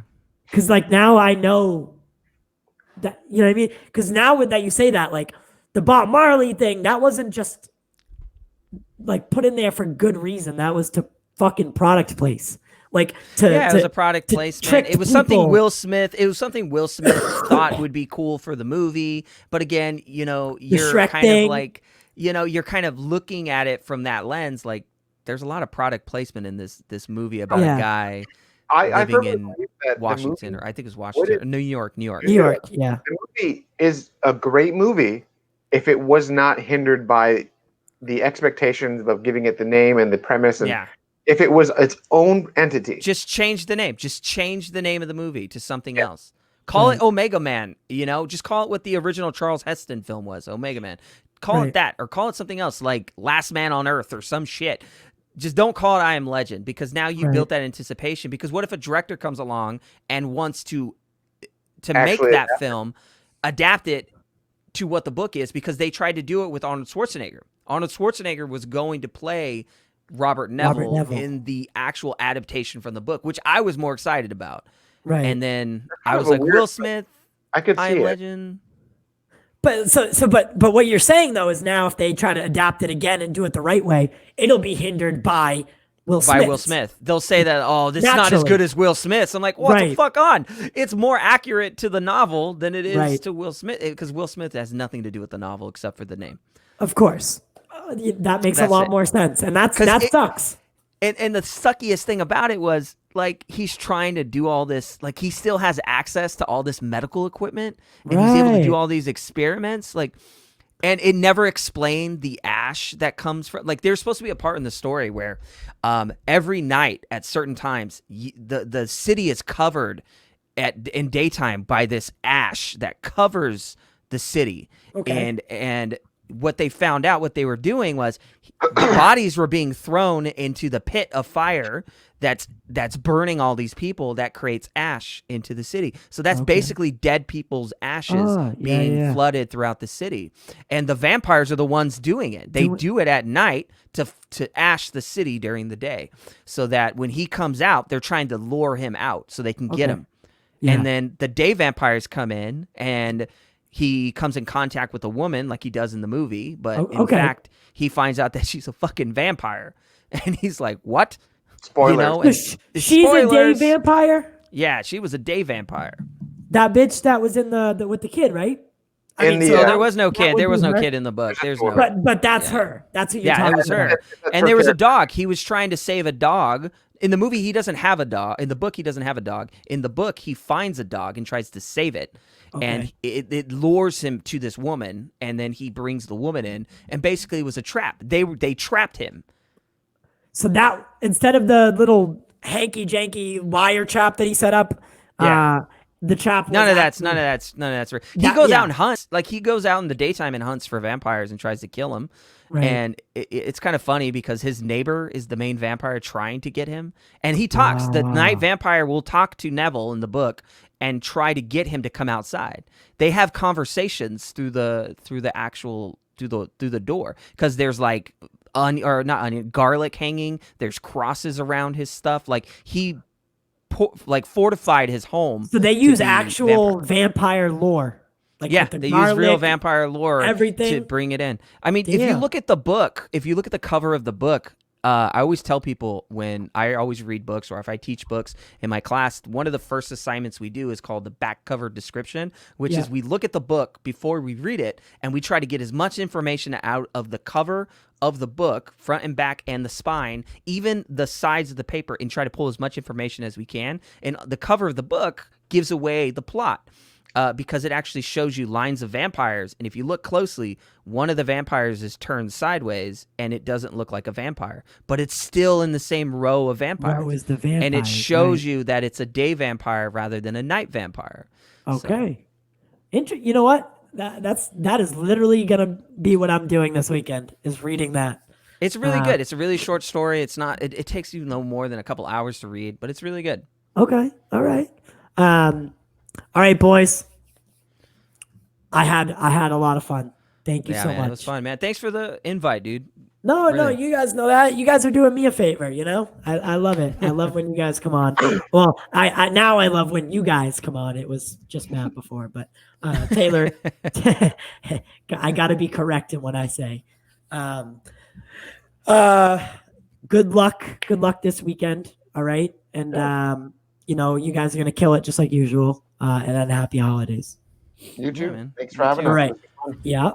S3: Because now I know that, you know what I mean? Because now with that you say that, the Bob Marley thing, that wasn't just put in there for good reason. That was to fucking product place.
S1: It was a product
S3: to
S1: placement.
S3: trick
S1: It was something
S3: people.
S1: Will Smith. It was something Will Smith thought would be cool for the movie. But again, you're
S3: Shrek
S1: kind
S3: thing.
S1: of you're kind of looking at it from that lens. There's a lot of product placement in this movie about
S3: Yeah.
S1: a guy
S2: I
S1: living
S2: firmly
S1: in
S2: believe that
S1: Washington, or I think it was Washington, New York.
S3: New York, yeah.
S2: The movie is a great movie if it was not hindered by the expectations of giving it the name and the premise. And
S1: Yeah.
S2: if it was its own entity.
S1: Just change the name. Just change the name of the movie to something else. Call it Omega Man, just call it what the original Charles Heston film was, Omega Man. Call it that, or call it something else like Last Man on Earth or some shit. Just don't call it I Am Legend, because now you built that anticipation. Because what if a director comes along and wants to make that film, adapt it to what the book is, because they tried to do it with Arnold Schwarzenegger. Arnold Schwarzenegger was going to play Robert Neville in the actual adaptation from the book, which I was more excited about.
S3: Right.
S1: And then
S2: kind
S1: I
S2: of
S1: was
S2: a
S1: like,
S2: weird-
S1: Will Smith,
S2: I could
S1: I
S2: see
S1: Am
S2: it.
S1: Legend.
S3: But what you're saying though is now if they try to adapt it again and do it the right way, it'll be hindered by Will Smith.
S1: By Will Smith. They'll say that, this is not as
S3: Naturally.
S1: good as Will Smith's. I'm like, what the
S3: Right.
S1: fuck on? It's more accurate to the novel than it is
S3: Right.
S1: to Will Smith, because Will Smith has nothing to do with the novel except for the name.
S3: Of course. That makes a
S1: That's
S3: lot
S1: it.
S3: more sense. And that
S1: 'Cause
S3: sucks.
S1: And the suckiest thing about it was, he's trying to do all this, he still has access to all this medical equipment, and he's able to do
S3: Right.
S1: all these experiments, and it never explained the ash that comes from, there's supposed to be a part in the story where every night at certain times, the city is covered in daytime by this ash that covers the city.
S3: Okay.
S1: And what they found out, what they were doing was the bodies were being thrown into the pit of fire that's burning all these people, that creates ash into the city. So that's basically dead people's ashes being flooded throughout the city. And the vampires are the ones doing it. They do it at night to ash the city during the day, so that when he comes out, they're trying to lure him out so they can get him.
S3: Yeah.
S1: And then the day vampires come in, and he comes in contact with a woman like he does in the movie, but in
S3: okay.
S1: fact, he finds out that she's a fucking vampire. And he's like, what?
S2: Spoilers.
S1: You know, and
S3: She's a day
S1: spoilers.
S3: vampire.
S1: Yeah, she was a day vampire.
S3: That bitch that was in the with the kid, right?
S2: In the,
S1: So
S2: Yeah.
S1: there was no
S3: that
S1: kid.
S3: would
S1: There was
S3: be
S1: no
S3: her.
S1: kid in the book. There's no.
S3: But that's her. That's who you're
S1: Yeah,
S3: talking
S1: it was her.
S3: about.
S2: That's
S1: And
S2: her
S1: there was a
S2: character.
S1: dog. He was trying to save a dog. In the movie, he doesn't have a dog. In the book, he doesn't have a dog. In the book, he finds a dog and tries to save it. And
S3: Okay.
S1: it lures him to this woman, and then he brings the woman in, and basically it was a trap. They trapped him.
S3: So that instead of the little hanky janky wire trap that he set up,
S1: Yeah.
S3: the trap.
S1: None
S3: was
S1: of that's real. He goes
S3: yeah.
S1: out and hunts. Like he goes out in the daytime and hunts for vampires and tries to kill them.
S3: Right.
S1: And it's kind of funny because his neighbor is the main vampire trying to get him, and he talks. The night vampire will talk to Neville in the book and try to get him to come outside. They have conversations through the door because there's like garlic hanging. There's crosses around his stuff. Like he fortified his home.
S3: So they
S1: to
S3: use
S1: be
S3: actual vampire lore. Like
S1: Yeah,
S3: with the
S1: they use
S3: garlic,
S1: real vampire lore
S3: everything.
S1: to bring it in. I mean, if you
S3: Damn.
S1: look at the book, if you look at the cover of the book, I always tell people when I always read books or if I teach books in my class, one of the first assignments we do is called the back cover description, which is we look at the book before we read it and we try to get as much information out of the cover of the book, front and back and the spine, even the sides of the paper, and try to pull as much information as we can. And the cover of the book gives away the plot. Because it actually shows you lines of vampires. And if you look closely, one of the vampires is turned sideways and it doesn't look like a vampire, but it's still in the same row of vampires.
S3: Row is the vampire,
S1: and it shows
S3: right.
S1: you that it's a day vampire rather than a night vampire.
S3: Okay. You know what? That is literally gonna be what I'm doing this weekend. Is reading that.
S1: It's really good. It's a really short story. It's not. It takes you no more than a couple hours to read, but it's really good.
S3: Okay. All right. All right, boys. I had a lot of fun. Thank you so
S1: man,
S3: much.
S1: It was fun, man. Thanks for the invite, dude.
S3: No,
S1: Really.
S3: you guys know that. You guys are doing me a favor, you know? I love it. I love when you guys come on. Well, I now I love when you guys come on. It was just Matt before, but Taylor, I got to be correct in what I say. Good luck this weekend, all right? And you guys are going to kill it just like usual. And then happy holidays.
S2: You too.
S1: man.
S2: Thanks
S1: You
S2: for having
S1: too.
S2: us.
S3: All right. Yeah.